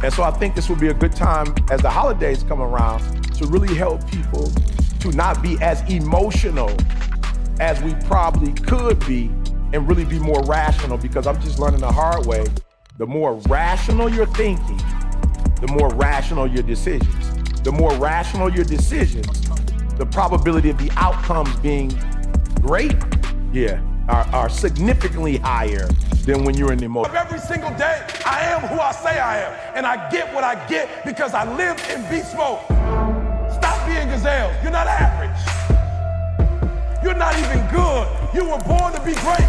And so I think this would be a good time as the holidays come around to really help people to not be as emotional as we probably could be and really be more rational, because I'm just learning the hard way. The more rational you're thinking, the more rational your decisions. The more rational your decisions, the probability of the outcomes being great, are significantly higher than when you're in the emotion. Every single day, I am who I say I am, and I get what I get because I live in beast mode. Stop being gazelles. You're not average. You're not even good. You were born to be great.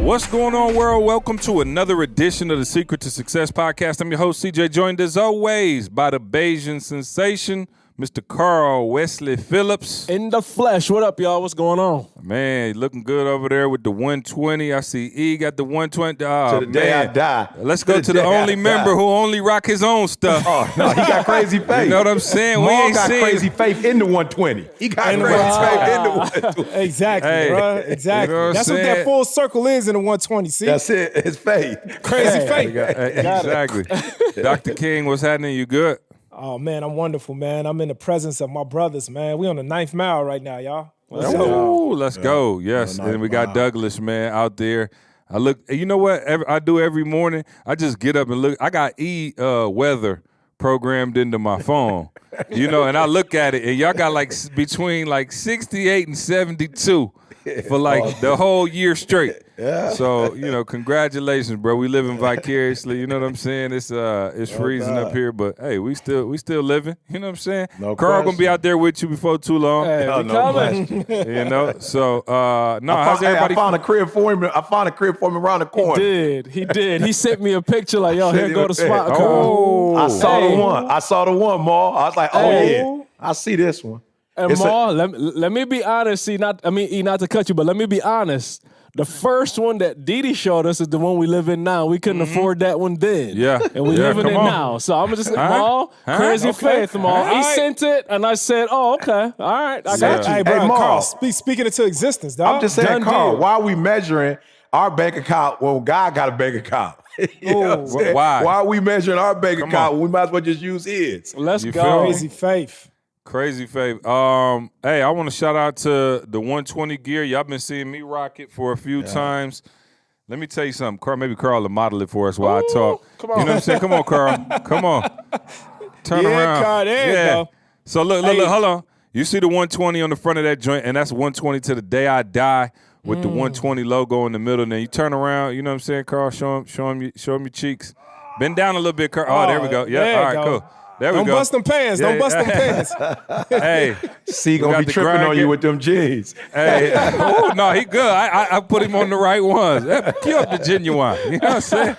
What's going on, world? Welcome to another edition of the Secret to Success podcast. I'm your host, CJ, joined as always by the Bayesian sensation, Mr. Carl Wesley Phillips. In the flesh. What up, y'all? What's going on? Man, looking good over there with the 120. I see E got the 120. To the day I die. Let's go to the only member who only rock his own stuff. Oh, no, he got crazy faith. You know what I'm saying? Maul we ain't got seen crazy faith in the 120. He got crazy faith in the 120. Exactly, Hey, bro. Exactly. you know what That's I'm what saying? that full circle is in the 120. See? That's it. It's faith. Crazy faith. Exactly. Dr. King, what's happening? You good? Oh, man, I'm wonderful, man. I'm in the presence of my brothers, man. We on the 9th mile right now, y'all. Let's go. Let's go. Yes. And we got Douglas, man, out there. I look, you know what I do every morning? I just get up and look. I got weather programmed into my phone, you know, and I look at it, and y'all got like between like 68 and 72 for like the whole year straight. Yeah. So, you know, congratulations, bro. We living vicariously. You know what I'm saying? It's freezing up here, but hey, we still living. You know what I'm saying? No Carl question. gonna be out there with you before too long. Hey, No, we no coming. question. You know, so how's everybody? I found a crib for him. Around the corner. He did. He sent me a picture like, yo, here go the spot, Carl. Oh, I saw Hey. the one. I saw the one, Maul. I was like, oh Hey. yeah, I see this one. And It's Ma, let me be honest. Not to cut you, but let me be honest. The first one that Didi showed us is the one we live in now. We couldn't afford that one then. Yeah. And we Yeah, living come it on. now. So I'm just, Huh? Ma, Huh? crazy Okay. faith, Ma. All He right. sent it, and I said, oh, okay. All right. I got Yeah. you. Hey, Hey, bro, Ma. Carl, speaking it to existence, dog. I'm just saying, Done Carl, deal. why are we measuring our bank account when God got a bank account? You know what I'm saying? Why? Why are we measuring our bank Come account on. when we might as well just use his? Let's You go. feel me? Crazy faith. Crazy faith. Hey, I want to shout out to the 120 gear. Y'all been seeing me rock it for a few times. Let me tell you something, Carl. Maybe Carl will model it for us while I talk. come on. You know what I'm saying? Come on, Carl. Come on. Turn Yeah, around. Carl, there you go. So look, hold on. You see the 120 on the front of that joint, and that's 120 to the day I die with the 120 logo in the middle. And then you turn around. You know what I'm saying, Carl? Show him your cheeks. Bend down a little bit, Carl. Oh, there we go. Yeah. there All you right. go. Cool. There we Don't go. bust them pants. Yeah, Don't bust them pants. Hey. C got gonna be the tripping grind on you gear. with them jeans. Hey, oh no, he good. I put him on the right ones. Give up the genuine. You know what I'm saying?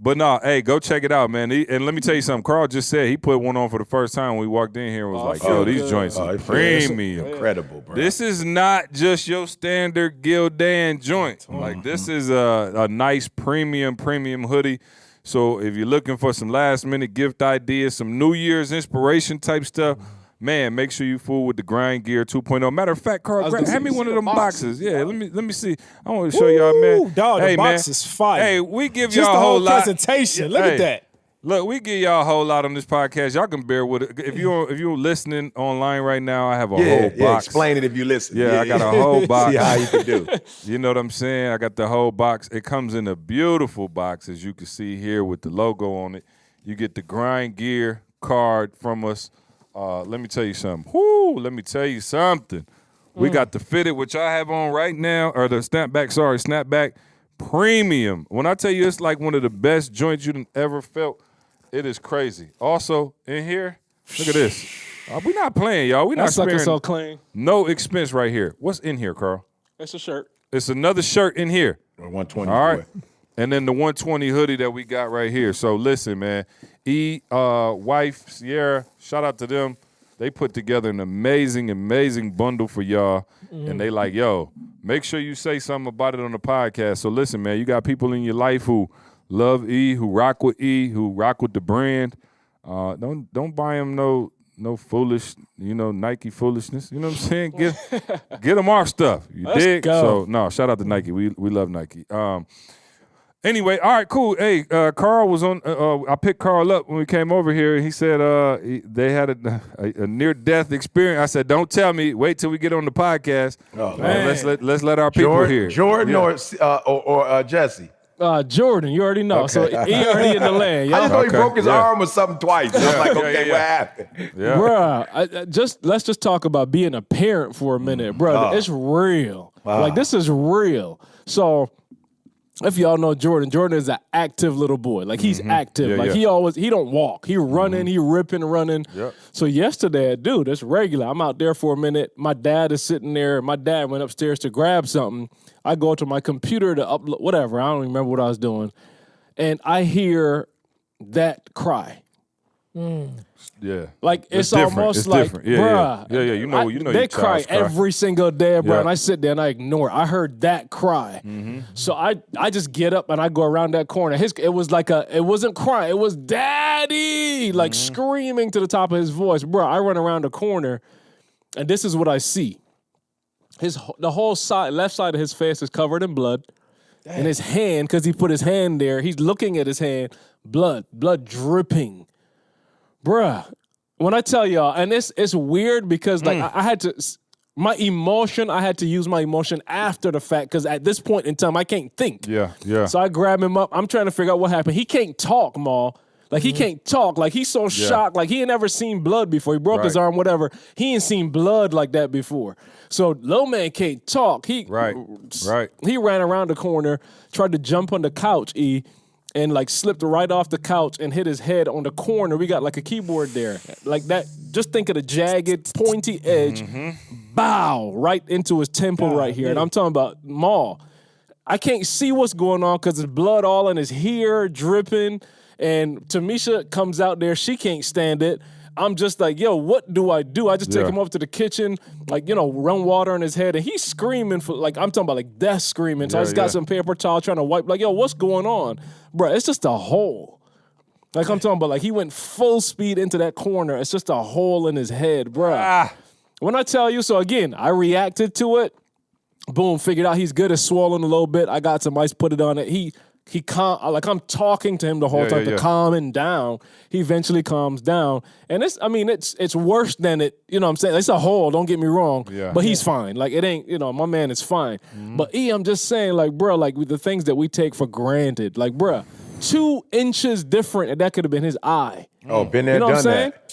But no, hey, go check it out, man. And let me tell you something. Carl just said he put one on for the first time when we walked in here and was like, yo, these joints are premium. Incredible, bro. This is not just your standard Gildan joint. Like, this is a nice premium hoodie. So if you're looking for some last-minute gift ideas, some New Year's inspiration type stuff, man, make sure you fool with the Grind Gear 2.0. Matter of fact, Carl, hand me one of them boxes. Yeah, let me see. I want to show y'all, man. Dog, hey, the box man. is fire. Hey, we give Just y'all the a whole whole lot. presentation. Look at that. Look, we give y'all a whole lot on this podcast. Y'all can bear with it. If you're listening online right now, I have a whole box. Explain it if you listen. Yeah, I got a whole box. See how you can do. You know what I'm saying? I got the whole box. It comes in a beautiful box, as you can see here with the logo on it. You get the Grind Gear card from us. Let me tell you something. Let me tell you something. We got the fitted, which I have on right now, or the snapback premium. When I tell you it's like one of the best joints you've ever felt, it is crazy. Also, in here, look at this. We're not playing, y'all. We're not That sucker sparing so clean. no expense right here. What's in here, Carl? It's a shirt. It's another shirt in here. 120. All right. And then the 120 hoodie that we got right here. So listen, man. Wife, Sierra, shout out to them. They put together an amazing bundle for y'all. And they like, yo, make sure you say something about it on the podcast. So listen, man, you got people in your life who love who rock with who rock with the brand. Don't buy them no foolish, Nike foolishness. You know what I'm saying? Get them our stuff. You Let's dig? go. So no, shout out to Nike. We love Nike. Anyway, all right, cool. Hey, Carl was on. I picked Carl up when we came over here. He said they had a near-death experience. I said, "Don't tell me. Wait till we get on the podcast. Let's let our people hear." Jordan or Jesse. Jordan, you already know. Okay. So he already in the land. I just know he Okay, broke his yeah. arm or something twice. I'm like, okay, yeah. what happened? Yeah. Bruh, let's just talk about being a parent for a minute, bro. It's real. Like, this is real. So, if y'all know Jordan is an active little boy. Like, he's active. Yeah, like, yeah. he don't walk. He running, he ripping, running. Yep. So yesterday, dude, it's regular. I'm out there for a minute. My dad is sitting there. My dad went upstairs to grab something. I go to my computer to upload, whatever. I don't even remember what I was doing. And I hear that cry. Yeah. Like, it's different. almost It's like, different. Yeah, bruh. yeah. You know they your cry child's cry. every single day, bro. Yeah. And I sit there and I ignore it. I heard that cry. So I just get up and I go around that corner. It was like it wasn't crying. It was daddy, like screaming to the top of his voice. Bro, I run around the corner and this is what I see. The whole left side of his face is covered in blood. And his hand, because he put his hand there, he's looking at his hand, blood dripping. Bruh, when I tell y'all, and it's weird because like I had to, I had to use my emotion after the fact because at this point in time, I can't think. Yeah. So I grab him up. I'm trying to figure out what happened. He can't talk, Ma. Like, he can't talk. Like, he's so shocked. Like, he ain't never seen blood before. He broke his arm, whatever. He ain't seen blood like that before. So, little man can't talk. He ran around the corner, tried to jump on the couch, and, like, slipped right off the couch and hit his head on the corner. We got, like, a keyboard there. Like that. Just think of the jagged, pointy edge. Bow! Right into his temple right here. And I'm talking about, Ma, I can't see what's going on because there's blood all in his hair, dripping. And Tamisha comes out there. She can't stand it. I'm just like, yo, what do? I just take him over to the kitchen, like, run water on his head. And he's screaming for, like, I'm talking about, like, death screaming. So I just got some paper towel trying to wipe. Like, yo, what's going on? Bro, it's just a hole. Like, I'm talking about, like, he went full speed into that corner. It's just a hole in his head, bro. When I tell you, so again, I reacted to it. Boom, figured out he's good. It's swollen a little bit. I got some ice, put it on it. He like, I'm talking to him the whole time to calm him down. He eventually calms down. And it's worse than it, you know what I'm saying? It's a hole, don't get me wrong. Yeah. But he's fine. Like, it ain't, my man is fine. But I'm just saying, like, bro, like, with the things that we take for granted, like, bro, 2 inches different, and that could have been his eye. Oh, been there, done that.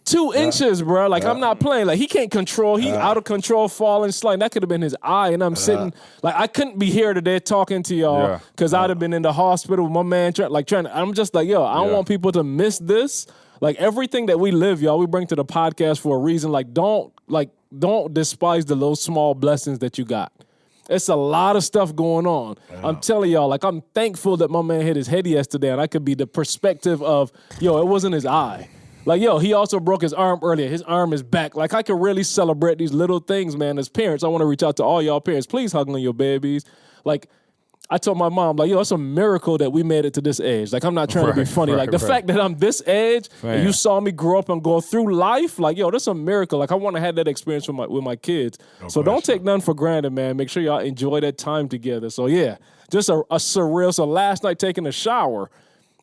2 inches, bro. Like, I'm not playing. Like, he can't control. He out of control, falling, sliding. That could have been his eye. And I'm sitting, like, I couldn't be here today talking to y'all because I'd have been in the hospital with my man trying. I'm just like, yo, I don't want people to miss this. Like, everything that we live, y'all, we bring to the podcast for a reason. Like, don't despise the little small blessings that you got. It's a lot of stuff going on. I'm telling y'all, like, I'm thankful that my man hit his head yesterday and I could be the perspective of, yo, it wasn't his eye. Like, yo, he also broke his arm earlier. His arm is back. Like, I can really celebrate these little things, man. As parents, I want to reach out to all y'all parents. Please hug on your babies. Like, I told my mom, like, yo, it's a miracle that we made it to this age. Like, I'm not trying to be funny. Like, the fact that I'm this age and you saw me grow up and go through life, like, yo, that's a miracle. Like, I want to have that experience with my kids. So don't take none for granted, man. Make sure y'all enjoy that time together. So, yeah, just a surreal. So last night taking a shower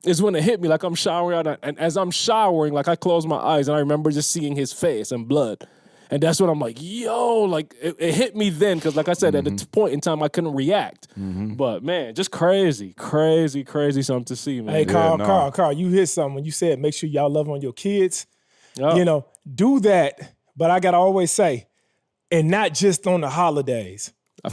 is when it hit me. Like, I'm showering out, and as I'm showering, like, I close my eyes and I remember just seeing his face and blood. And that's when I'm like, yo, like, it hit me then. Because, like I said, at a point in time, I couldn't react. But, man, just crazy something to see, man. Hey, Carl, you hit something when you said make sure y'all love on your kids. Yep. Do that. But I got to always say, and not just on the holidays.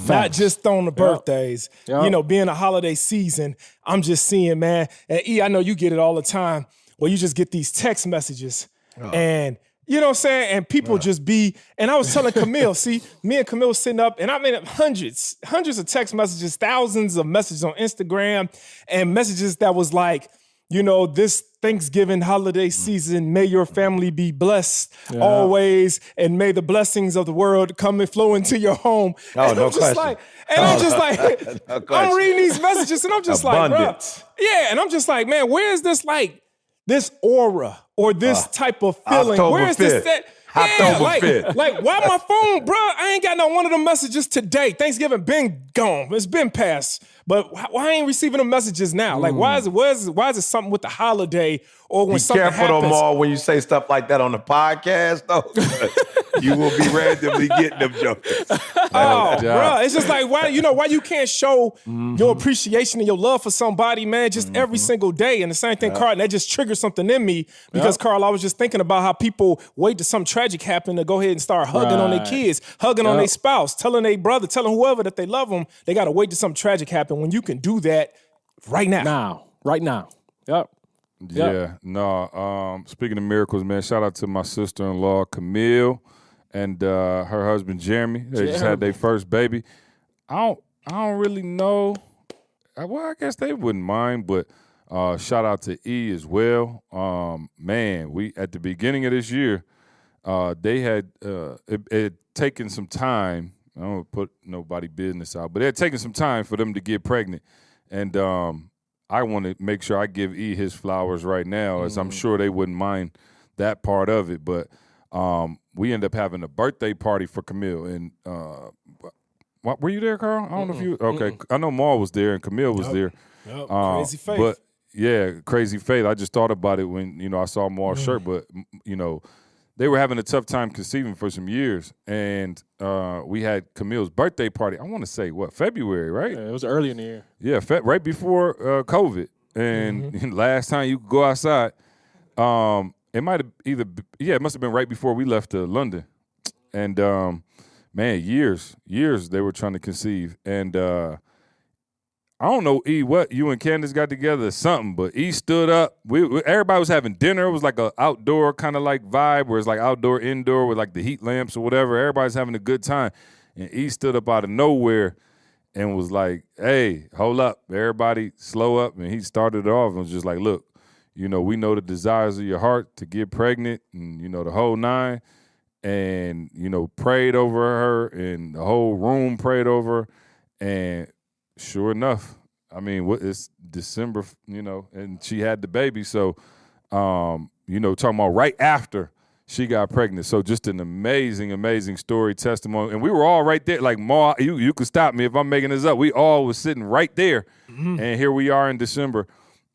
Not just on the birthdays. Yep. Being a holiday season, I'm just seeing, man. And I know you get it all the time where you just get these text messages and you know what I'm saying? And people just be, and I was telling Camille, see, me and Camille sitting up, and I made up hundreds of text messages, thousands of messages on Instagram, and messages that was like, this Thanksgiving holiday season, may your family be blessed always, and may the blessings of the world come and flow into your home. Oh, and no I'm just question. I'm just like, No I'm question. reading these messages, and I'm just Abundance. like, bro. And I'm just like, man, where is this, like, this aura or this type of feeling? October Where is 5th. this? October 5th. Like, why my phone, bro? I ain't got not one of them messages today. Thanksgiving been gone. It's been past. But why I ain't receiving the messages now? Like, why is it something with the holiday or when Be something careful happens? though, Maul, when you say stuff like that on the podcast, though. You will be randomly getting them jokes. Oh, bro, it's just like why you can't show your appreciation and your love for somebody, man, just every single day. And the same thing, Carl, and that just triggers something in me because Carl, I was just thinking about how people wait till something tragic happen to go ahead and start hugging on their kids, hugging on their spouse, telling their brother, telling whoever that they love them. They got to wait till something tragic happen when you can do that right now. Right now. Yep. Yeah, no. Speaking of miracles, man, shout out to my sister-in-law Camille and her husband Jeremy. They just had their first baby. I don't really know. Well, I guess they wouldn't mind, but shout out to E as well. Man, we at the beginning of this year, they had it had taken some time. I don't want to put nobody business out, but it had taken some time for them to get pregnant, and I want to make sure I give E his flowers right now, as I'm sure they wouldn't mind that part of it. But we end up having a birthday party for Camille. And were you there, Carl? I don't know if you. Okay, I know Maul was there and Camille was there. Yep. Crazy faith. But yeah, crazy faith. I just thought about it when I saw Maul's shirt. But they were having a tough time conceiving for some years, and we had Camille's birthday party. I want to say February, right? Yeah, it was early in the year. Yeah, right before COVID. And last time you could go outside, it might have it must have been right before we left to London. And man, years they were trying to conceive. And I don't know, E, what you and Candace got together or something, but E stood up. Everybody was having dinner. It was like an outdoor kind of like vibe where it's like outdoor, indoor with like the heat lamps or whatever. Everybody's having a good time. And E stood up out of nowhere and was like, hey, hold up. Everybody slow up. And he started it off and was just like, look, we know the desires of your heart to get pregnant and, the whole nine. And, prayed over her and the whole room prayed over her. And sure enough, I mean, it's December, and she had the baby. So, talking about right after she got pregnant. So just an amazing, amazing story, testimony. And we were all right there. Like, Ma, you can stop me if I'm making this up. We all was sitting right there. And here we are in December.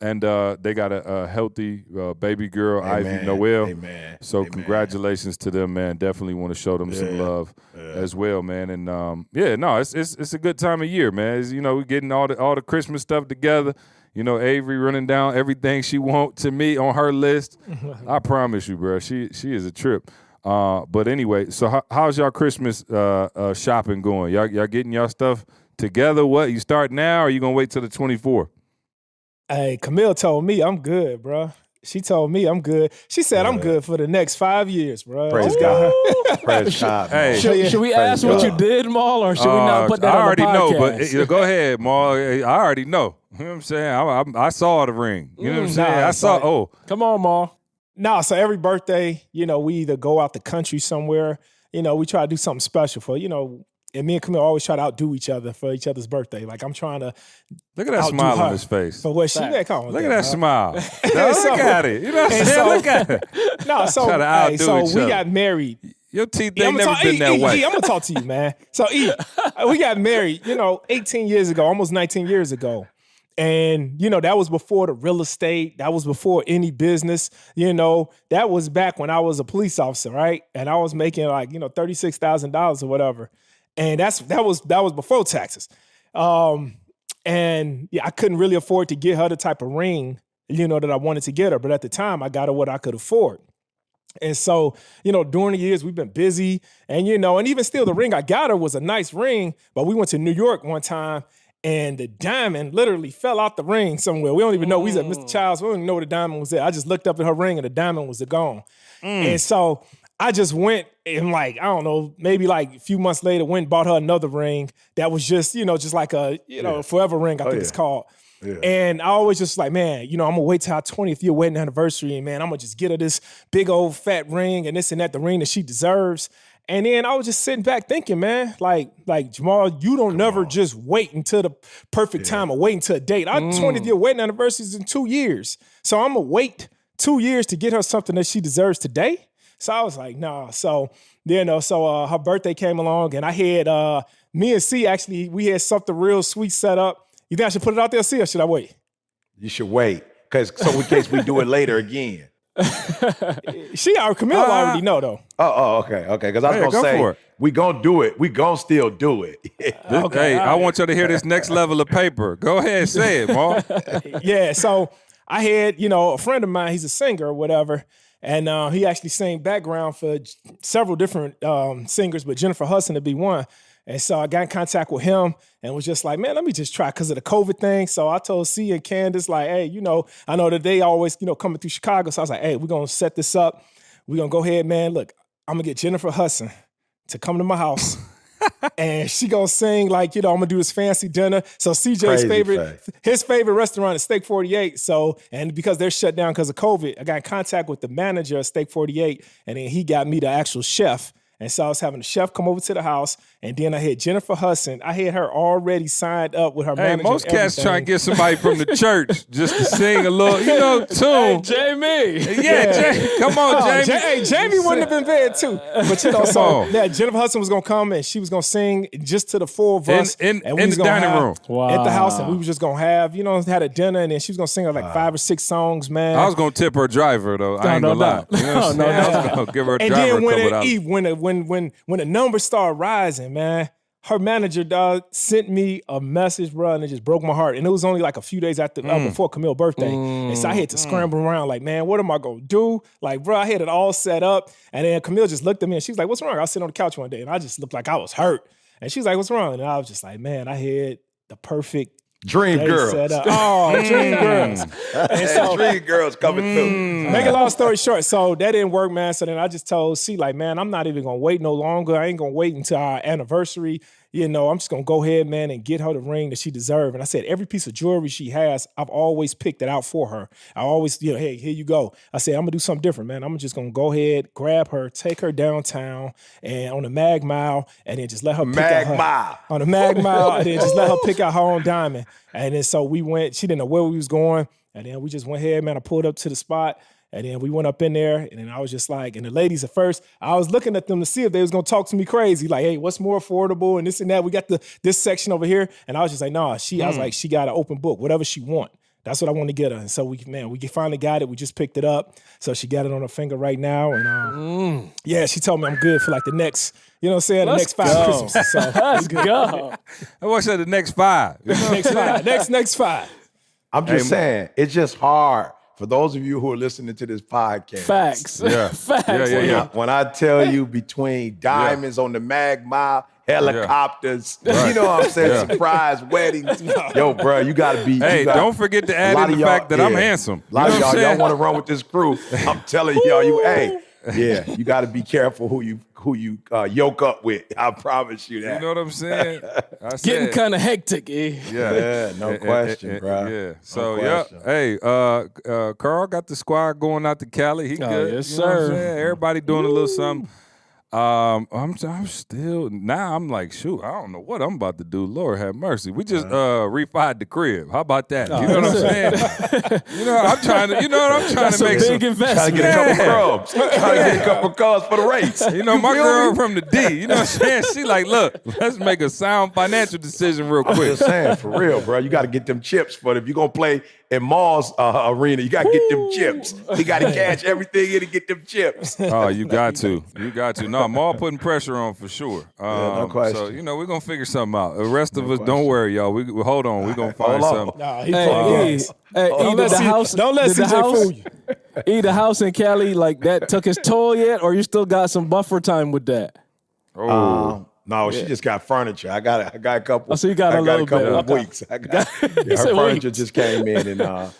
And they got a healthy baby girl, Amen. Ivy Noel. Amen. So Amen. Congratulations to them, man. Definitely want to show them some love as well, man. And it's a good time of year, man. We're getting all the Christmas stuff together. Avery running down everything she wants to me on her list. I promise you, bro. She is a trip. But anyway, so how's y'all Christmas shopping going? Y'all getting y'all stuff together? What, you start now, or you gonna wait till the 24th? Hey, Camille told me I'm good, bro. She told me I'm good. She said I'm good for the next 5 years, bro. Praise God. Praise God. Hey, Should we ask what you did, Maul, or should we not put that I on already the podcast? know, but go ahead, Maul. I already know. You know what I'm saying? I saw the ring. You know what I'm saying? I saw. Come on, Maul. Nah, so every birthday, we either go out the country somewhere. We try to do something special for, and me and Camille always try to outdo each other for each other's birthday. Like, I'm trying to look at that outdo smile her on his face. for what she had. Come on, Look at that smile. Look at it. You know what I'm saying? Look at it. No, so Try to outdo each we other. got married. Your teeth ain't never been that white. I'm gonna talk to you, man. So we got married, 18 years ago, almost 19 years ago. And, that was before the real estate. That was before any business. That was back when I was a police officer, right? And I was making like, $36,000 or whatever. And that was before taxes. And I couldn't really afford to get her the type of ring, that I wanted to get her. But at the time, I got her what I could afford. And so, during the years, we've been busy. And, and even still, the ring I got her was a nice ring. But we went to New York one time, and the diamond literally fell out the ring somewhere. We don't even know. We was at Mr. Child's. We don't even know where the diamond was at. I just looked up at her ring, and the diamond was gone. And so I just went and like, I don't know, maybe like a few months later, went and bought her another ring that was just, just like a, forever ring, I think it's called. Yeah. And I always just like, man, I'm going to wait till our 20th year wedding anniversary. And man, I'm going to just get her this big old fat ring and this and that, the ring that she deserves. And then I was just sitting back thinking, man, like Jamal, you don't never just wait until the perfect time or wait until a date. Our 20th year wedding anniversary is in 2 years. So I'm going to wait 2 years to get her something that she deserves today. So I was like, nah. So, her birthday came along, and I had, me and C actually, we had something real sweet set up. You think I should put it out there, C, or should I wait? You should wait, so in case we do it later again. Camille already know, though. Oh, okay. Because I was gonna say we gonna do it. We gonna still do it. Okay, I want you to hear this next level of paper. Go ahead, say it, Ma. Yeah. So I had, a friend of mine. He's a singer or whatever, and he actually sang background for several different singers, but Jennifer Hudson to be one. And so I got in contact with him and was just like, man, let me just try because of the COVID thing. So I told C and Candace, like, hey, I know that they always, coming through Chicago. So I was like, hey, we're going to set this up. We're going to go ahead, man. Look, I'm going to get Jennifer Hudson to come to my house. And she going to sing like, I'm going to do this fancy dinner. So CJ's his favorite restaurant is Steak 48. So, and because they're shut down because of COVID, I got in contact with the manager of Steak 48. And then he got me the actual chef. And so I was having the chef come over to the house, and then I had Jennifer Hudson. I had her already signed up with her manager. Most cats trying to get somebody from the church just to sing a little, tune. Hey, Jamie. Yeah, come on, Jamie. Jamie wouldn't have been bad too. But Jennifer Hudson was gonna come and she was gonna sing just to the four of us in the dining room. At the house, and we were just gonna have, had a dinner, and then she was gonna sing like 5 or 6 songs, man. I was gonna tip her driver though. I ain't gonna lie. You know what I'm saying? I was gonna give her a driver a couple dollars. When the numbers started rising, man, her manager, dog, sent me a message, bro, and it just broke my heart. And it was only like a few days after before Camille's birthday. And so I had to scramble around like, man, what am I going to do? Like, bro, I had it all set up. And then Camille just looked at me and she was like, what's wrong? I was sitting on the couch one day and I just looked like I was hurt. And she was like, what's wrong? And I was just like, man, I had the perfect Dream girls. Dream girls. And so, Dream girls coming through. Make a long story short, so that didn't work, man. So then I just told C, like, man, I'm not even going to wait no longer. I ain't going to wait until our anniversary. I'm just going to go ahead, man, and get her the ring that she deserves. And I said, every piece of jewelry she has, I've always picked it out for her. I always, hey, here you go. I said, I'm going to do something different, man. I'm just going to go ahead, grab her, take her downtown and on the Mag Mile, and then just let her pick out her. On the Mag Mile, and then just let her pick out her own diamond. And then so we went, she didn't know where we was going. And then we just went ahead, man. I pulled up to the spot. And then we went up in there, and then I was just like, and the ladies at first, I was looking at them to see if they was gonna talk to me crazy, like, hey, what's more affordable and this and that. We got this section over here, and I was just like, nah, I was like, she got an open book, whatever she want. That's what I want to get her. And so we finally got it. We just picked it up. So she got it on her finger right now, and yeah, she told me I'm good for like the next, the next 5 Christmases. So let's go. I want to say the next 5. Next 5. I'm just saying, it's just hard. For those of you who are listening to this podcast. Facts. Yeah. Facts. Yeah. When I tell you between diamonds on the Mag Mile, helicopters, you know what I'm saying, surprise weddings. Yo, bro, you got to be. Hey, don't forget to add in the fact that I'm handsome. A lot of y'all want to run with this crew. I'm telling y'all, you got to be careful who you yoke up with. I promise you that. You know what I'm saying? Getting kind of hectic, eh? Yeah, no question, bro. Yeah. So, hey, Carl got the squad going out to Cali. He good. Yes, you know what I'm sir. saying? Everybody doing a little something. I'm still, now I'm like, shoot, I don't know what I'm about to do. Lord have mercy. We just refied the crib. How about that? You know what I'm saying? I'm trying to make big investment. Trying to get a couple crumbs. Trying to get a couple crumbs for the race. My girl from the D, you know what I'm saying? She like, look, let's make a sound financial decision real quick. I'm just saying, for real, bro. You got to get them chips for it. If you're going to play in Maul's arena, you got to get them chips. You got to cash everything in to get them chips. Oh, you got to. No, Maul putting pressure on for sure. No question. So, we're going to figure something out. The rest of us, don't worry, y'all. We hold on. We're going to find something. Nah, Don't let CJ fool you. The house in Cali, like that took his toll yet, or you still got some buffer time with that? No, she just got furniture. I got a couple. Oh, so you got a little couple bit. of weeks. Her furniture just came in, and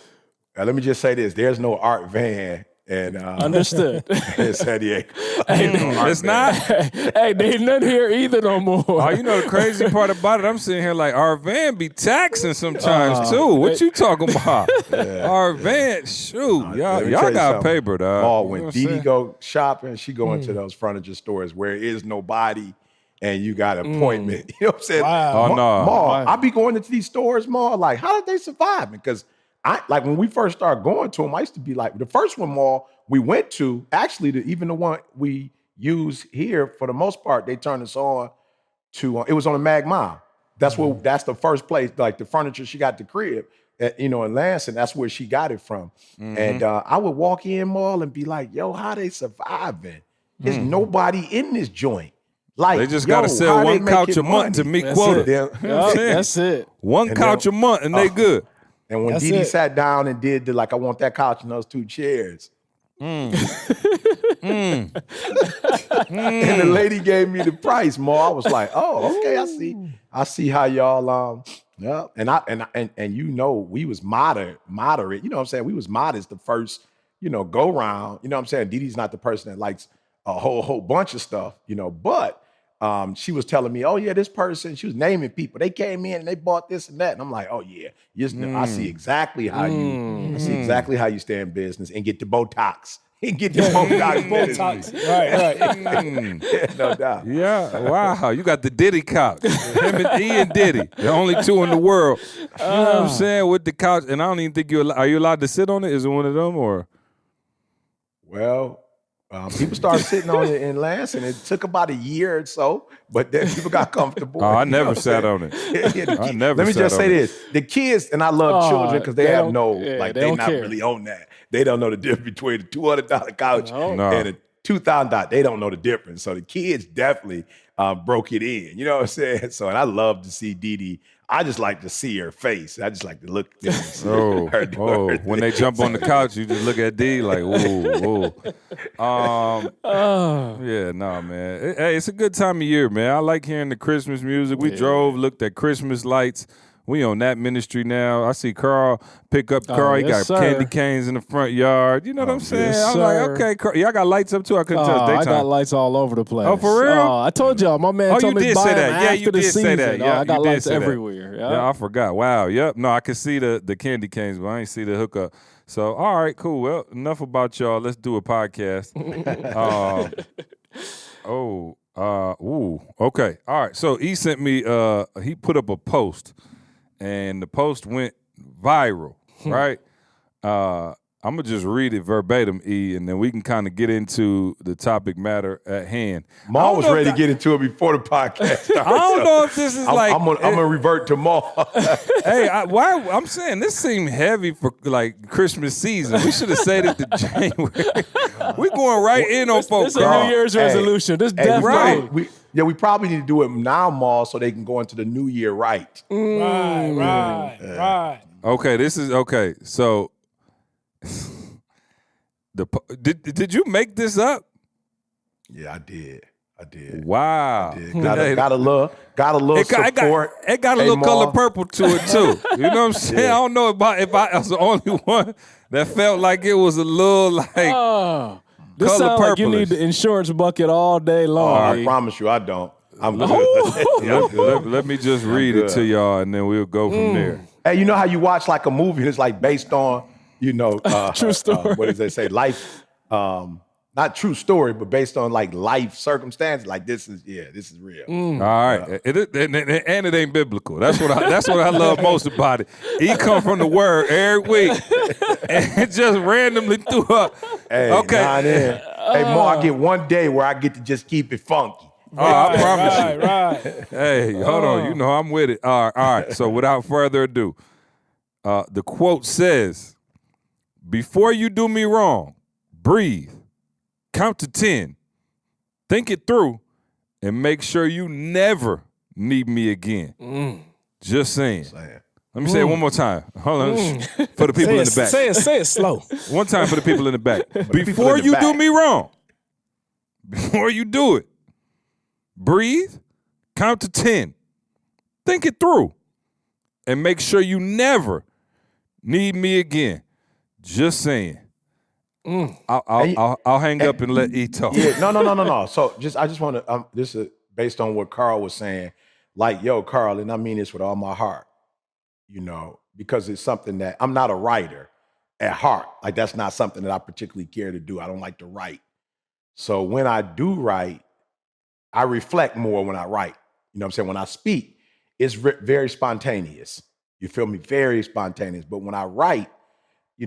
let me just say this: there's no art van, and Understood. in San Diego. It's not. Hey, they ain't nothing here either no more. Oh, the crazy part about it, I'm sitting here like, our van be taxing sometimes too. What you talking about? Our van, shoot. Y'all got paper, dog. When Didi go shopping, she go into those furniture stores where there is nobody. And you got an appointment. You know what I'm saying? Wow. Oh, no. I be going into these stores, like, how did they survive? Because I like when we first started going to them, I used to be like, the first one mall we went to, actually, even the one we use here, for the most part, they turned us on to, it was on the Mag Mile. That's that's the first place, like the furniture she got the crib, in Lansing, that's where she got it from. And I would walk in mall and be like, yo, how they surviving? There's nobody in this joint. Like, They just got to sell one couch a month to meet quota. That's it. One couch a month and they good. And when Didi sat down and did I want that couch and those 2 chairs. And the lady gave me the price, Mo. I was like, oh, okay, I see how y'all yeah. And we was moderate. You know what I'm saying? We was modest the first, go round. You know what I'm saying? Didi's not the person that likes a whole bunch of stuff, but she was telling me, oh yeah, this person, she was naming people. They came in and they bought this and that. And I'm like, oh yeah, I see exactly how you stay in business and get the Botox. And get the Botox. Right. Yeah, no doubt. Yeah, wow. You got the Diddy couch. Him and E and Diddy, the only 2 in the world. You know what I'm saying? With the couch. And I don't even think are you allowed to sit on it? Is it one of them or? Well, people started sitting on it in Lansing. It took about a year or so, but then people got comfortable. Oh, I never sat on it. Let me just say this. The kids, and I love children because they have they're not really on that. They don't know the difference between a $200 couch and a $2,000. They don't know the difference. So the kids definitely broke it in. You know what I'm saying? So, and I love to see Didi. I just like to see her face. I just like to look at her. When they jump on the couch, you just look at D like, ooh. Yeah, no, man. Hey, it's a good time of year, man. I like hearing the Christmas music. We drove, looked at Christmas lights. We on that ministry now. I see Carl pick up Carl. He got candy canes in the front yard. You know what I'm saying? Yes, I'm like, okay, Carl. Y'all got lights up too? I couldn't tell. I got lights all over the place. Oh, for real? I told y'all. My man told me to buy them after you the did season. say that. Yeah, I got you did lights say that. everywhere. Yeah, I forgot. Wow. Yep. No, I could see the candy canes, but I ain't see the hookup. So, all right, cool. Well, enough about y'all. Let's do a podcast. Okay. All right. So he sent me. He put up a post. And the post went viral, right? I'm going to just read it verbatim, E, and then we can kind of get into the topic matter at hand. Maul was ready to get into it before the podcast started. I don't know if this is I'm going to revert to Maul. Hey, I'm saying this seemed heavy for like Christmas season. We should have said it to January. We're going right in on folks. This is a New Year's resolution. This definitely. We probably need to do it now, Maul, so they can go into the new year right. Right. Okay, this is okay. So, did you make this up? Yeah, I did. Wow. I did. Got a little support. It got a little color purple to it too. You know what I'm saying? Yeah. I don't know if I was the only one that felt like it was a little like. This sounds like you need the insurance bucket all day long. I promise you, I don't. I'm good. Let me just read it to y'all, and then we'll go from there. Hey, you know how you watch like a movie and it's like based on, true story. What does they say? Life, not true story, but based on like life circumstances. Like this is real. All right, and it ain't biblical. That's what I love most about it. He come from the word every week, and just randomly threw up. Hey, okay. Hey, Mo, I get one day where I get to just keep it funky. Oh, I promise you. Right. Hey, hold on. You know I'm with it. All right. So without further ado, the quote says, "Before you do me wrong, breathe, count to 10, think it through, and make sure you never need me again." Just saying. Let me say it one more time. Hold on. For the people in the back. Say it slow. One time for the people in the back. Before you do me wrong, before you do it, breathe, count to 10, think it through, and make sure you never need me again. Just saying. I'll hang up and let E talk. Yeah, no. So I just want to. This is based on what Carl was saying. Like, yo, Carl, and I mean this with all my heart. Because it's something that I'm not a writer at heart. Like that's not something that I particularly care to do. I don't like to write. So when I do write, I reflect more when I write. You know what I'm saying? When I speak, it's very spontaneous. You feel me? Very spontaneous. But when I write,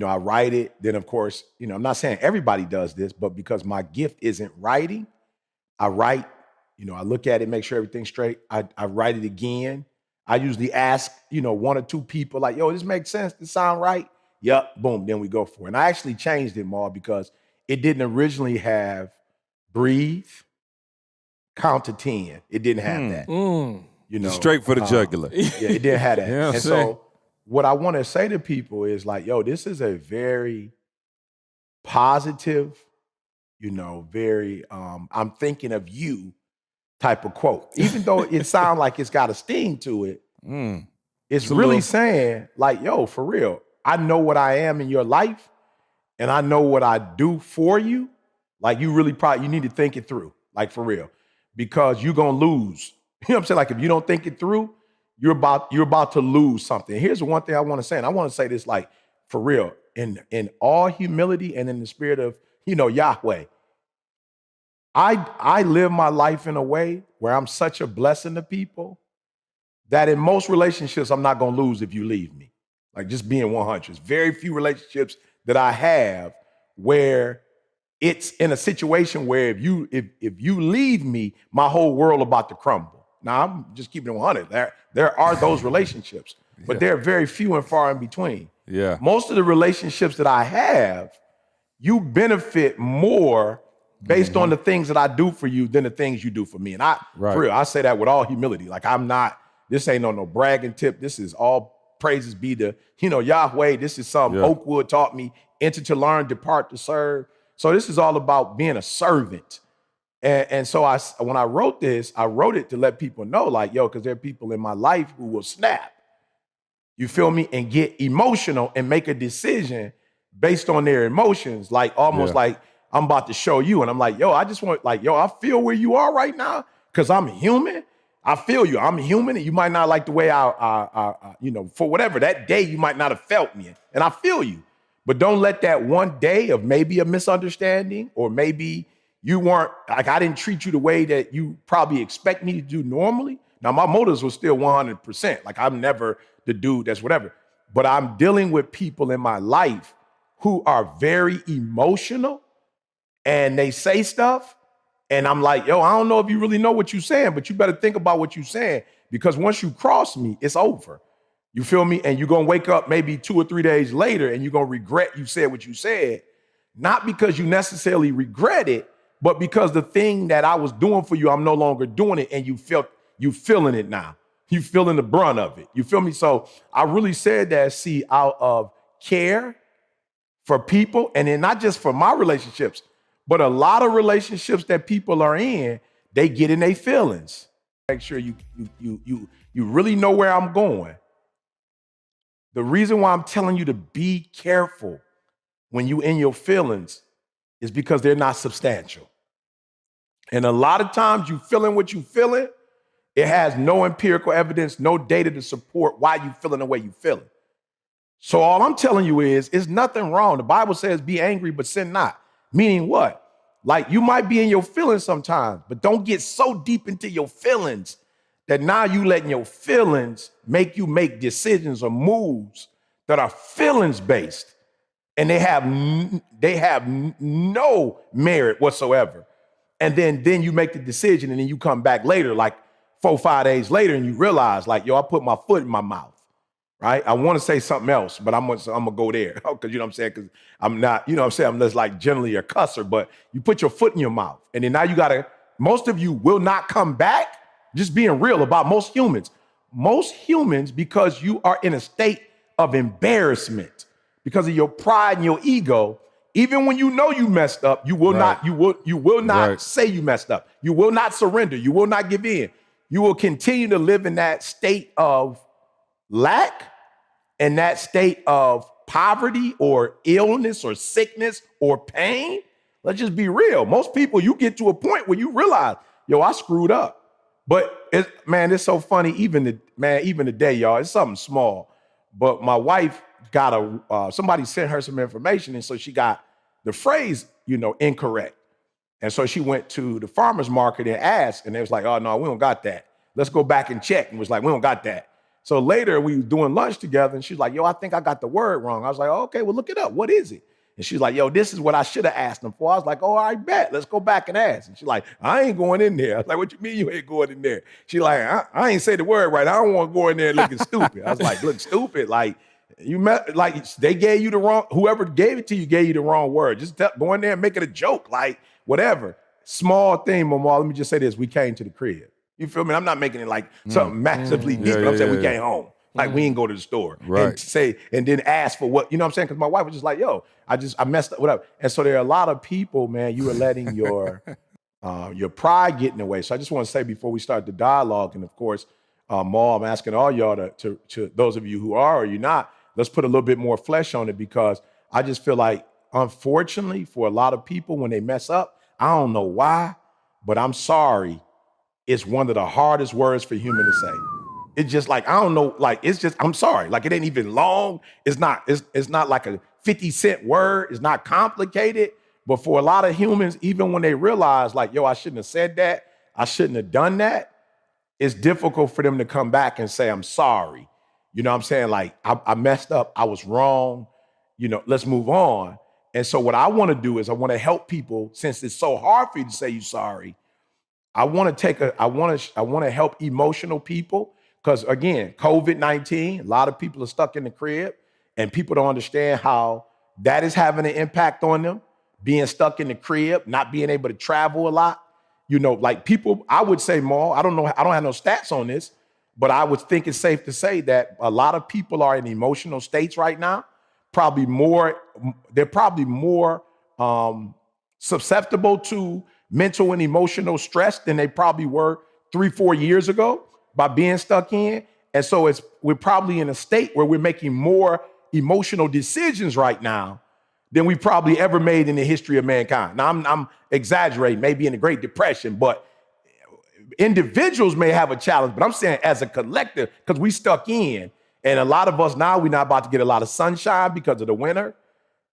I write it. Then, of course, I'm not saying everybody does this, but because my gift isn't writing, I write, I look at it, make sure everything's straight. I write it again. I usually ask, one or two people like, yo, this makes sense. This sound right? Yep, boom, then we go for it. And I actually changed it more because it didn't originally have breathe, count to 10. It didn't have that. Straight for the jugular. Yeah, it didn't have that. Yeah, and so what I want to say to people is like, yo, this is a very positive, very I'm thinking of you type of quote. Even though it sounds like it's got a sting to it, it's really saying like, yo, for real, I know what I am in your life and I know what I do for you. Like you really you need to think it through, like for real, because you're going to lose. You know what I'm saying? Like if you don't think it through, you're about to lose something. Here's the one thing I want to say, and I want to say this like for real, in all humility and in the spirit of, Yahweh. I live my life in a way where I'm such a blessing to people that in most relationships, I'm not going to lose if you leave me. Like just being 100. There's very few relationships that I have where it's in a situation where if you leave me, my whole world about to crumble. Now I'm just keeping it 100. There are those relationships, but they're very few and far in between. Yeah. Most of the relationships that I have, you benefit more based on the things that I do for you than the things you do for me. And for real, I say that with all humility. Like this ain't no bragging tip. This is all praises be to, Yahweh. This is something Oakwood taught me, enter to learn, depart to serve. So this is all about being a servant. And so when I wrote this, I wrote it to let people know like, yo, because there are people in my life who will snap. You feel me? And get emotional and make a decision based on their emotions, like almost like I'm about to show you. And I'm like, yo, I just want like, yo, I feel where you are right now because I'm human. I feel you. I'm human. And you might not like the way for whatever that day, you might not have felt me. And I feel you. But don't let that one day of maybe a misunderstanding or maybe you weren't, like I didn't treat you the way that you probably expect me to do normally. Now my motives were still 100%. Like I'm never the dude that's whatever. But I'm dealing with people in my life who are very emotional and they say stuff. And I'm like, yo, I don't know if you really know what you're saying, but you better think about what you're saying because once you cross me, it's over. You feel me? And you're going to wake up maybe 2 or 3 days later and you're going to regret you said what you said, not because you necessarily regret it, but because the thing that I was doing for you, I'm no longer doing it and you feeling it now. You feeling the brunt of it. You feel me? So I really said that, out of care for people and then not just for my relationships, but a lot of relationships that people are in, they get in their feelings. Make sure you really know where I'm going. The reason why I'm telling you to be careful when you in your feelings is because they're not substantial. And a lot of times you feeling what you feeling, it has no empirical evidence, no data to support why you feeling the way you feeling. So all I'm telling you is nothing wrong. The Bible says be angry, but sin not. Meaning what? Like you might be in your feelings sometimes, but don't get so deep into your feelings that now you letting your feelings make you make decisions or moves that are feelings based. And they have no merit whatsoever. And then you make the decision and then you come back later, like 4 or 5 days later, and you realize like, yo, I put my foot in my mouth, right? I want to say something else, but I'm gonna go there. Because you know what I'm saying? Because I'm not, you know what I'm saying? I'm just like generally a cusser, but you put your foot in your mouth. And then now most of you will not come back. Just being real about most humans. Most humans, because you are in a state of embarrassment, because of your pride and your ego, even when you know you messed up, you will not say you messed up. You will not surrender. You will not give in. You will continue to live in that state of lack and that state of poverty or illness or sickness or pain. Let's just be real. Most people, you get to a point where you realize, yo, I screwed up. But it's so funny. Even today, y'all, it's something small. But my wife got somebody sent her some information, and so she got the phrase, incorrect. And so she went to the farmer's market and asked, and they was like, oh no, we don't got that. Let's go back and check. And was like, we don't got that. So later we were doing lunch together and she's like, yo, I think I got the word wrong. I was like, oh, okay, well, look it up. What is it? And she's like, yo, this is what I should have asked them for. I was like, oh, I bet. Let's go back and ask. And she's like, I ain't going in there. I was like, what you mean you ain't going in there? She's like, I ain't say the word right. I don't want to go in there looking stupid. I was like, look stupid. Like, they gave you the wrong, whoever gave it to you gave you the wrong word. Just go in there and make it a joke, like whatever. Small thing, Mama, let me just say this. We came to the crib. You feel me? I'm not making it like something massively deep, but I'm saying we came home. Like we didn't go to the store and then ask for what, you know what I'm saying? Because my wife was just like, yo, I messed up, whatever. And so there are a lot of people, man, you are letting your pride get in the way. So I just want to say before we start the dialogue, and of course, Ma, I'm asking all y'all to those of you who are or you're not, let's put a little bit more flesh on it, because I just feel like, unfortunately, for a lot of people, when they mess up, I don't know why, but I'm sorry, it's one of the hardest words for human to say. It's just like, I don't know, like, it's just, I'm sorry. Like, it ain't even long. It's not like a 50-cent word. It's not complicated. But for a lot of humans, even when they realize like, yo, I shouldn't have said that, I shouldn't have done that, it's difficult for them to come back and say, I'm sorry. You know what I'm saying? Like, I messed up. I was wrong. You know, let's move on. And so what I want to do is I want to help people, since it's so hard for you to say you're sorry. I want to help emotional people, because again, COVID-19, a lot of people are stuck in the crib and people don't understand how that is having an impact on them, being stuck in the crib, not being able to travel a lot. You know, like people, I would say, Ma, I don't know, I don't have no stats on this, but I would think it's safe to say that a lot of people are in emotional states right now, they're probably more susceptible to mental and emotional stress than they probably were 3-4 years ago by being stuck in. And so we're probably in a state where we're making more emotional decisions right now than we probably ever made in the history of mankind. Now, I'm exaggerating, maybe in the Great Depression, but individuals may have a challenge, but I'm saying as a collective, because we stuck in, and a lot of us now, we're not about to get a lot of sunshine because of the winter.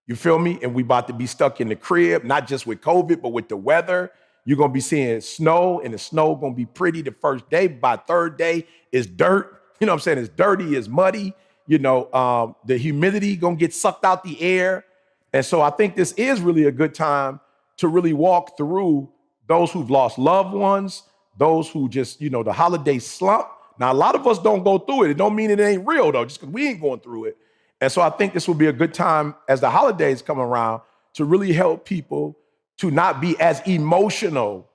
You feel me? And we about to be stuck in the crib, not just with COVID, but with the weather. You're going to be seeing snow, and the snow going to be pretty the first day. By third day, it's dirt. You know what I'm saying? It's dirty, it's muddy. You know, the humidity going to get sucked out the air. And so I think this is really a good time to really walk through those who've lost loved ones, those who just, you know, the holiday slump. Now, a lot of us don't go through it. It don't mean it ain't real, though, just because we ain't going through it. And so I think this will be a good time as the holidays come around to really help people to not be as emotional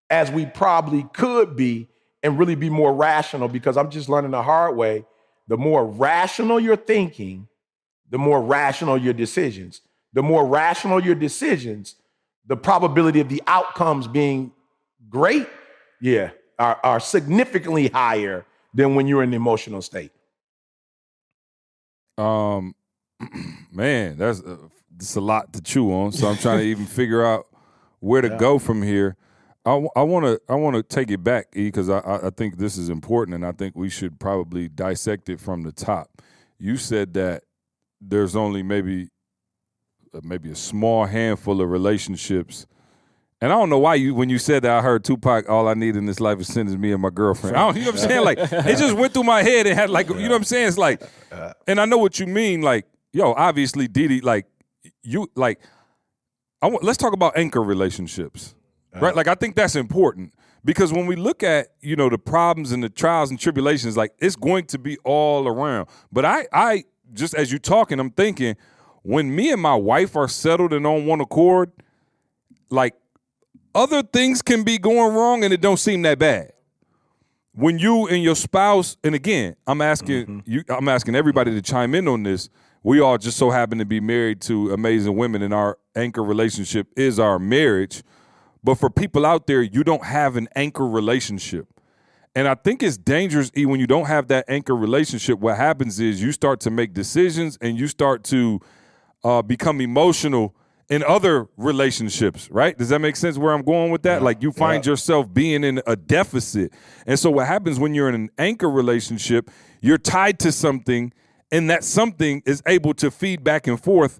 as we probably could be and really be more rational, because I'm just learning the hard way. The more rational you're thinking, the more rational your decisions. The more rational your decisions, the probability of the outcomes being great, are significantly higher than when you're in an emotional state. Man, that's a lot to chew on. So I'm trying to even figure out where to go from here. I want to take it back, E, because I think this is important, and I think we should probably dissect it from the top. You said that there's only maybe a small handful of relationships. And I don't know why when you said that, I heard Tupac, all I need in this life is sin is me and my girlfriend. You know what I'm saying? Like, it just went through my head and had like, you know what I'm saying? It's like, and I know what you mean. Like, yo, obviously, Didi, like, let's talk about anchor relationships, right? Like, I think that's important, because when we look at, you know, the problems and the trials and tribulations, like, it's going to be all around. But I just, as you talking, I'm thinking, when me and my wife are settled and on one accord, like, other things can be going wrong and it don't seem that bad. When you and your spouse, and again, I'm asking everybody to chime in on this. We all just so happen to be married to amazing women, and our anchor relationship is our marriage. But for people out there, you don't have an anchor relationship. And I think it's dangerous, when you don't have that anchor relationship. What happens is you start to make decisions and you start to become emotional in other relationships, right? Does that make sense where I'm going with that? Like, you find yourself being in a deficit. And so what happens when you're in an anchor relationship, you're tied to something, and that something is able to feed back and forth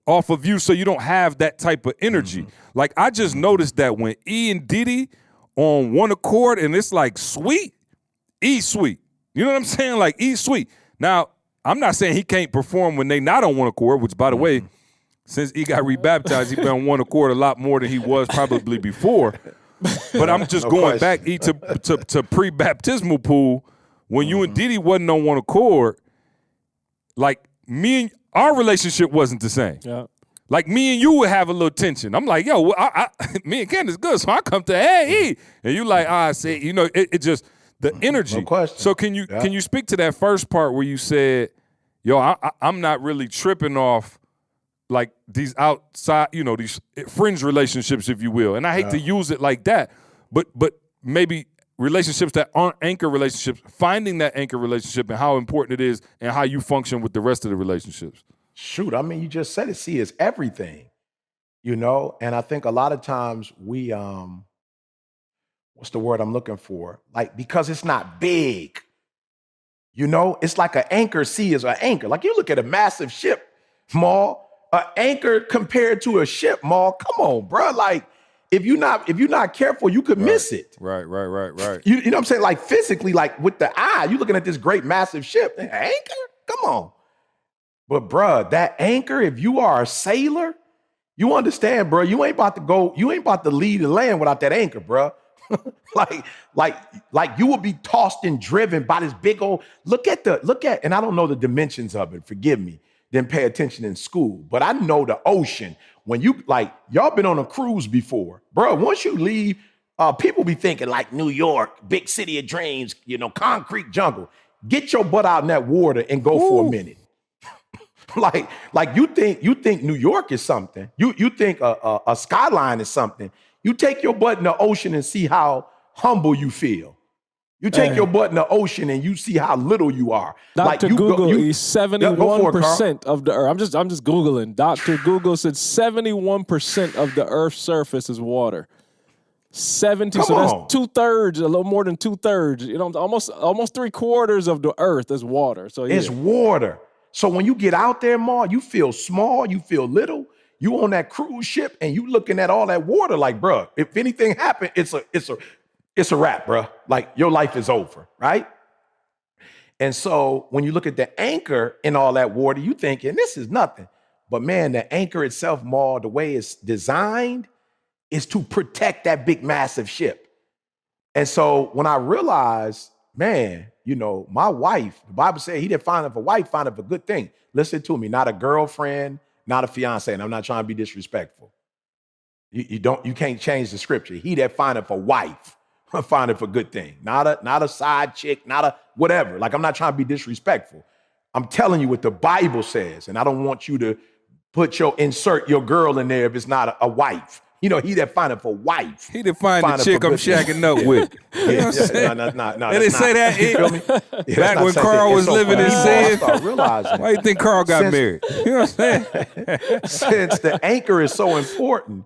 off of you, so you don't have that type of energy. Like, I just noticed that when E and Diddy on one accord, and it's like sweet, E sweet. You know what I'm saying? Like, eat sweet. Now, I'm not saying he can't perform when they not on one accord, which, by the way, since he got rebaptized, he been on one accord a lot more than he was probably before. But I'm just going back to pre-baptismal pool. When you and Diddy wasn't on one accord, like me and our relationship wasn't the same. Yeah. Like me and you would have a little tension. I'm like, yo, me and Ken is good, so I come to hey, and you like, I say, you know, it just the energy. No question. So can you speak to that first part where you said, yo, I'm not really tripping off like these outside, you know, these fringe relationships, if you will. And I hate to use it like that, but maybe relationships that aren't anchor relationships, finding that anchor relationship and how important it is and how you function with the rest of the relationships. Shoot, I mean, you just said it. See, it's everything, you know? And I think a lot of times we, what's the word I'm looking for? Like, because it's not big, you know? It's like an anchor. Sea is an anchor. Like you look at a massive ship, Maul, an anchor compared to a ship, Maul. Come on, bro. Like, if you're not careful, you could miss it. Right. You know what I'm saying? Like physically, like with the eye, you're looking at this great massive ship. An anchor? Come on. But bruh, that anchor, if you are a sailor, you understand, bro. You ain't about to leave the land without that anchor, bruh. like you will be tossed and driven by this big old, look at, and I don't know the dimensions of it, forgive me, didn't pay attention in school, but I know the ocean. When you, like, y'all been on a cruise before, bro. Once you leave, people be thinking like New York, big city of dreams, you know, concrete jungle. Get your butt out in that water and go for a minute. like you think New York is something. You think a skyline is something. You take your butt in the ocean and see how humble you feel. You take your butt in the ocean and you see how little you are. Dr. Google is 71% of the Earth. I'm just Googling. Dr. Google said 71% of the Earth's surface is water. 70, so that's 2/3, a little more than 2/3. You know, almost 3/4 of the Earth is water. So yeah. It's water. So when you get out there, Ma, you feel small, you feel little. You on that cruise ship and you looking at all that water like, bro, if anything happened, it's a wrap, bro. Like your life is over, right? And so when you look at the anchor in all that water, you thinking this is nothing. But man, the anchor itself, Ma, the way it's designed is to protect that big, massive ship. And so when I realized, man, you know, my wife, the Bible said he that findeth a wife findeth a good thing. Listen to me, not a girlfriend, not a fiance, and I'm not trying to be disrespectful. You can't change the scripture. He that findeth a wife findeth a good thing. Not a side chick, not a whatever. Like, I'm not trying to be disrespectful. I'm telling you what the Bible says, and I don't want you to insert your girl in there if it's not a wife. You know, he that findeth a wife. He that find the chick I'm shacking up with. You know what I'm saying? No. They didn't say that. You feel me? Back when Carl was living in sin. I start realizing. Why do you think Carl got married? You know what I'm saying? Since the anchor is so important,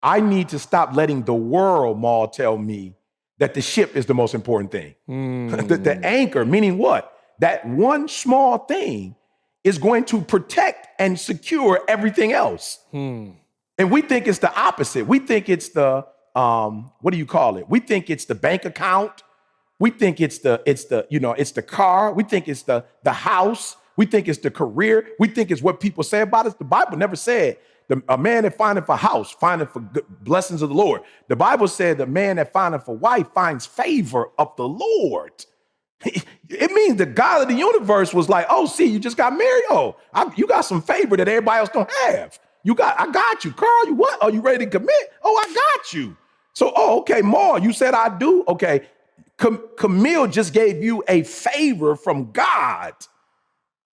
I need to stop letting the world, Maul, tell me that the ship is the most important thing. The anchor, meaning what? That one small thing is going to protect and secure everything else. And we think it's the opposite. We think it's the, what do you call it? We think it's the bank account. We think it's the car. We think it's the house. We think it's the career. We think it's what people say about us. The Bible never said a man that findeth a house findeth for good blessings of the Lord. The Bible said the man that findeth a wife finds favor of the Lord. It means the God of the universe was like, oh, see, you just got married. Oh, you got some favor that everybody else don't have. I got you, Carl. You what? Are you ready to commit? Oh, I got you. So, okay, Ma, you said I do. Okay, Camille just gave you a favor from God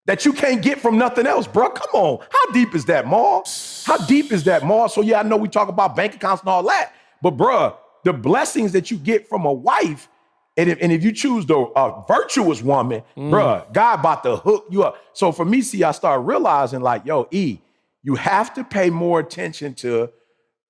that you can't get from nothing else, bro. Come on, how deep is that, Ma? How deep is that, Ma? So yeah, I know we talk about bank accounts and all that, but bro, the blessings that you get from a wife, and if you choose the virtuous woman, bro, God about to hook you up. So for me, see, I started realizing like, yo, you have to pay more attention to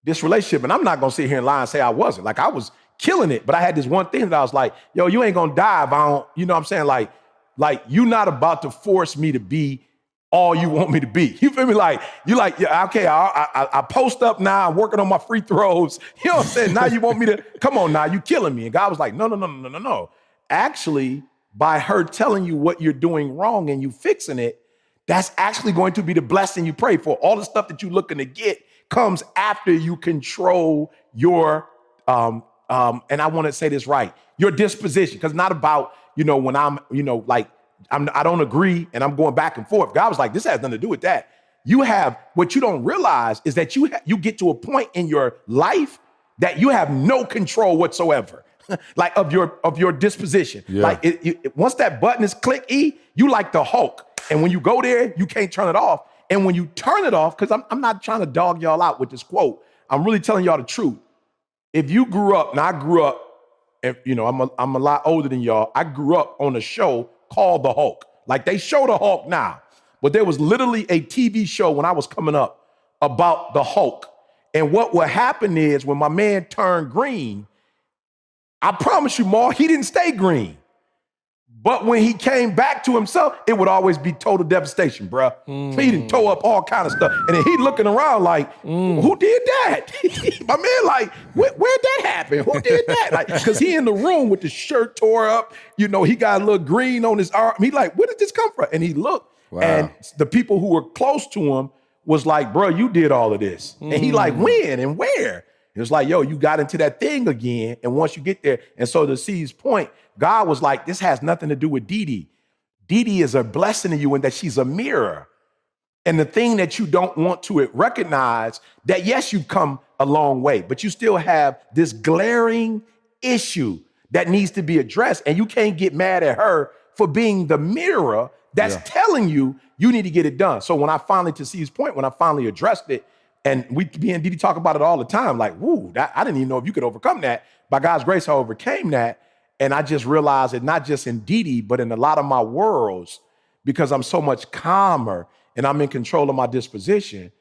this relationship. And I'm not going to sit here and lie and say I wasn't. Like, I was killing it, but I had this one thing that I was like, yo, you ain't going to die if I don't, you know what I'm saying? Like you're not about to force me to be all you want me to be. You feel me? Like, you like, yeah, okay, I post up now, I'm working on my free throws. You know what I'm saying? Now you want me to, come on now, you killing me. And God was like, no. Actually, by her telling you what you're doing wrong and you fixing it, that's actually going to be the blessing you pray for. All the stuff that you're looking to get comes after you control your, and I want to say this right, your disposition, because not about, when I'm, I don't agree and I'm going back and forth. God was like, this has nothing to do with that. You have, what you don't realize is that you get to a point in your life that you have no control whatsoever, like of your disposition. Yeah. Like once that button is click you like the Hulk. And when you go there, you can't turn it off. And when you turn it off, because I'm not trying to dog y'all out with this quote, I'm really telling y'all the truth. If you grew up, and I grew up, and I'm a lot older than y'all. I grew up on a show called The Hulk. Like they show The Hulk now, but there was literally a TV show when I was coming up about the Hulk. And what would happen is when my man turned green, I promise you, Ma, he didn't stay green. But when he came back to himself, it would always be total devastation, bruh. He didn't toe up all kind of stuff. And then he looking around like, who did that? My man like, where'd that happen? Who did that? Like, because he in the room with the shirt tore up. He got a little green on his arm. He like, where did this come from? And he looked. Wow. And the people who were close to him was like, bro, you did all of this. And he like, when and where? It was like, yo, you got into that thing again. And once you get there, and so to C's point, God was like, this has nothing to do with Dee Dee. Dee Dee is a blessing to you in that she's a mirror. And the thing that you don't want to recognize that, yes, you've come a long way, but you still have this glaring issue that needs to be addressed. And you can't get mad at her for being the mirror that's telling you need to get it done. So when I finally, to C's point, when I finally addressed it, and me and Dee Dee talk about it all the time, like, woo, I didn't even know if you could overcome that. By God's grace, I overcame that. And I just realized it not just in Dee Dee, but in a lot of my worlds, because I'm so much calmer and I'm in control of my disposition.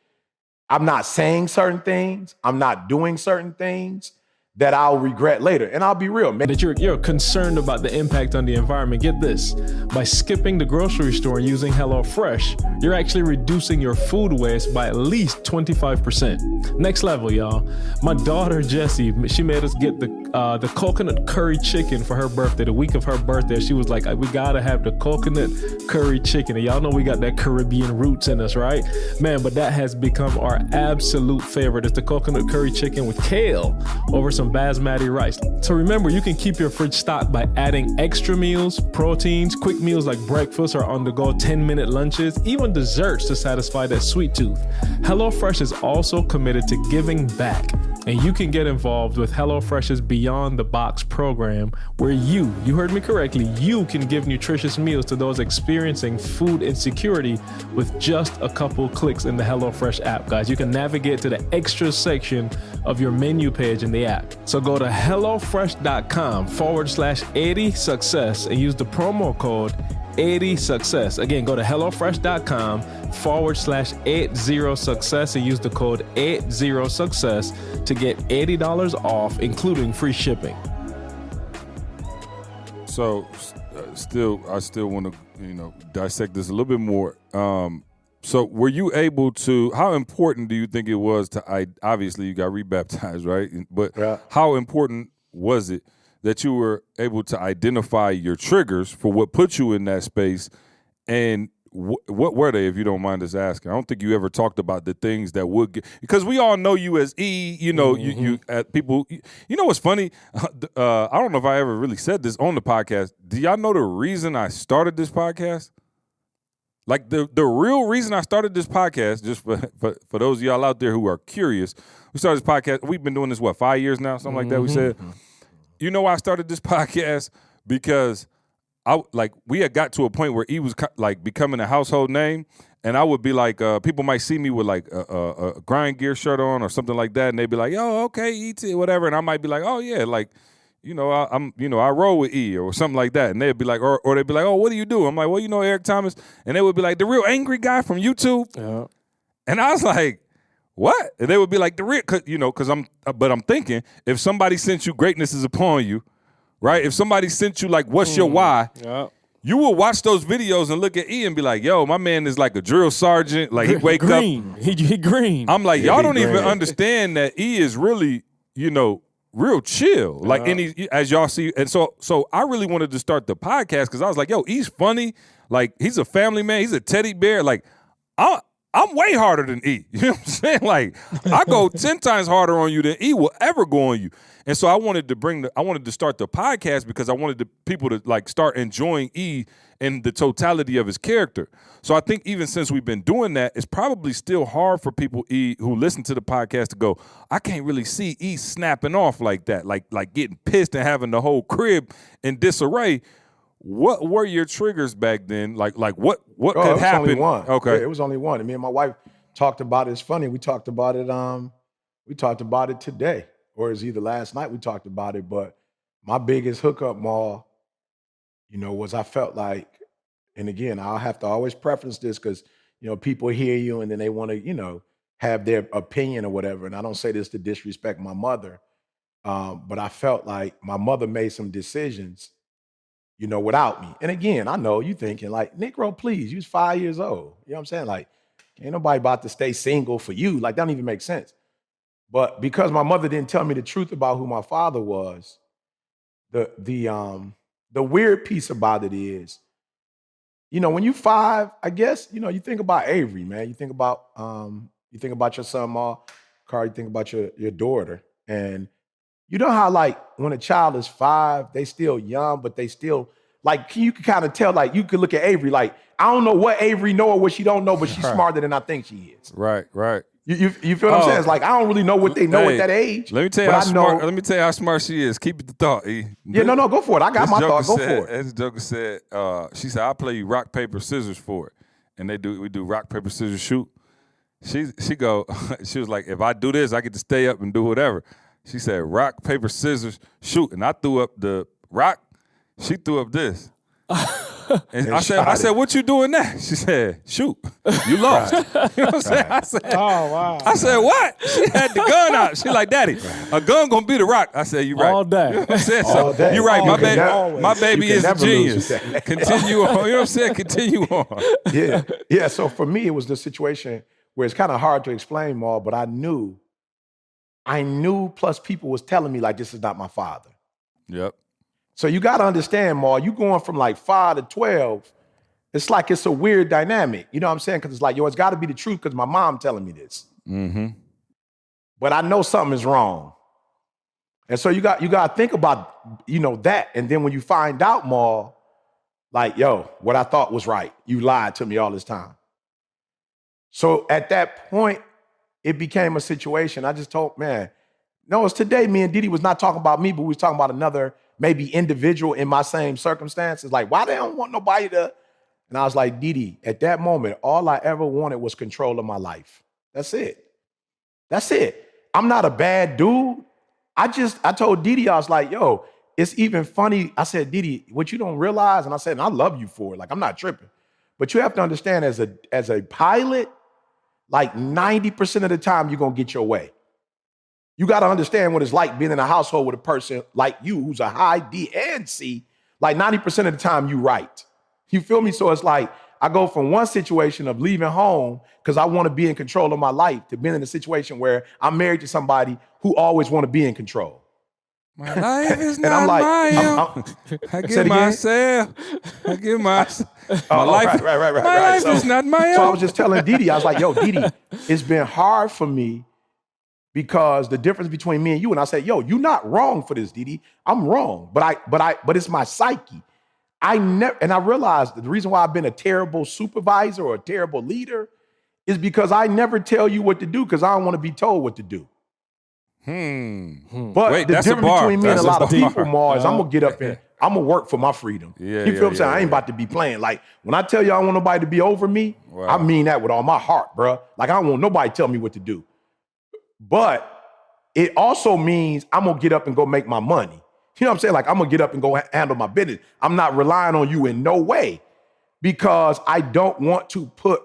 I'm not saying certain things. I'm not doing certain things that I'll regret later. And I'll be real, man. That you're concerned about the impact on the environment. Get this, by skipping the grocery store and using HelloFresh, you're actually reducing your food waste by at least 25%. Next level, y'all. My daughter, Jessie, she made us get the coconut curry chicken for her birthday. The week of her birthday, she was like, we gotta have the coconut curry chicken. And y'all know we got that Caribbean roots in us, right? Man, but that has become our absolute favorite. It's the coconut curry chicken with kale over some basmati rice. So remember, you can keep your fridge stocked by adding extra meals, proteins, quick meals like breakfast or on-the-go 10-minute lunches, even desserts to satisfy that sweet tooth. HelloFresh is also committed to giving back, and you can get involved with HelloFresh's Beyond the Box program, where you heard me correctly, you can give nutritious meals to those experiencing food insecurity with just a couple clicks in the HelloFresh app, guys. You can navigate to the extra section of your menu page in the app. So go to HelloFresh.com/80success and use the promo code 80success. Again, go to HelloFresh.com/80success and use the code 80success to get $80 off, including free shipping. So, I still want to, dissect this a little bit more. So were you able to, how important do you think it was to, obviously you got rebaptized, right? But how important was it that you were able to identify your triggers for what put you in that space? And what were they, if you don't mind us asking? I don't think you ever talked about the things that would get, because we all know you as E, you people, what's funny? I don't know if I ever really said this on the podcast. Do y'all know the reason I started this podcast? Like the real reason I started this podcast, just for those of y'all out there who are curious, we started this podcast. We've been doing this, 5 years now? Something like that, we said. You know why I started this podcast? Because we had got to a point where he was like becoming a household name, and I would be like, people might see me with like a grind gear shirt on or something like that, and they'd be like, "Yo, okay, E.T., whatever," and I might be like, "Oh yeah, like, I roll with E," or something like that, and they'd be like, or they'd be like, "Oh, what do you do?" I'm like, "Well, Eric Thomas," and they would be like, "The real angry guy from YouTube," and I was like, "What?" And they would be like, "The real," because I'm thinking, if somebody sent you greatness is upon you. Right? If somebody sent you like, what's your why? You will watch those videos and look at E and be like, yo, my man is like a drill sergeant. Like he wake up. He green. I'm like, y'all don't even understand that E is really, real chill. Like as y'all see, and so I really wanted to start the podcast because I was like, yo, he's funny. Like he's a family man. He's a teddy bear. Like I'm way harder than E. You know what I'm saying? Like I go 10 times harder on you than E will ever go on you. And so I wanted to start the podcast because I wanted the people to like start enjoying E and the totality of his character. So I think even since we've been doing that, it's probably still hard for people who listen to the podcast to go, I can't really see E snapping off like that, like getting pissed and having the whole crib in disarray. What were your triggers back then? Like what could happen? Only one. Okay. Yeah, it was only one. And me and my wife talked about it. It's funny. We talked about it today, or it's either last night we talked about it. But my biggest hookup, Maul, was I felt like, and again, I'll have to always preference this because, people hear you and then they want to, have their opinion or whatever. And I don't say this to disrespect my mother, but I felt like my mother made some decisions, without me. And again, I know you thinking like, Negro, please, you was 5 years old. You know what I'm saying? Like, ain't nobody about to stay single for you. Like, that don't even make sense. But because my mother didn't tell me the truth about who my father was, the weird piece about it is, when you 5, I guess, you think about Avery, man. You think about your son, Ma, Carl, you think about your daughter. And you know how, like, when a child is 5, they still young, but they still, like, you can kind of tell, like, you could look at Avery, like, I don't know what Avery know or what she don't know, but she's smarter than I think she is. Right. You feel what I'm saying? It's like, I don't really know what they know at that age. Let me tell you how smart she is. Keep it the thought, E. Yeah, no, go for it. I got my thought. Go for it. As Joker said, she said, I'll play you rock, paper, scissors for it. And we do rock, paper, scissors, shoot. She was like, if I do this, I get to stay up and do whatever. She said, rock, paper, scissors, shoot. And I threw up the rock. She threw up this. And I said, what you doing now? She said, shoot. You lost. You know what I'm saying? I said, Oh, wow. I said, what? She had the gun out. She like, Daddy, a gun gonna be the rock. I said, you right. All day. You know what I'm saying? All day. You're right. You My baby is a never lose genius. that. Continue on. You know what I'm saying? Continue on. Yeah. So for me, it was the situation where it's kind of hard to explain, Maul, but I knew, plus people was telling me, like, this is not my father. Yep. So you got to understand, Maul, you going from like 5 to 12, it's like it's a weird dynamic. You know what I'm saying? Because it's like, it's got to be the truth because my mom telling me this. Mm-hmm. But I know something is wrong. And so you got to think about, that. And then when you find out, Maul, like, yo, what I thought was right, you lied to me all this time. So at that point, it became a situation. I just told, man, no, it's today me and Didi was not talking about me, but we was talking about another maybe individual in my same circumstances. Like, why they don't want nobody to? And I was like, Didi, at that moment, all I ever wanted was control of my life. That's it. I'm not a bad dude. I told Didi, I was like, yo, it's even funny. I said, Didi, what you don't realize, and I said, and I love you for it. Like, I'm not tripping. But you have to understand as a pilot, like 90% of the time, you're going to get your way. You got to understand what it's like being in a household with a person like you who's a high D and C. Like 90% of the time, you right. You feel me? So it's like I go from one situation of leaving home because I want to be in control of my life to being in a situation where I'm married to somebody who always want to be in control. My life is And not I'm like, mine. I give myself. I give myself. My life. Right. My life is not my own. So I was just telling Didi, I was like, yo, Didi, it's been hard for me because the difference between me and you, and I said, yo, you're not wrong for this, Didi. I'm wrong, but it's my psyche. And I realized the reason why I've been a terrible supervisor or a terrible leader is because I never tell you what to do because I don't want to be told what to do. But Wait, the that's a difference bar. between me and That's a a lot of bar. people, Mars, I'm gonna get up and I'm gonna work for my freedom. Yeah, you feel what I'm saying? I ain't about to be playing. Like when I tell you I don't want nobody to be over me, Wow. I mean that with all my heart, bro. Like I don't want nobody to tell me what to do. But it also means I'm gonna get up and go make my money. You know what I'm saying? Like I'm gonna get up and go handle my business. I'm not relying on you in no way because I don't want to put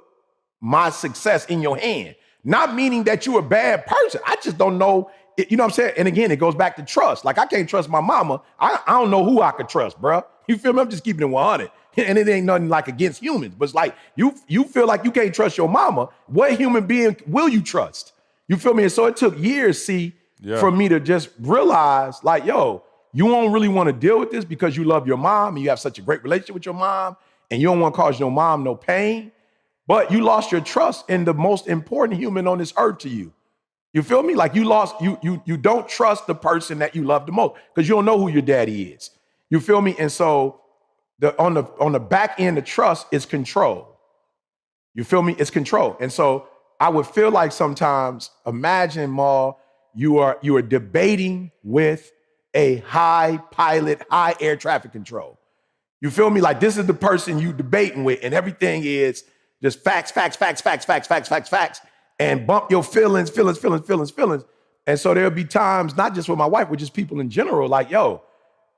my success in your hand. Not meaning that you're a bad person. I just don't know. You know what I'm saying? And again, it goes back to trust. Like I can't trust my mama. I don't know who I could trust, bro. You feel me? I'm just keeping it 100. And it ain't nothing like against humans. But it's like you feel like you can't trust your mama. What human being will you trust? You feel me? And so it took years, see, for me to just realize, like, yo, you don't really want to deal with this because you love your mom and you have such a great relationship with your mom and you don't want to cause your mom no pain, but you lost your trust in the most important human on this earth to you. You feel me? Like you don't trust the person that you love the most because you don't know who your daddy is. You feel me? And so on the back end of trust is control. You feel me? It's control. And so I would feel like sometimes, imagine, Maul, you are debating with a high pilot, high air traffic control. You feel me? Like this is the person you debating with, and everything is just facts, and bump your feelings. And so there'll be times, not just with my wife, but just people in general, like, yo,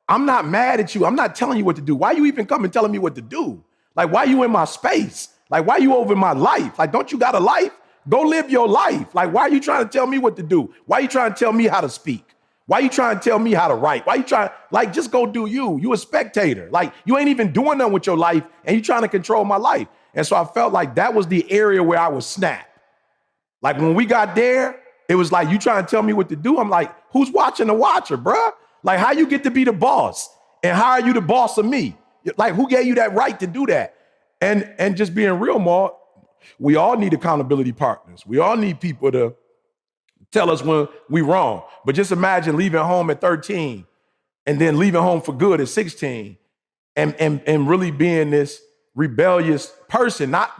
I'm not mad at you. I'm not telling you what to do. Why you even coming telling me what to do? Like, why you in my space? Like, why you over my life? Like, don't you got a life? Go live your life. Like, why are you trying to tell me what to do? Why are you trying to tell me how to speak? Why are you trying to tell me how to write? Why are you trying, like, just go do you. You a spectator. Like, you ain't even doing nothing with your life and you trying to control my life. And so I felt like that was the area where I was snapped. Like when we got there, it was like, you trying to tell me what to do? I'm like, who's watching the watcher, bruh? Like, how you get to be the boss? And how are you the boss of me? Like, who gave you that right to do that? And just being real, Maul, we all need accountability partners. We all need people to tell us when we wrong. But just imagine leaving home at 13 and then leaving home for good at 16 and really being this rebellious person, not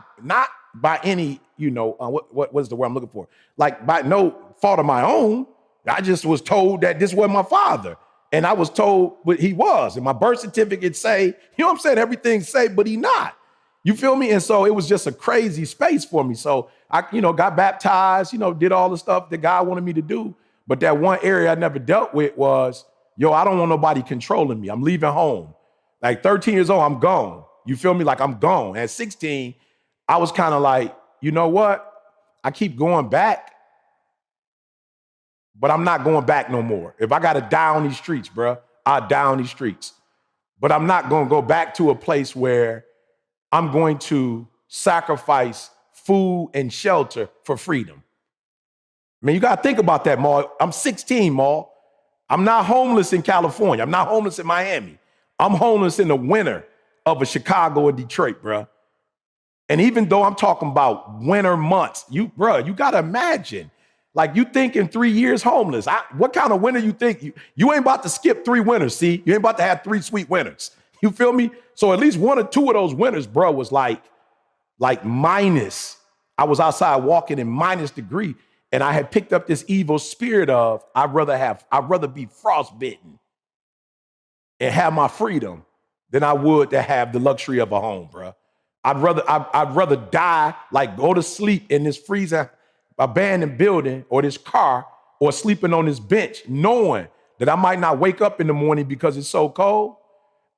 by any, what's the word I'm looking for? Like by no fault of my own. I just was told that this was my father. And I was told what he was. And my birth certificate say, you know what I'm saying? Everything say, but he not. You feel me? And so it was just a crazy space for me. So I, got baptized, did all the stuff that God wanted me to do. But that one area I never dealt with was, I don't want nobody controlling me. I'm leaving home. Like 13 years old, I'm gone. You feel me? Like I'm gone. At 16, I was kind of like, you know what? I keep going back, but I'm not going back no more. If I got to die on these streets, bro, I'll die on these streets. But I'm not going to go back to a place where I'm going to sacrifice food and shelter for freedom. I mean, you got to think about that, Maul. I'm 16, Maul. I'm not homeless in California. I'm not homeless in Miami. I'm homeless in the winter of a Chicago or Detroit, bro. And even though I'm talking about winter months, you got to imagine, like you think in 3 years homeless. What kind of winter you think? You ain't about to skip 3 winters, see? You ain't about to have 3 sweet winters. You feel me? So at least 1 or 2 of those winters, bro, was like minus. I was outside walking in minus degree, and I had picked up this evil spirit of I'd rather be frostbitten and have my freedom than I would to have the luxury of a home, bro. I'd rather die, like go to sleep in this freezing abandoned building or this car or sleeping on this bench, knowing that I might not wake up in the morning because it's so cold.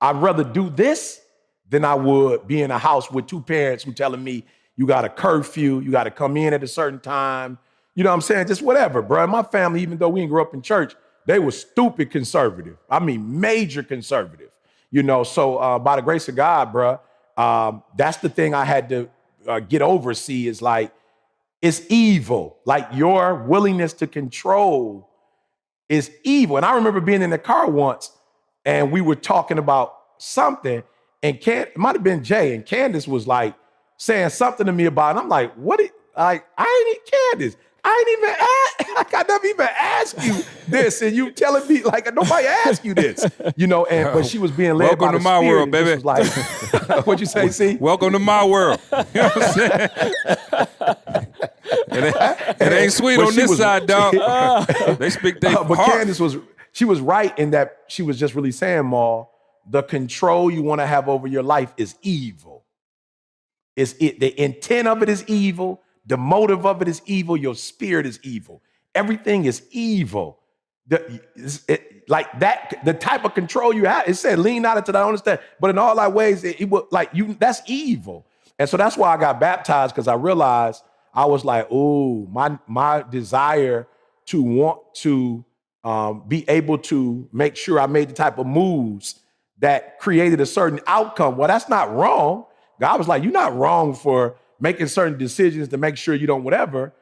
I'd rather do this than I would be in a house with 2 parents who telling me you got a curfew, you got to come in at a certain time. You know what I'm saying? Just whatever, bro. My family, even though we didn't grow up in church, they were stupid conservative. I mean, major conservative. So by the grace of God, bro, that's the thing I had to get over. See, is like, it's evil. Like your willingness to control is evil. And I remember being in the car once and we were talking about something and it might've been Jay, and Candace was like saying something to me about it. And I'm like, I ain't Candace. I never even asked you this. And you telling me like nobody asked you this, but she was being led by the Welcome to my spirit, world, baby. was like, what'd you say, C? Welcome to my world. You know what I'm saying? It ain't sweet on this side, dog. They speak their but heart. Candace was right in that she was just really saying, Maul, the control you want to have over your life is evil. The intent of it is evil. The motive of it is evil. Your spirit is evil. Everything is evil. Like that, the type of control you have, it said, lean not into thy own understanding, but in all thy ways, it will like you, that's evil. And so that's why I got baptized, because I realized I was like, ooh, my desire to want to be able to make sure I made the type of moves that created a certain outcome. Well, that's not wrong. God was like, you're not wrong for making certain decisions to make sure you don't whatever.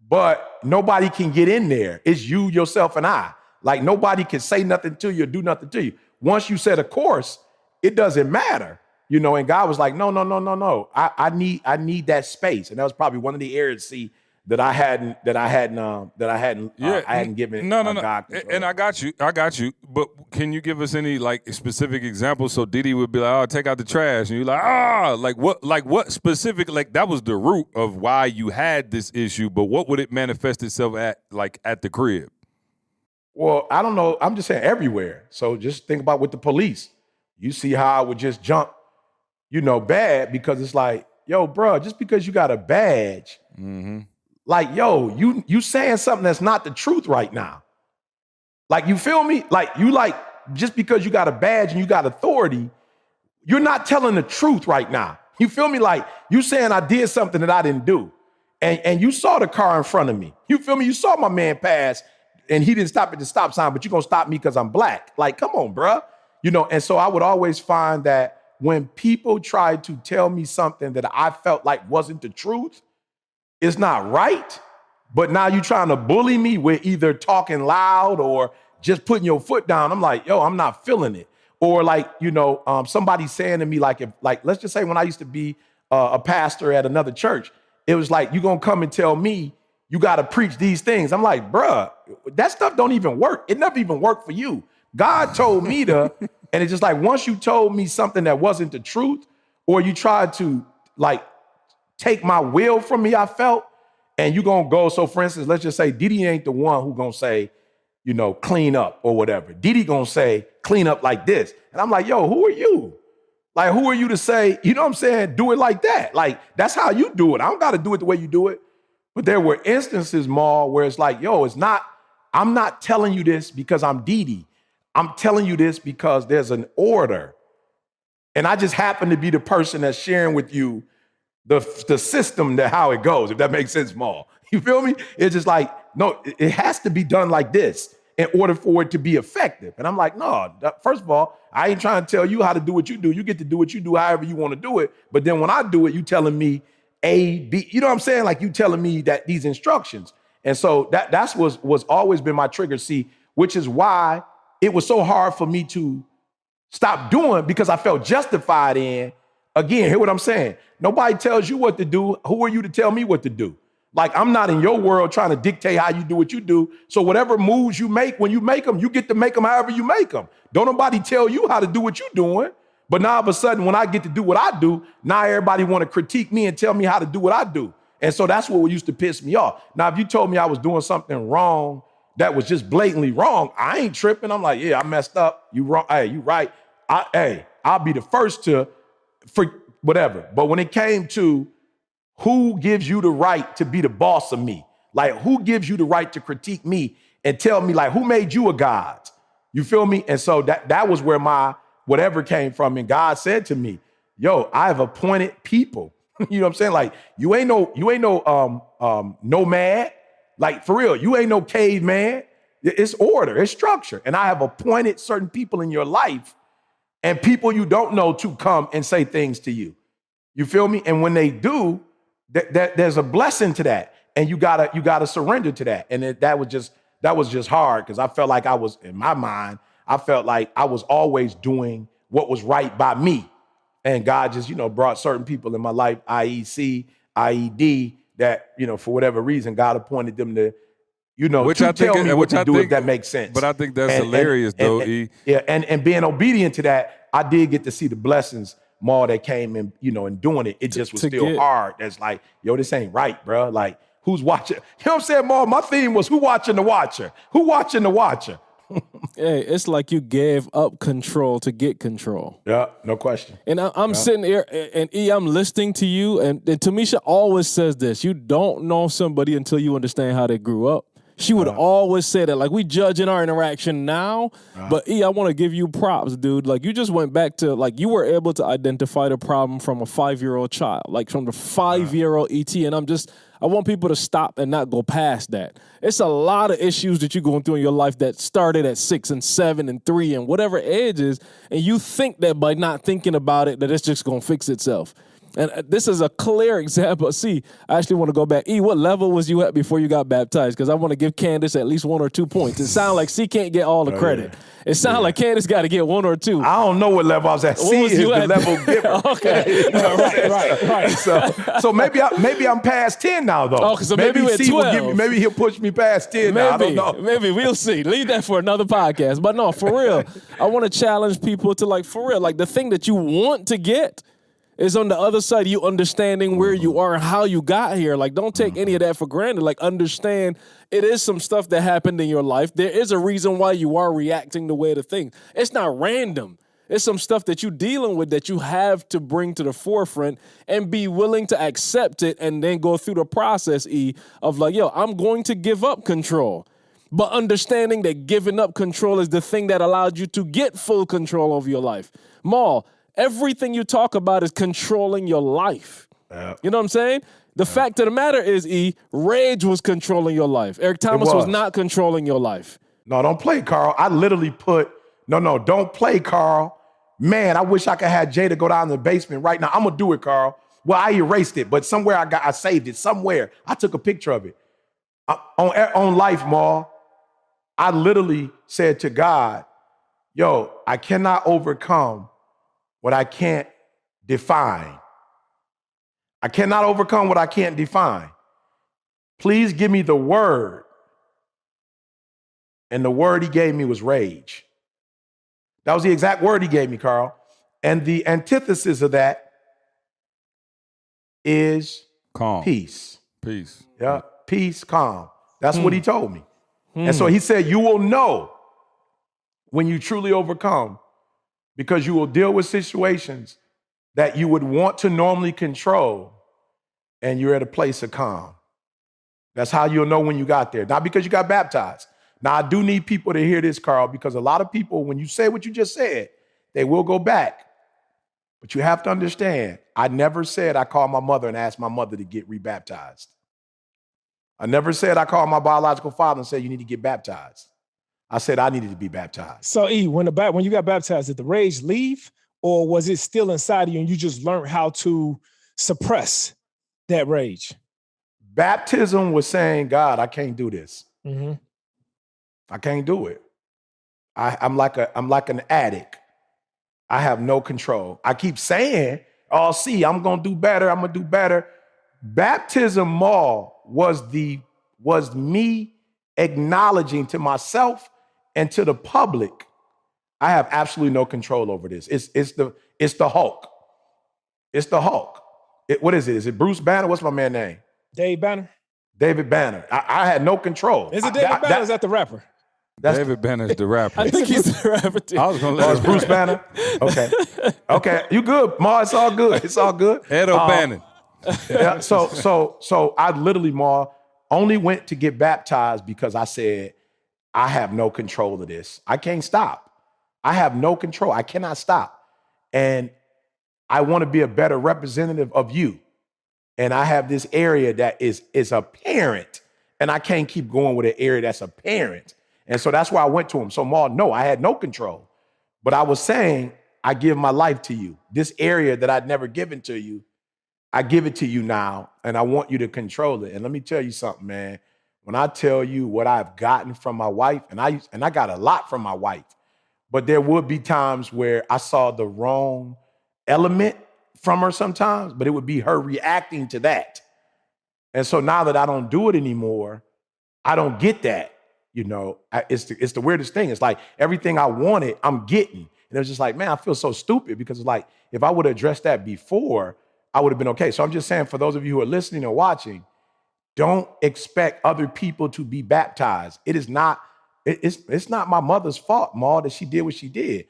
but nobody can get in there. It's you, yourself, and I. Like nobody can say nothing to you or do nothing to you. Once you set a course, it doesn't matter, you know. And God was like, no. I need that space, and that was probably one of the areas, see, that I hadn't given no. God control. And I got you. But can you give us any like specific examples? So Diddy would be like, "Oh, take out the trash," and you're like, what specific? Like that was the root of why you had this issue. But what would it manifest itself at the crib? Well, I don't know. I'm just saying everywhere. So just think about with the police. You see how I would just jump, bad because it's like, yo, bro, just because you got a badge, like, yo, you saying something that's not the truth right now. Like, you feel me? Like, just because you got a badge and you got authority, you're not telling the truth right now. You feel me? Like, you saying I did something that I didn't do. And you saw the car in front of me. You feel me? You saw my man pass and he didn't stop at the stop sign, but you're going to stop me because I'm black. Like, come on, bruh. And so I would always find that when people tried to tell me something that I felt like wasn't the truth, it's not right, but now you trying to bully me with either talking loud or just putting your foot down. I'm like, yo, I'm not feeling it. Or like, somebody saying to me, let's just say when I used to be a pastor at another church, it was like, you gonna come and tell me you got to preach these things. I'm like, bruh, that stuff don't even work. It never even worked for you. God told me to, and it's just like, once you told me something that wasn't the truth, or you tried to like take my will from me, I felt, and you gonna go. So for instance, let's just say Diddy ain't the one who gonna say, clean up or whatever. Diddy gonna say, clean up like this. And I'm like, yo, who are you? Like, who are you to say, you know what I'm saying? Do it like that. Like, that's how you do it. I don't gotta do it the way you do it. But there were instances, Maul, where it's like, yo, I'm not telling you this because I'm Diddy. I'm telling you this because there's an order. And I just happen to be the person that's sharing with you the system, that how it goes, if that makes sense, Maul. You feel me? It's just like, no, it has to be done like this in order for it to be effective. And I'm like, no, first of all, I ain't trying to tell you how to do what you do. You get to do what you do however you want to do it. But then when I do it, you telling me A, B, you know what I'm saying? Like you telling me that these instructions. And so that's was always been my trigger, see, which is why it was so hard for me to stop doing, because I felt justified in, again, hear what I'm saying? Nobody tells you what to do. Who are you to tell me what to do? Like, I'm not in your world trying to dictate how you do what you do. So whatever moves you make, when you make them, you get to make them however you make them. Don't nobody tell you how to do what you're doing. But now all of a sudden, when I get to do what I do, now everybody want to critique me and tell me how to do what I do. And so that's what used to piss me off. Now, if you told me I was doing something wrong that was just blatantly wrong, I ain't tripping. I'm like, yeah, I messed up. You wrong. Hey, you right. I'll be the first to for whatever. But when it came to who gives you the right to be the boss of me, like who gives you the right to critique me and tell me, like, who made you a god? You feel me? And so that was where my whatever came from. And God said to me, yo, I've appointed people. You know what I'm saying? Like, you ain't no nomad. Like, for real, you ain't no caveman. It's order, it's structure. And I have appointed certain people in your life and people you don't know to come and say things to you. You feel me? And when they do, there's a blessing to that. And you gotta surrender to that. And that was just hard, because I felt like I was, in my mind, I felt like I was always doing what was right by me. And God just, brought certain people in my life, IEC, IED, that, for whatever reason, God appointed them to, tell me what to do, if that makes sense. But I think that's hilarious, though, E. Yeah, and being obedient to that, I did get to see the blessings more that came in, in doing it. It just was still hard. That's like, yo, this ain't right, bro. Like, who's watching? You know what I'm saying, Maul? My theme was who watching the watcher? Who watching the watcher? Hey, it's like you gave up control to get control. Yeah, no question. And I'm sitting here, and E, I'm listening to you, and Tamisha always says this: you don't know somebody until you understand how they grew up. She would always say that. Like, we judge in our interaction now, but E, I want to give you props, dude. Like, you just went back to, like, you were able to identify the problem from a 5-year-old child, like from the 5-year-old ET, and I want people to stop and not go past that. It's a lot of issues that you're going through in your life that started at 6 and 7 and 3 and whatever age is, and you think that by not thinking about it, that it's just going to fix itself. And this is a clear example. See, I actually want to go back. E, what level was you at before you got baptized? Because I want to give Candace at least 1 or 2 points. It sounds like C can't get all the credit. It sounds like Candace got to get 1 or 2. I don't know what level I was at. C is the level giver. Okay. right. So maybe I'm past 10 now, though. Oh, so maybe we're at C will 12. give me, maybe he'll push me past 10 now. I don't know. Maybe we'll see. Leave that for another podcast. But no, for real, I want to challenge people to the thing that you want to get is on the other side, you understanding where you are and how you got here. Like, don't take any of that for granted. Like, understand it is some stuff that happened in your life. There is a reason why you are reacting the way to things. It's not random. It's some stuff that you're dealing with that you have to bring to the forefront and be willing to accept it and then go through the process, of like, yo, I'm going to give up control. But understanding that giving up control is the thing that allowed you to get full control of your life. Maul, everything you talk about is controlling your life. You know what I'm saying? The fact of the matter is, rage was controlling your life. Eric Thomas was not controlling your life. No, don't play, Carl. I literally put, no, don't play, Carl. Man, I wish I could have Jada go down in the basement right now. I'm going to do it, Carl. Well, I erased it, but somewhere I saved it. Somewhere. I took a picture of it. On Life, Ma, I literally said to God, yo, I cannot overcome what I can't define. I cannot overcome what I can't define. Please give me the word. And the word he gave me was rage. That was the exact word he gave me, Carl. And the antithesis of that is Calm. peace. Peace. Yeah, peace, calm. That's what he told me. And so he said, you will know when you truly overcome, because you will deal with situations that you would want to normally control, and you're at a place of calm. That's how you'll know when you got there. Not because you got baptized. Now, I do need people to hear this, Carl, because a lot of people, when you say what you just said, they will go back. But you have to understand, I never said I called my mother and asked my mother to get rebaptized. I never said I called my biological father and said, you need to get baptized. I said I needed to be baptized. So, E, when you got baptized, did the rage leave, or was it still inside of you and you just learned how to suppress that rage? Baptism was saying, God, I can't do this. Mm-hmm. I can't do it. I'm like an addict. I have no control. I keep saying, oh, see, I'm going to do better. I'm going to do better. Baptism more was me acknowledging to myself and to the public, I have absolutely no control over this. It's the Hulk. It's the Hulk. What is it? Is it Bruce Banner? What's my man's name? Dave Banner? David Banner. I had no control. Is it David Banner or is that the rapper? David Banner's the rapper. I think he's the rapper too. I was going to let it's Bruce Banner? Okay. You good, Ma? It's all good. It's all good. Ed O'Bannon. Yeah, so I literally, Ma, only went to get baptized because I said, I have no control of this. I can't stop. I have no control. I cannot stop. And I want to be a better representative of you. And I have this area that is apparent, and I can't keep going with an area that's apparent. And so that's why I went to him. So, Ma, no, I had no control. But I was saying, I give my life to you. This area that I'd never given to you, I give it to you now, and I want you to control it. And let me tell you something, man. When I tell you what I've gotten from my wife, and I got a lot from my wife, but there would be times where I saw the wrong element from her sometimes, but it would be her reacting to that. And so now that I don't do it anymore, I don't get that. You know, it's the weirdest thing. It's like everything I wanted, I'm getting. And it was just like, man, I feel so stupid because it's like, if I would have addressed that before, I would have been okay. So I'm just saying, for those of you who are listening or watching, don't expect other people to be baptized. It's not my mother's fault, Ma, that she did what she did.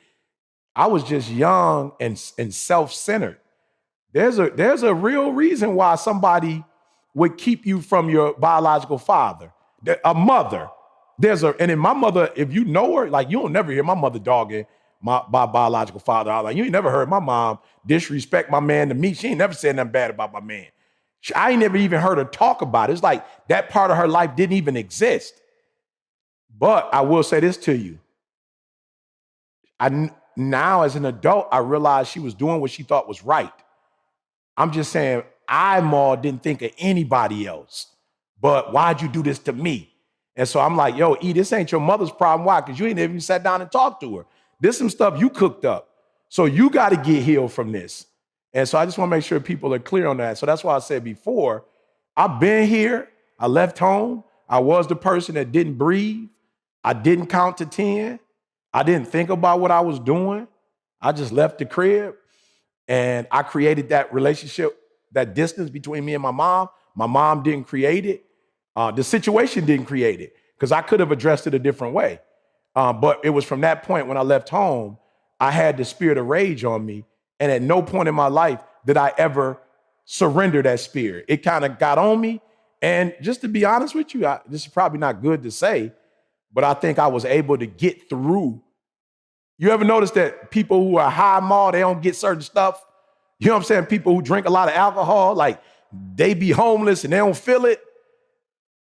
I was just young and self-centered. There's a real reason why somebody would keep you from your biological father, a mother. And in my mother, if you know her, like, you don't never hear my mother dogging my biological father. I was like, you ain't never heard my mom disrespect my man to me. She ain't never said nothing bad about my man. I ain't never even heard her talk about it. It's like that part of her life didn't even exist. But I will say this to you. Now as an adult, I realized she was doing what she thought was right. I'm just saying, I, Maul, didn't think of anybody else. But why'd you do this to me? And so I'm like, yo, E, this ain't your mother's problem. Why? Because you ain't even sat down and talked to her. This some stuff you cooked up. So you got to get healed from this. And so I just want to make sure people are clear on that. So that's why I said before, I've been here. I left home. I was the person that didn't breathe. I didn't count to 10. I didn't think about what I was doing. I just left the crib. And I created that relationship, that distance between me and my mom. My mom didn't create it. The situation didn't create it because I could have addressed it a different way. But it was from that point when I left home, I had the spirit of rage on me. And at no point in my life did I ever surrender that spirit. It kind of got on me. And just to be honest with you, this is probably not good to say, but I think I was able to get through. You ever notice that people who are high Maul, they don't get certain stuff? You know what I'm saying? People who drink a lot of alcohol, like they be homeless and they don't feel it.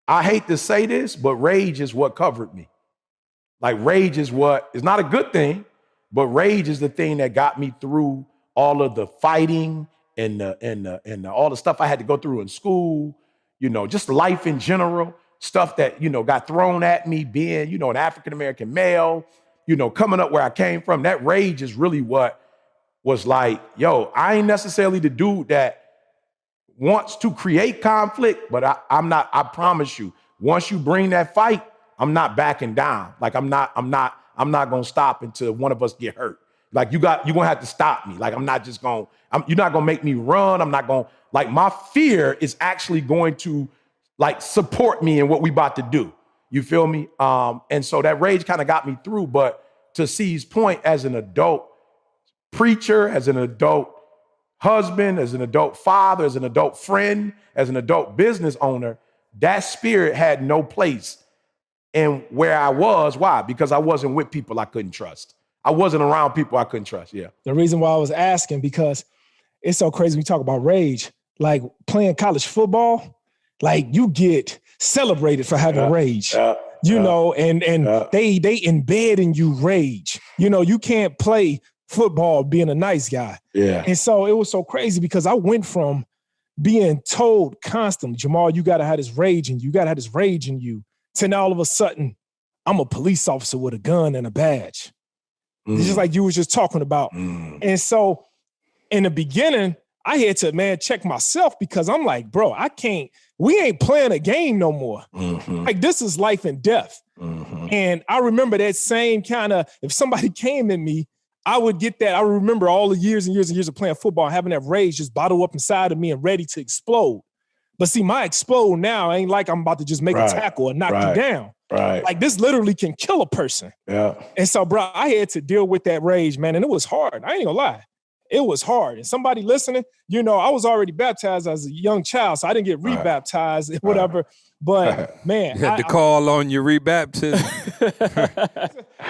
I hate to say this, but rage is what covered me. Like rage is what is not a good thing, but rage is the thing that got me through all of the fighting and all the stuff I had to go through in school, you know, just life in general, stuff that, you know, got thrown at me being, you know, an African-American male, you know, coming up where I came from. That rage is really what was like, yo, I ain't necessarily the dude that wants to create conflict, but I'm not, I promise you, once you bring that fight, I'm not backing down. Like I'm not gonna stop until one of us get hurt. Like you're gonna have to stop me. Like I'm not just gonna, you're not gonna make me run. I'm not gonna, like my fear is actually going to like support me in what we about to do. You feel me? And so that rage kind of got me through, but to C's point, as an adult preacher, as an adult husband, as an adult father, as an adult friend, as an adult business owner, that spirit had no place in where I was. Why? Because I wasn't with people I couldn't trust. I wasn't around people I couldn't trust. Yeah. The reason why I was asking, because it's so crazy we talk about rage. Like playing college football, like you get celebrated for having rage. You know, and they embed in you rage. You know, you can't play football being a nice guy. Yeah. And so it was so crazy because I went from being told constantly, Jamal, you got to have this rage in you. You got to have this rage in you. To now all of a sudden, I'm a police officer with a gun and a badge. It's just like you was just talking about. And so in the beginning, I had to, man, check myself because I'm like, bro, we ain't playing a game no more. Like this is life and death. And I remember that same kind of, if somebody came at me, I would get that. I remember all the years and years and years of playing football, having that rage just bottled up inside of me and ready to explode. But see, my explode now ain't like I'm about to just make a tackle and knock you down. Like this literally can kill a person. Yeah. And so, bro, I had to deal with that rage, man. And it was hard. I ain't gonna lie. It was hard. And somebody listening, you know, I was alady baptized as a young child, so I didn't get rebaptized, whatever. But man, you had to call on your rebaptism.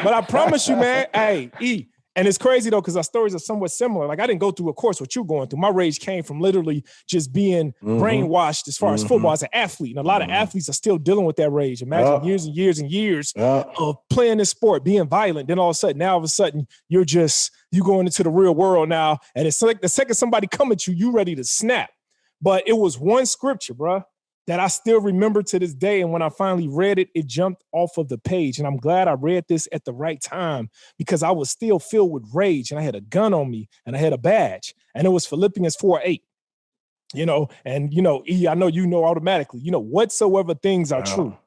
But I promise you, man, hey, E. And it's crazy though, because our stories are somewhat similar. Like I didn't go through, of course, what you're going through. My rage came from literally just being brainwashed as far as football as an athlete. And a lot of athletes are still dealing with that rage. Imagine years and years and years of playing this sport, being violent. Then all of a sudden, you're going into the real world now. And it's like the second somebody come at you, you ready to snap. But it was one scripture, bro, that I still remember to this day. And when I finally read it, it jumped off of the page. And I'm glad I read this at the right time because I was still filled with rage and I had a gun on me and I had a badge. And it was Philippians 4:8. You know, and, you know, E, I know you know automatically, you know, whatsoever things are true,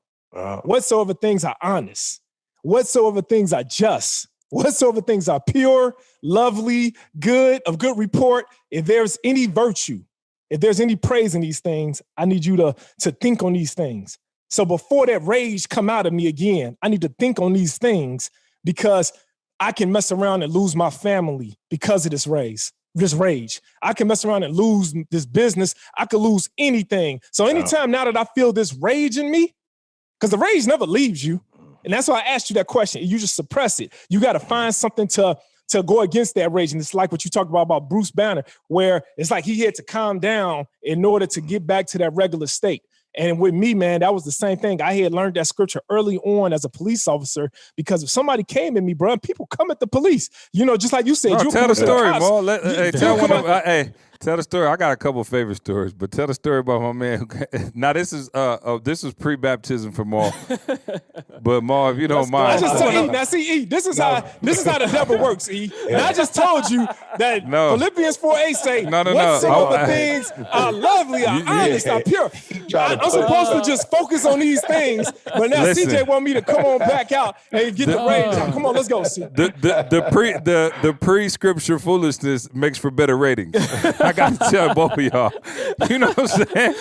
whatsoever things are honest, whatsoever things are just, whatsoever things are pure, lovely, good, of good report, if there's any virtue, if there's any praise in these things, I need you to think on these things. So before that rage come out of me again, I need to think on these things because I can mess around and lose my family because of this rage. I can mess around and lose this business. I could lose anything. So anytime now that I feel this rage in me, because the rage never leaves you. And that's why I asked you that question. You just suppress it. You got to find something to go against that rage. And it's like what you talked about Bruce Banner, where it's like he had to calm down in order to get back to that regular state. And with me, man, that was the same thing. I had learned that scripture early on as a police officer, because if somebody came at me, bro, people come at the police. You know, just like you said. No, tell the story, Mo. Hey, Tell the story. I got a couple of favorite stories, but tell the story about my man. Now this is pre-baptism for Mo. But Mo, if you don't mind, I just told you. Now see, E, this is how the devil works, E. And I just told you that Philippians 4:8 say, whatsoever things are lovely, are honest, are pure. I'm supposed to just focus on these things, but now CJ want me to come on back out and get the rage out. Come on, let's go. See. The pre-scripture foolishness makes for better ratings. I got to tell both of y'all. You know what I'm saying?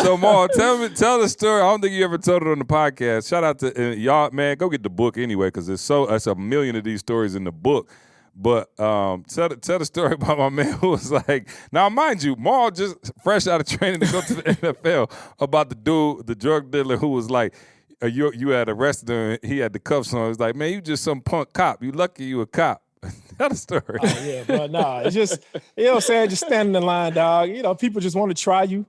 So, Maul, tell the story. I don't think you ever told it on the podcast. Shout out to y'all, man. Go get the book anyway, because it's a million of these stories in the book. But tell the story about my man who was like, now mind you, Maul just fresh out of training to go to the NFL, about the dude, the drug dealer who was like, you had arrested him. He had the cuffs on. He was like, man, you just some punk cop. You lucky you a cop. Tell the story. Oh, yeah, bro. Nah, it's just, you know what I'm saying? Just standing in line, dog. You know, people just want to try you,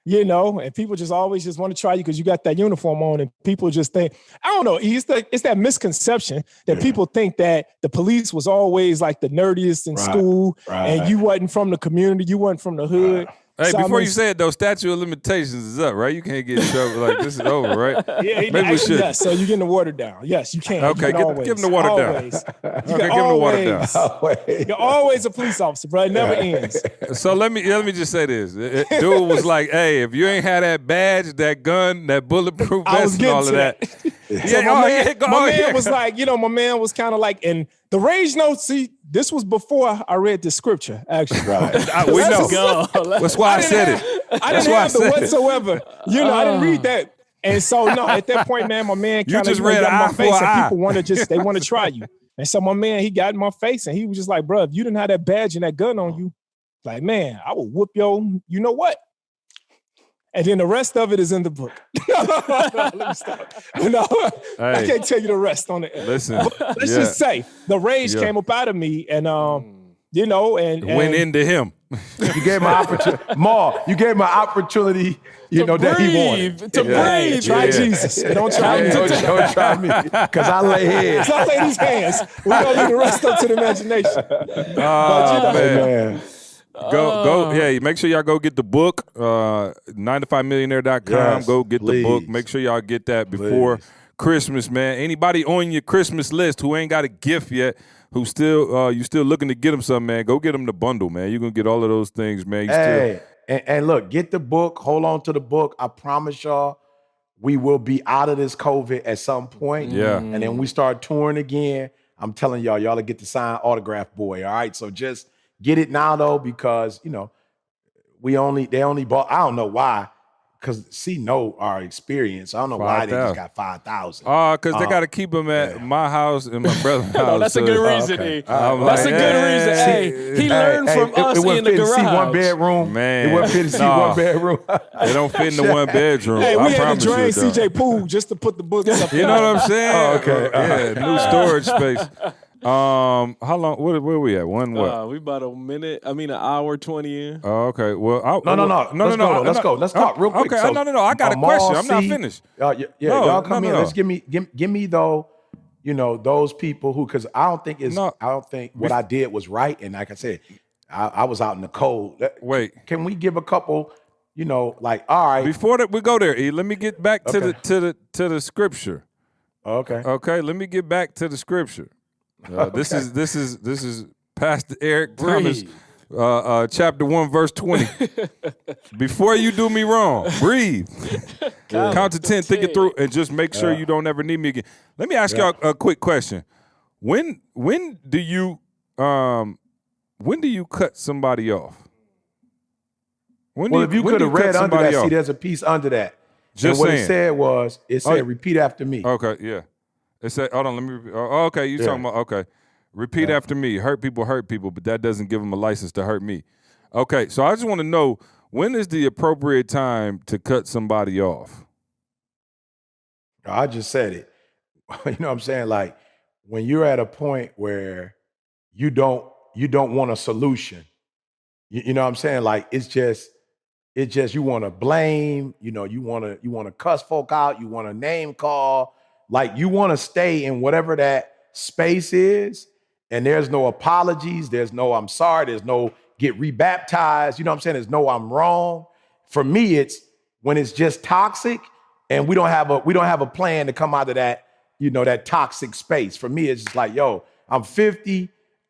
you know, and people just always just want to try you because you got that uniform on, and people just think, I don't know, it's that misconception that people think that the police was always like the nerdiest in school, and you wasn't from the community, you wasn't from the hood. Hey, before you say it though, statute of limitations is up, right? You can't get in trouble. Like, this is over, right? Yeah, maybe we should. Yes, so you're getting the water down. Yes, you can. Okay, give him the water down. Okay, give him the water down. You're always a police officer, bro. It never ends. So let me just say this. Dude was like, hey, if you ain't had that badge, that gun, that bulletproof vest, and all of that. So my man was like, you know, my man was kind of like, and the rage note, see, this was before I read the scripture, actually. Right. We know. That's why I said it. I didn't have the whatsoever. You know, I didn't read that. And so, no, at that point, man, my man kind of got in my face, and people want to try you. And so my man, he got in my face, and he was just like, bro, if you didn't have that badge and that gun on you, like, man, I will whoop your, you know what? And then the rest of it is in the book. Let me stop. No, I can't tell you the rest on it. Listen, let's just say the rage came up out of me, and you know, and went into him. You gave my opportunity, you gave my opportunity. You know that he wanted to breathe. Try Jesus. Don't try me. Don't try me, because I lay hands. So I lay these hands. We're gonna leave the rest up to the imagination. Man. Go, make sure y'all go get the book, 9to5millionaire.com. Yes, go get the book. Make sure y'all get that before Christmas, man. Anybody on your Christmas list who ain't got a gift yet, who still you still looking to get them something, man, go get them the bundle, man. You're going to get all of those things, man. And look, get the book. Hold on to the book. I promise y'all, we will be out of this COVID at some point. Yeah. And then we start touring again. I'm telling y'all will get the signed autograph boy, all right? So just get it now, though, because, you know, they only bought, I don't know why, because know our experience. I don't know why they just got 5,000. Because they got to keep them at my house and my brother's house. That's a good reason. That's a good reason. Hey, he learned from us in the garage. See one bedroom. Man. It wouldn't fit to see one bedroom. They don't fit in the one bedroom. Hey, we had to drain CJ pool just to put the books up. You know what I'm saying? Oh, okay. Yeah, new storage space. How long? Where we at? What? We about an hour 20 in. Oh, okay. Well, No. Let's talk real quick. Okay. So, no. I got a question. I'm not finished. Y'all come in. Let's give me though. You know, those people who, because I don't think what I did was right. And like I said, I was out in the cold. Wait, can we give a couple? You know, like, all right. Before that, we go there. E, let me get back to the scripture. Okay. Okay. Let me get back to the scripture. This is Pastor Eric Thomas, chapter 1, verse 20. Before you do me wrong, breathe. Count to 10, think it through, and just make sure you don't ever need me again. Let me ask y'all a quick question. When do you cut somebody off? If you could have read under that, see, there's a piece under that. Just and what saying. It said, repeat after me. Okay, yeah. It said, hold on, let me repeat. Oh, okay, you're talking about, okay. Repeat after me. Hurt people, but that doesn't give them a license to hurt me. Okay, so I just want to know, when is the appropriate time to cut somebody off? I just said it. You know what I'm saying? Like, when you're at a point where you don't want a solution, you know what I'm saying? Like, it's It's just you want to blame, you want to cuss folk out, you want to name call, like you want to stay in whatever that space is, and there's no apologies, there's no I'm sorry, there's no get rebaptized, you know what I'm saying? There's no I'm wrong. For me, it's when it's just toxic and we don't have a plan to come out of that, that toxic space. For me, it's just like, yo, I'm 50.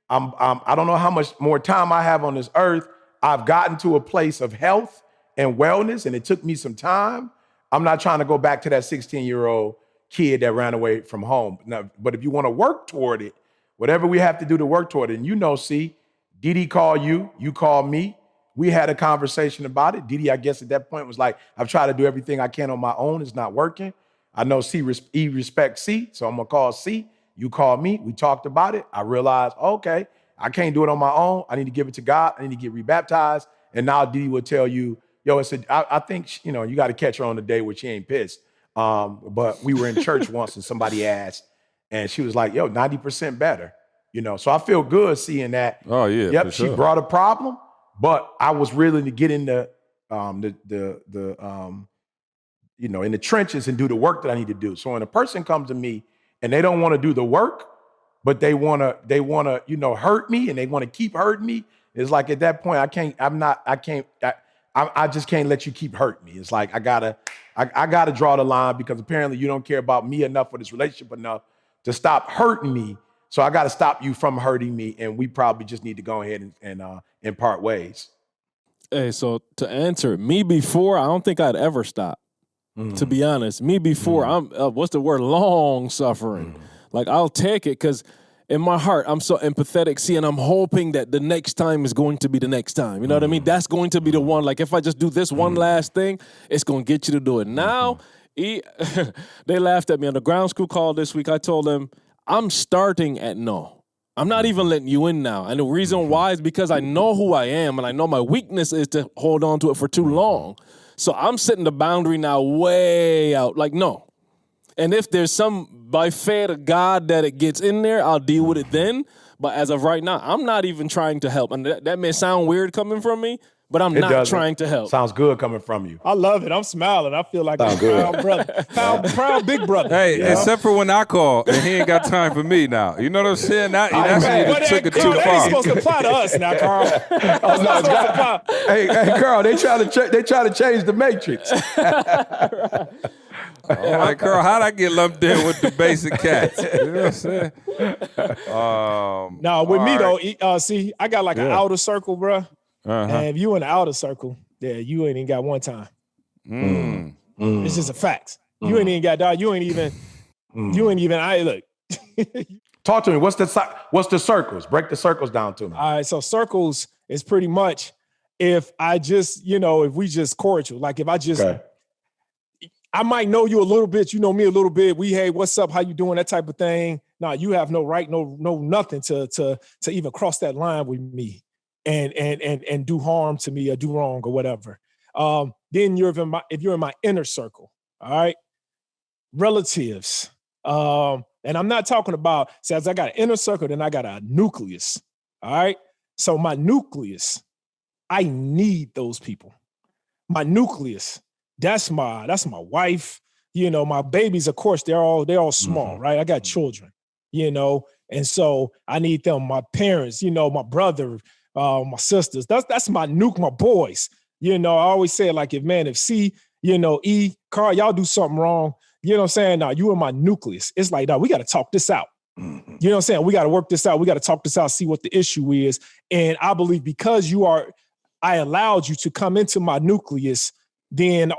I don't know how much more time I have on this earth. I've gotten to a place of health and wellness, and it took me some time. I'm not trying to go back to that 16-year-old kid that ran away from home. Now, but if you want to work toward it, whatever we have to do to work toward it, and see, Didi called you, you called me. We had a conversation about it. Didi, I guess at that point was like, I've tried to do everything I can on my own. It's not working. I know E respects C, so I'm gonna call C. You called me. We talked about it. I realized, okay, I can't do it on my own. I need to give it to God. I need to get rebaptized. And now Didi will tell you, yo, I think, you got to catch her on the day where she ain't pissed. But we were in church once and somebody asked, and she was like, yo, 90% better. So I feel good seeing that. Oh yeah. Yep, Sure. she brought a problem, but I was willing to get in the in the trenches and do the work that I need to do. So when a person comes to me and they don't want to do the work, but they want to hurt me and they want to keep hurting me, it's like at that point I just can't let you keep hurting me. It's like I gotta draw the line, because apparently you don't care about me enough for this relationship enough to stop hurting me. So I got to stop you from hurting me, and we probably just need to go ahead and part ways. Hey, so to answer, me before, I don't think I'd ever stop. To be honest, me before, I'm what's the word? Long suffering. Like I'll take it because in my heart, I'm so empathetic. See, and I'm hoping that the next time is going to be the next time. You know what I mean? That's going to be the one. Like if I just do this one last thing, it's going to get you to do it. Now, they laughed at me on the ground school call this week. I told them, I'm starting at no. I'm not even letting you in now. And the reason why is because I know who I am, and I know my weakness is to hold on to it for too long. So I'm setting the boundary now way out. Like, no. And if there's by fair to God that it gets in there, I'll deal with it then. But as of right now, I'm not even trying to help. And that may sound weird coming from me, but I'm not trying to help. Sounds good coming from you. I love it. I'm smiling. I feel like a proud brother. Proud big brother. Hey, except for when I call and he ain't got time for me now. You know what I'm saying? That's when you took it too That ain't far. supposed to apply to us now, Carl. Hey, Carl, they try to change the matrix. I'm like, Carl, how'd I get lumped in with the basic cats? You know what I'm saying? No, with me though, see, I got like an outer circle, bro. And if you in the outer circle, you ain't even got one time. It's just a fact. You ain't even got dog. You ain't even. I look. Talk to me. What's the circles? Break the circles down to me. All right. So circles is pretty much if I just, if we just cordial. Like if I just, I might know you a little bit. You know me a little bit. Hey, what's up? How you doing? That type of thing. No, you have no right, no nothing to even cross that line with me. And do harm to me or do wrong or whatever. Then if you're in my inner circle, all right, relatives. And I'm not talking about, as I got an inner circle, then I got a nucleus. All right. So my nucleus, I need those people. My nucleus, that's my wife. My babies, of course, they're all small, right? I got children, and so I need them, my parents, my brother, my sisters, that's my my boys. I always say like if C, E, Carl, y'all do something wrong, you know what I'm saying? Now you in my nucleus. It's like, we got to talk this out. You know what I'm saying? We got to work this out. We got to talk this out, see what the issue is. And I believe because I allowed you to come into my nucleus, then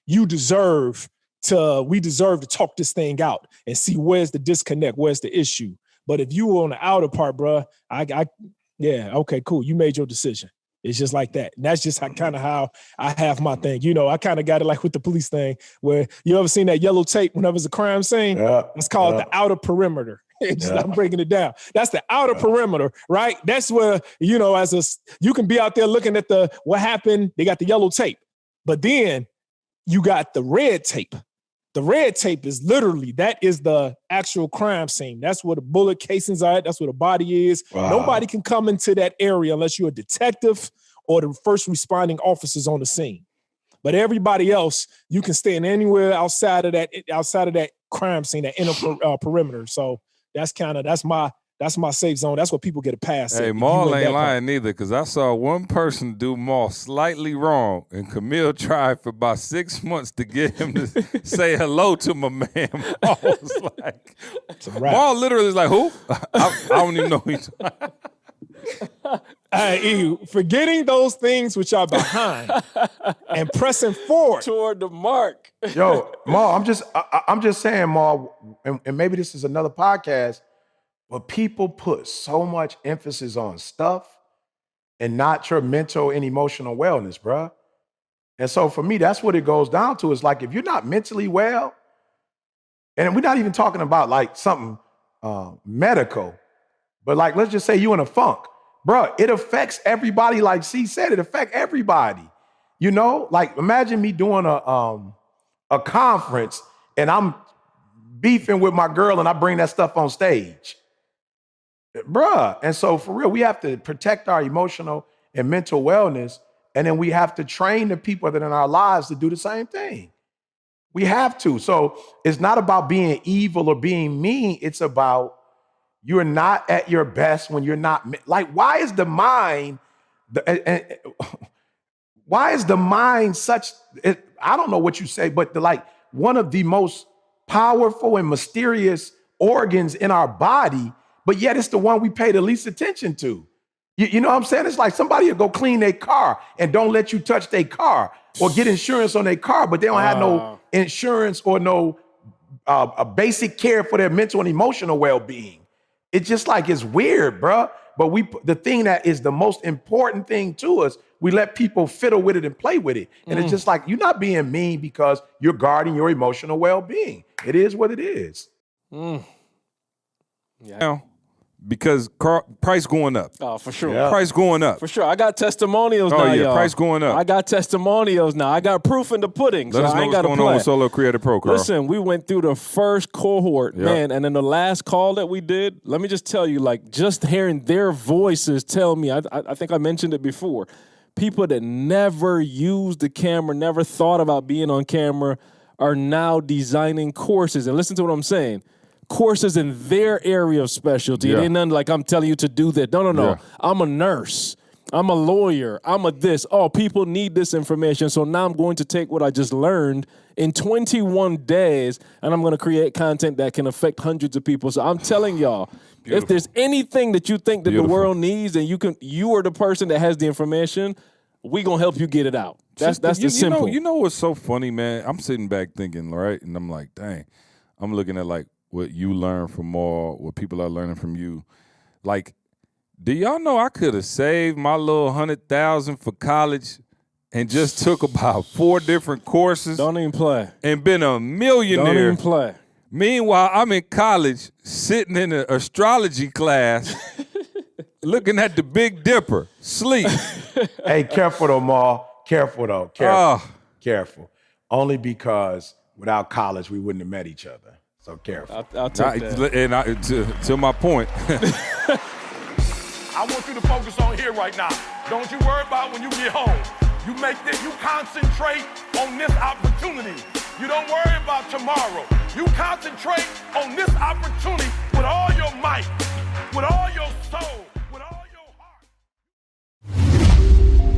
we deserve to talk this thing out and see where's the disconnect, where's the issue. But if you were on the outer part, bro, yeah, okay, cool. You made your decision. It's just like that. And that's just how I have my thing. I kind of got it like with the police thing where you ever seen that yellow tape whenever it's a crime scene? Yeah, it's called the outer perimeter. I'm breaking it down. That's the outer perimeter, right? That's where, you can be out there looking at what happened. They got the yellow tape, but then you got the red tape. The red tape is literally, that is the actual crime scene. That's where the bullet casings are at. That's where the body is. Wow. Nobody can come into that area unless you're a detective or the first responding officers on the scene. But everybody else, you can stand anywhere outside of that crime scene, that inner perimeter. So that's my safe zone. That's what people get a pass at. Hey, Maul ain't lying neither, because I saw one person do Maul slightly wrong, and Camille tried for about 6 months to get him to say hello to my man. Maul was like, Maul literally is like, who? I don't even know who he's Hey, forgetting those things which are behind and pressing forward toward the mark. Yo, Maul, I'm just saying, Maul, and maybe this is another podcast, but people put so much emphasis on stuff and not your mental and emotional wellness, bruh. And so for me, that's what it goes down to. Is like, if you're not mentally well, and we're not even talking about like something medical, but like, let's just say you in a funk, bruh, it affects everybody. Like C said, it affects everybody. You know, like imagine me doing a conference and I'm beefing with my girl and I bring that stuff on stage. Bruh. And so for real, we have to protect our emotional and mental wellness. And then we have to train the people that are in our lives to do the same thing. We have to. So it's not about being evil or being mean. It's about you're not at your best when you're not. Like, why is the mind such, I don't know what you say, but like one of the most powerful and mysterious organs in our body, but yet it's the one we pay the least attention to. You know what I'm saying? It's like somebody will go clean their car and don't let you touch their car, or get insurance on their car, but they don't have no insurance or no a basic care for their mental and emotional well-being. It's just like, it's weird, bruh. But the thing that is the most important thing to us, we let people fiddle with it and play with it. And it's just like, you're not being mean because you're guarding your emotional well-being. It is what it is. Yeah. Because price going up. Oh, for sure. Yeah. Price going up. For sure. I got testimonials now, y'all. Price going up. I got testimonials now. I got proof in the pudding. Let us so know I ain't what's got to going play. on with Solo Creator Pro, Carl. Listen, we went through the first cohort, Yep. man, and then the last call that we did, let me just tell you, like, just hearing their voices tell me, I think I mentioned it before, people that never used the camera, never thought about being on camera, are now designing courses. And listen to what I'm saying. Courses in their area of specialty. Yeah. It ain't nothing like I'm telling you to do that. No. Yeah. I'm a nurse. I'm a lawyer. I'm a this. Oh, people need this information. So now I'm going to take what I just learned in 21 days, and I'm going to create content that can affect hundreds of people. So I'm telling y'all, if there's anything that you think that the world needs, and you are the person that has the information, we going to help you get it out. That's the simple. You know what's so funny, man? I'm sitting back thinking, right? And I'm like, dang, I'm looking at like what you learn from Maul, what people are learning from you. Like, do y'all know I could have saved my little $100,000 for college and just took about 4 different courses? Don't even play. And been a millionaire. Don't even play. Meanwhile, I'm in college, sitting in an astrology class, looking at the Big Dipper, sleep. Hey, careful though, Maul. Careful though. Careful. Careful. Only because without college, we wouldn't have met each other. So careful. I'll take that. And to my point. I want you to focus on here right now. Don't you worry about when you get home. You concentrate on this opportunity. You don't worry about tomorrow. You concentrate on this opportunity with all your might, with all your soul, with all your heart.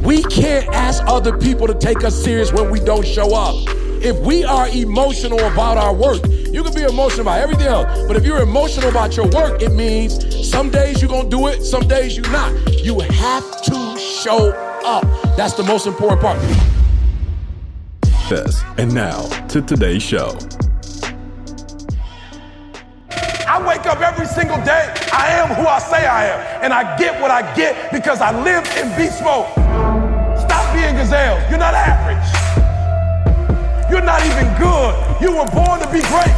We can't ask other people to take us serious when we don't show up. If we are emotional about our work, you can be emotional about everything else, but if you're emotional about your work, it means some days you're gonna do it, some days you're not. You have to show up. That's the most important part. Yes, and now to today's show. I wake up every single day. I am who I say I am, and I get what I get because I live in beast mode. Stop being gazelles. You're not average. You're not even good. You were born to be great.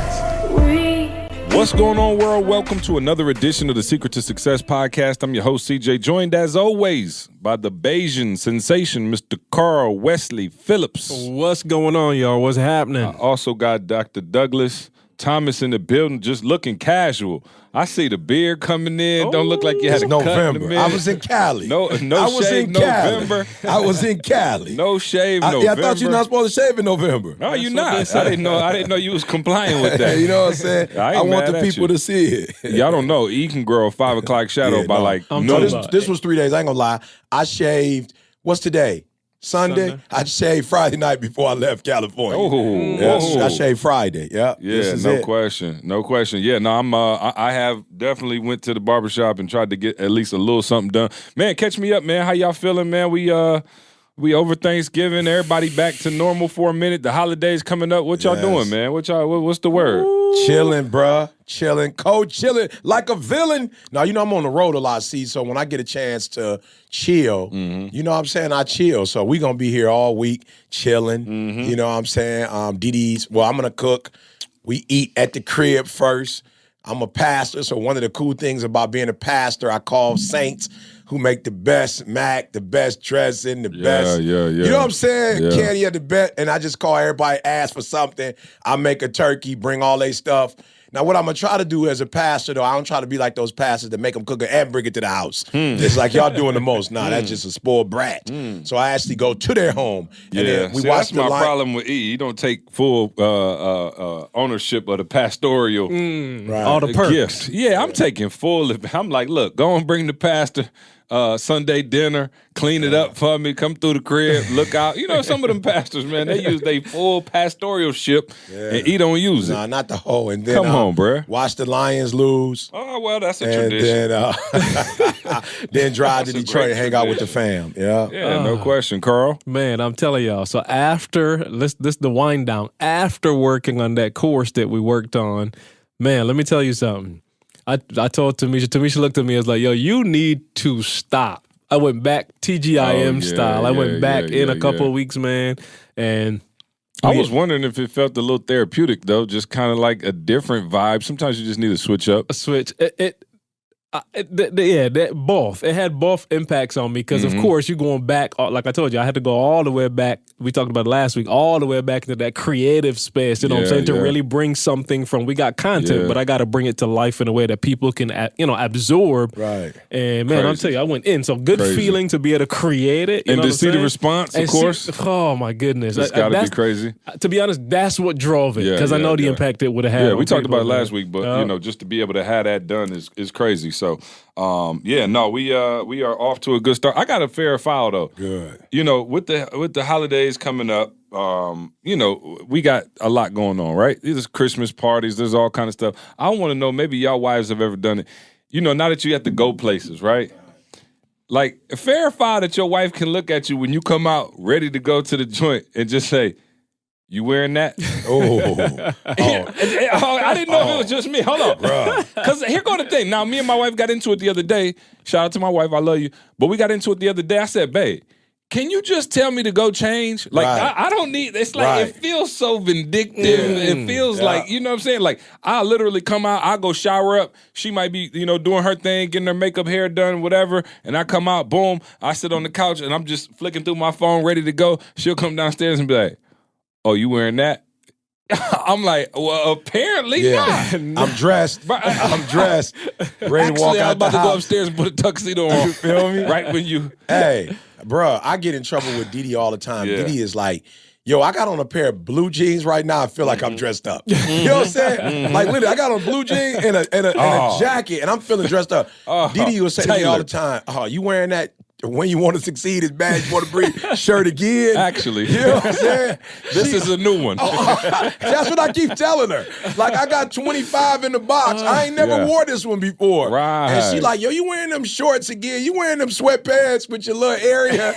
What's going on, world? Welcome to another edition of the Secret to Success podcast. I'm your host, CJ, joined as always by the Bayesian sensation, Mr. Carl Wesley Phillips. What's going on, y'all? What's happening? I also got Dr. Douglas Thomas in the building, just looking casual. I see the beard coming in. Don't look like you had a cut in a November. minute. I was in Cali. No I was shave in Cali. November. I was in Cali. No shave I November. thought you're not supposed to shave in November. No, you're not. I didn't know you was complying with that. You know what I'm saying? I I ain't want mad the at people you. to see it. Y'all don't know. E can grow a 5 o'clock shadow Yeah, by no. like I'm noon. talking about- This was 3 days. I ain't gonna lie. I shaved. What's today? Sunday. I shaved Friday night before I left California. Oh, Yes, whoa. I shaved Friday. Yeah. Yeah, this is no it. question. No question. Yeah, no, I have definitely went to the barbershop and tried to get at least a little something done. Man, catch me up, man. How y'all feeling, man? We over Thanksgiving, everybody back to normal for a minute. The holidays coming up. What y'all Yes. doing, man? What's the word? Chilling, bruh. Chilling. Cold chilling like a villain. Now, you know, I'm on the road a lot, see, so when I get a chance to chill, you know what I'm saying? I chill. So we going to be here all week chilling. You know what I'm saying? DD's, well, I'm going to cook. We eat at the crib first. I'm a pastor, so one of the cool things about being a pastor, I call saints who make the best mac, the best dressing, the best. Yeah. You know what I'm saying? Yeah. Candy at the best, and I just call everybody, ask for something. I make a turkey, bring all their stuff. Now, what I'm gonna try to do as a pastor, though, I don't try to be like those pastors that make them cook it and bring it to the house. It's like y'all doing the most. Nah, that's just a spoiled brat. So I actually go to their home, and then we See, watch that's the my line. problem with E. He don't take full ownership of the pastoral All the perks. gift. Yeah, I'm taking full. I'm like, look, go and bring the pastor Sunday dinner, clean it up for me, come through the crib, look out. You know, some of them pastors, man, they use their full pastoralship, and E don't use it. Nah, not the whole. And then Come on, bruh. watch the Lions lose. Oh, well, that's a And tradition. then drive to That's a Detroit great and hang out with the fam. Yeah. Yeah, no question, Carl. Man, I'm telling y'all. So after this the wind down. After working on that course that we worked on, man, let me tell you something. I told Tamisha. Tamisha looked at me and was like, "Yo, you need to stop." I went back TGIM style. I went back in a couple of weeks, man, and I was wondering if it felt a little therapeutic, though, just kind of like a different vibe. Sometimes you just need to switch up. a switch. Both. It had both impacts on me because, of course, you're going back. Like I told you, I had to go all the way back. We talked about it last week, all the way back into that creative space. You know what I'm saying? To really bring something from. We got content, but I got to bring it to life in a way that people can, absorb. Right. And man, I'm telling you, I went in. So good feeling to be able to create it. You And know to what I'm see the saying? response, of And course. Oh my goodness, It's got to be That's- crazy. To be honest, that's what drove it Yeah, because I know the yeah. impact it would have had. Yeah, on we talked people, about it man. last week, but Yeah. just to be able to have that done is crazy. So, we are off to a good start. I got a fair file though. Good. With the holidays coming up, we got a lot going on, right? There's Christmas parties, there's all kind of stuff. I want to know, maybe y'all wives have ever done it. Now that you have to go places, right? Like, verify that your wife can look at you when you come out ready to go to the joint and just say, "You wearing that?" I didn't know if it was just me. Hold on. Because here go the thing. Now, me and my wife got into it the other day. Shout out to my wife. I love you. But we got into it the other day. I said, "Babe, can you just tell me to go change?" Like, Right. I don't need, it's like, Right. it feels so vindictive. It feels like, you know what I'm saying? Like, I'll literally come out, I'll go shower up. She might be, doing her thing, getting her makeup, hair done, whatever. And I come out, boom, I sit on the couch and I'm just flicking through my phone, ready to go. She'll come downstairs and be like, "Oh, you wearing that?" I'm like, well, apparently not. I'm dressed. I'm dressed. Ready to walk Actually, I was out the about to go house. upstairs and put a tuxedo on. You feel me? Right when you... Hey, bruh, I get in trouble with Didi all the time. Yeah. Didi is like, yo, I got on a pair of blue jeans right now. I feel like I'm dressed up. You know what I'm saying? Like, literally, I got on blue jeans and a jacket, and I'm feeling dressed up. Didi will say to me all the time, "Oh, you wearing that when you want to succeed as bad as you want to breathe shirt again?" Actually. You know what I'm saying? This is a new one. That's what I keep telling her. Like, I got 25 in the box. I ain't never wore this one before. Right. And she like, "Yo, you wearing them shorts again? You wearing them sweatpants with your little area?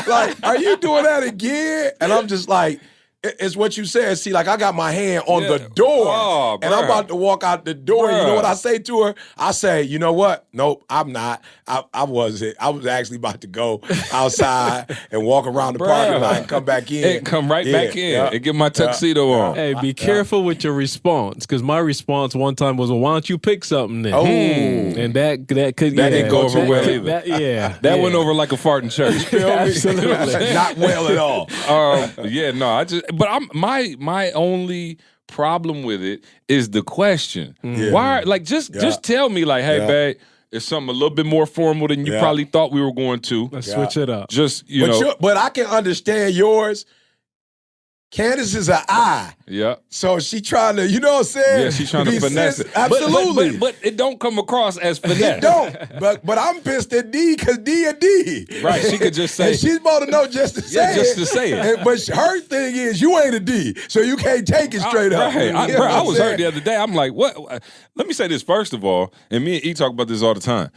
Like, are you doing that again?" And I'm just like, it's what you said. See, like, I got my hand on the door, Oh, and I'm bruh. about to walk out the door. You know Bruh. what I say to her? I say, "You know what? Nope, I'm not. I wasn't. I was actually about to go outside and walk around the parking lot and come back in. And come right back in yeah. and get my tuxedo on. Hey, be careful with your response because my response one time was, "Well, why don't you pick something then?" Oh. And that could That didn't go over that- well that- either. that- That went over like a fart in church. Absolutely. Not well at all. But my only problem with it is the question. Yeah. Why? Like, just tell me, like, hey, babe, it's something a little bit more formal than you probably thought we were going to. Let's switch it up. Just, you know. But I can understand yours. Candace is an I. Yeah. So she trying to, you know what I'm saying? Yeah, she's trying to finesse it. Absolutely. But it don't come across as finesse. It don't. But I'm pissed at D because D a D. Right. She could just say. And she's supposed to know just to say it. just to say it. But her thing is, you ain't a D, so you can't take it straight up. Right. You know I what was I'm hurt saying? the other day. I'm like, what? Let me say this first of all, and me and E talk about this all the time.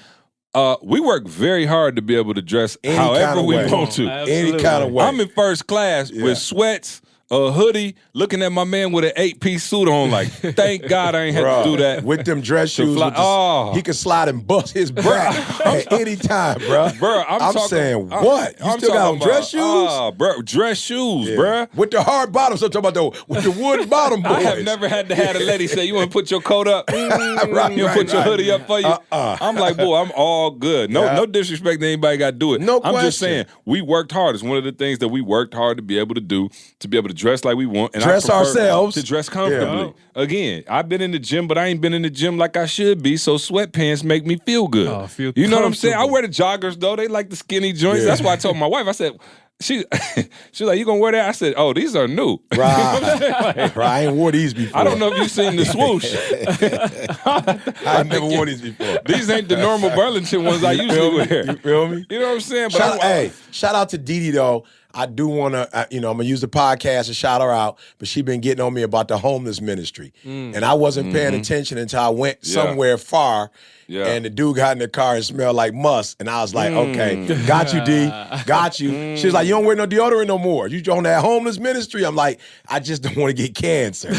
We work very hard to be able to dress however we want to. Any kind of way. I'm in first class with sweats, a hoodie, looking at my man with an 8-piece suit on, like, thank God I ain't had to do that. With them dress shoes, he could slide and bust his back at any time, bro. Bro, I'm saying, what? You still got on dress shoes? Bro, dress shoes, bro. With the hard bottoms, I'm talking about with the wood bottom boys. I have never had to have a lady say, you want to put your coat up? You want to put your hoodie up for you? I'm like, boy, I'm all good. No disrespect to anybody got to do it. No question. I'm just saying, we worked hard. It's one of the things that we worked hard to be able to do, to be able to dress like we want. And dress I prefer ourselves. to dress comfortably. Yeah. Again, I've been in the gym, but I ain't been in the gym like I should be, so sweatpants make me feel good. You know what I'm saying? I wear the joggers, though. They like the skinny joints. That's why I told my wife, I said, she's like, you gonna wear that? I said, oh, these are new. Right. I ain't wore these before. I don't know if you've seen the swoosh. I never wore these before. These ain't the normal Burlington ones I usually wear. You feel me? You know what I'm saying? But shout out to Didi, though. I do want to, I'm going to use the podcast to shout her out, but she been getting on me about the homeless ministry. And I wasn't paying attention until I went somewhere far, and the dude got in the car and smelled like musk. And I was like, okay, got you, D. Got you. She was like, you don't wear no deodorant no more. You on that homeless ministry? I'm like, I just don't want to get cancer,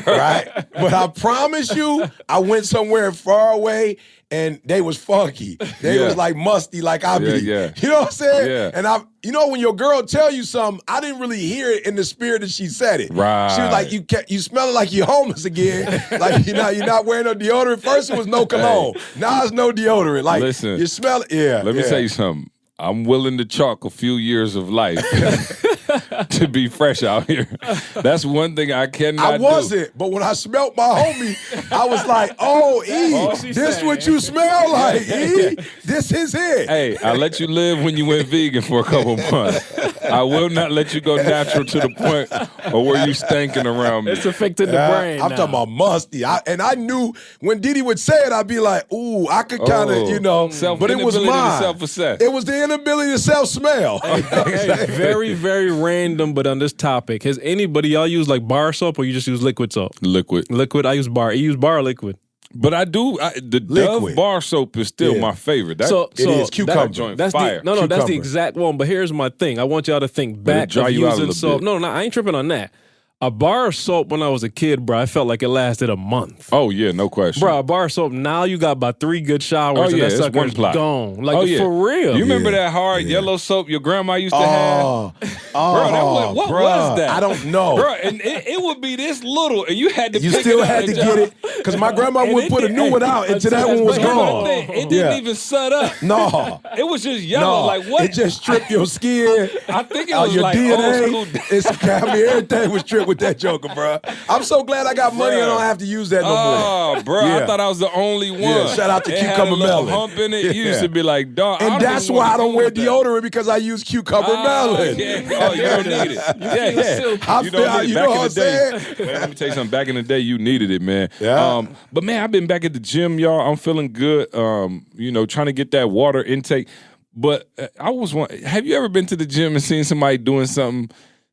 right? But I promise you, I went somewhere far away, and they was funky. They was like musty, like I be. You know what I'm saying? Yeah. And you know, when your girl tell you something, I didn't really hear it in the spirit that she said it. Right. She was like, you smelling like you're homeless again. Like you're not wearing no deodorant. First it was no cologne. Now it's no deodorant. Like, listen, you smell it. Yeah. Let me tell you something. I'm willing to chalk a few years of life to be fresh out here. That's one thing I cannot do. I wasn't, but when I smelled my homie, I was like, oh, E, this what you smell like, E? This is it. Hey, I let you live when you went vegan for a couple months. I will not let you go natural to the point of where you stinking around me. It's affected the brain. I'm talking about musty. I knew when Didi would say it, I'd be like, ooh, I could kind of, but it was mine. Self-assess. It was the inability to self-smell. Hey, very, very random, but on this topic, has anybody, y'all use like bar soap or you just use liquid soap? Liquid. I use bar. You use bar or liquid? But I do. The Dove bar soap is still my favorite. It is cucumber. Joint that's fire. That's the exact one. But here's my thing. I want y'all to think back of using soap. No, I ain't tripping on that. A bar of soap when I was a kid, bro, I felt like it lasted a month. Oh, yeah, no question. Bro, a bar of soap, now you got about 3 good showers and that sucker's gone. Like, for real. You remember that hard yellow soap your grandma used to have? Bro, what was that? I don't know. Bro, and it would be this little, and you had to You still had to get it, because my grandma would put a new one out until that one was gone. It didn't even set up. No. It was just yellow. Like, what? It just stripped your skin. I think it was your like DNA. old school. Everything was stripped with that joker, bro. I'm so glad I got money and I don't have to use that no more. Oh, bro, I thought I was the only one. Yeah, shout out to it Cucumber had a little Melon. hump in it. You used to be like, dog. And that's why I don't wear deodorant, because I use Cucumber Melon. Yeah. Oh, you don't need it. You know what I'm saying? Man, let me tell you something. Back in the day, you needed it, man. Yeah. But man, I've been back at the gym, y'all. I'm feeling good. Trying to get that water intake. But I was wondering, have you ever been to the gym and seen somebody doing something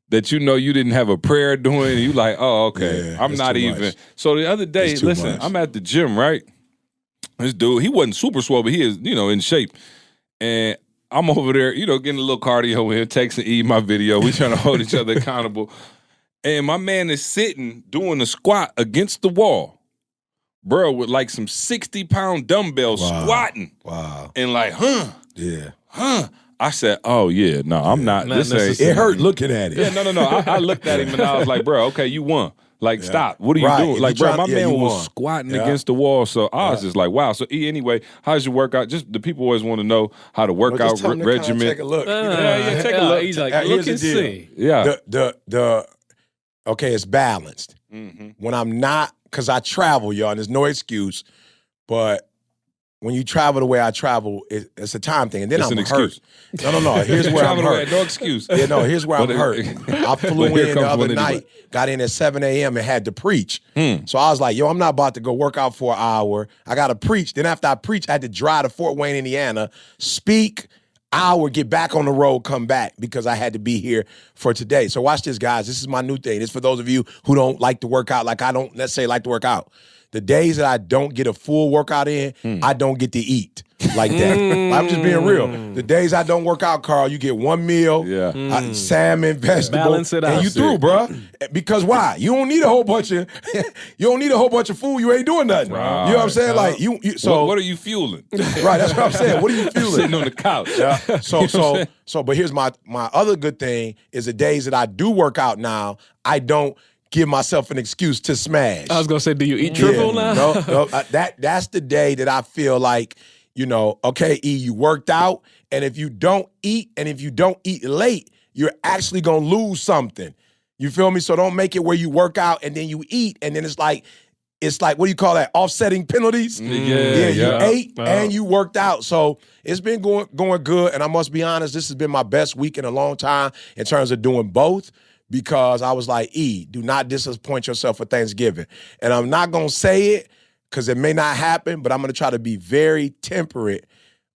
that you didn't have a prayer doing, and you like, oh, okay, I'm not even. Much. So the other day, listen, I'm at the gym, right? This dude, he wasn't super swole, but he is, in shape. And I'm over there, getting a little cardio in, texting E my video. We trying to hold each other accountable. And my man is sitting, doing a squat against the wall. Bro, with like some 60-pound dumbbells squatting. Wow. And like, Yeah. I said, oh, yeah, no, I'm not. This ain't. It hurt looking at it. Yeah, no. I looked at him and I was like, bro, okay, you won. Like, stop. What are you doing? Like, bro, my man was squatting against the wall. So I was just like, wow. So, anyway, how's your workout? Just the people always want to know how to work out regimen. Take a look. Take a look. He's like, look and see. Yeah. Okay, it's balanced. when I'm not, because I travel, y'all, and there's no excuse, but when you travel the way I travel, it's a time thing. And then It's I'm an hurt. excuse. No. Here's where I'm Travel away, hurt. no excuse. Yeah, no, here's where I'm hurt. I flew But here in the comes other one anyway. night, got in at 7 a.m. and had to preach. So I was like, yo, I'm not about to go work out for an hour. I got to preach. Then after I preach, I had to drive to Fort Wayne, Indiana, speak, hour, get back on the road, come back because I had to be here for today. So watch this, guys. This is my new thing. This is for those of you who don't like to work out like I don't necessarily like to work out. The days that I don't get a full workout in, I don't get to eat like that. I'm just being real. The days I don't work out, Carl, you get one meal, salmon, vegetable, Balance it out. and you through, bruh. Because why? You don't need a whole bunch of food. You ain't doing nothing. Right. You know what I'm saying? Like you so what are you fueling? right. That's what I'm saying. What are you feeling? Sitting on the couch. So, but here's my other good thing is the days that I do work out now, I don't give myself an excuse to smash. I was gonna say, do you eat triple now? No. That's the day that I feel like, okay, E, you worked out, and if you don't eat, and if you don't eat late, you're actually gonna lose something. You feel me? So don't make it where you work out and then you eat, and then it's like what do you call that? Offsetting penalties. You ate and you worked out. So it's been going good, and I must be honest, this has been my best week in a long time in terms of doing both. Because I was like, E, do not disappoint yourself for Thanksgiving. And I'm not going to say it because it may not happen, but I'm going to try to be very temperate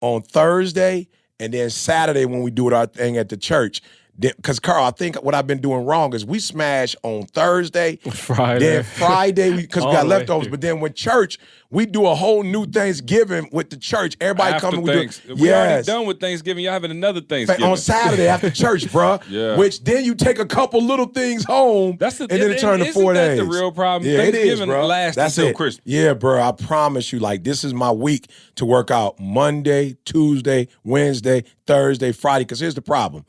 on Thursday and then Saturday when we do our thing at the church. Because, Carl, I think what I've been doing wrong is we smash on Thursday. Then Friday, because we got leftovers. But then with church, we do a whole new Thanksgiving with the church. Everybody After coming. We already done with Thanksgiving. Y'all having another Thanksgiving. On Saturday after church, bro. Yeah. Which then you take a couple little things home and then it turn to 4 days. That's the real problem. Yeah, Thanksgiving it is, bro. lasts until Christmas. Yeah, bro. I promise you, like, this is my week to work out Monday, Tuesday, Wednesday, Thursday, Friday. Because here's the problem.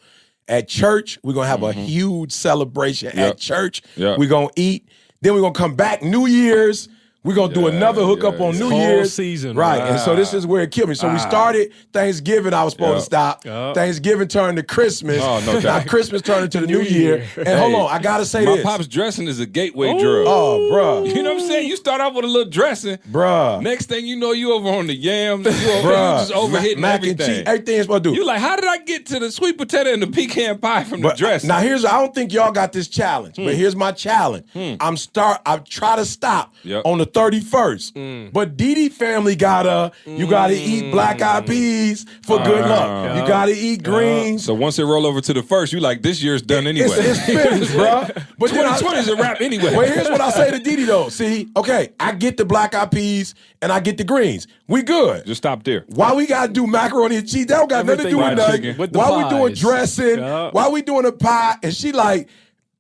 At church, we're going to have a huge celebration. At church, we're going to eat. Then we're going to come back New Year's. We're going to do another hookup on New Whole Year's. season. Right. And so this is where it killed me. So we started Thanksgiving. I was supposed to stop. Thanksgiving turned to Christmas. Oh, no doubt. Now Christmas turned into the New Year. And hold on, I got to say my this. My pop's dressing is a gateway drug. Oh, bro. You know what I'm saying? You start off with a little dressing. Bruh. Next thing you know, you over on the yams. You just overhitting mac everything. and cheese, everything is supposed to do. You like, how did I get to the sweet potato and the pecan pie from the dressing? Now I don't think y'all got this challenge, but here's my challenge. I try to stop on the 31st. But Didi family you gotta eat black-eyed peas for good luck. You gotta eat greens. So once it roll over to the first, you like, this year's done anyway. It's finished, bro. But 2020 is a wrap anyway. Well, here's what I say to Didi though. See, okay, I get the black-eyed peas and I get the greens. We good. Just stop there. Why we gotta do macaroni and cheese? That don't got nothing to do with nothing. Why we doing dressing? Why we doing a pie? And she like,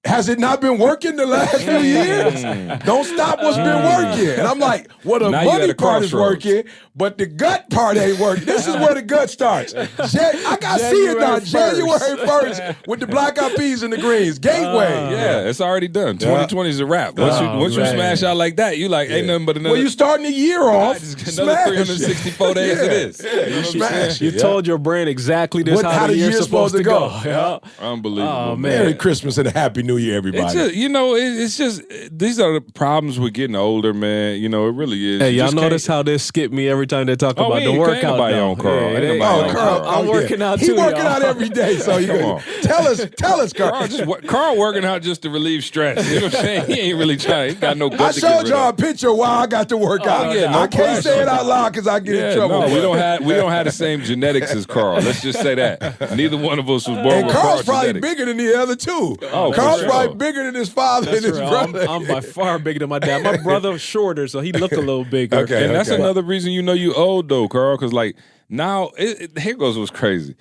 has it not been working the last few years? Don't stop what's been working. And I'm like, well, the Now you money at a part is crossroads. working, but the gut part ain't working. This is where the gut starts. I got to see it now. January 1st with the black-eyed peas and the greens. Gateway. Yeah, it's already done. 2020 is a wrap. Once you smash out like that, you like, ain't nothing but another. Well, you starting the year off. Another 364 days it is. You smash it. You told your brain exactly this how the year's supposed to go. Yeah. Unbelievable. Oh, man. Merry Christmas and a Happy New Year, everybody. It's just these are the problems with getting older, man. You know, it really is. Hey, y'all notice how they skip me every time they talk about the workout? On Carl. Carl, I'm working out too. He working out every day, so you tell us, Carl. Carl working out just to relieve stress. You know what I'm saying? He ain't really trying. He got no gut. I showed y'all a picture while I got to work out. I can't say it out loud because I get in trouble. No, we don't have the same genetics as Carl. Let's just say that. Neither one of us was born and with Carl's Carl probably genetics. bigger than the other two. Oh, Carl's for probably sure. bigger than his father and his brother. I'm by far bigger than my dad. My brother was shorter, so he looked a little bigger. Okay. And that's another reason you know you old though, Carl, because like now here goes what's crazy.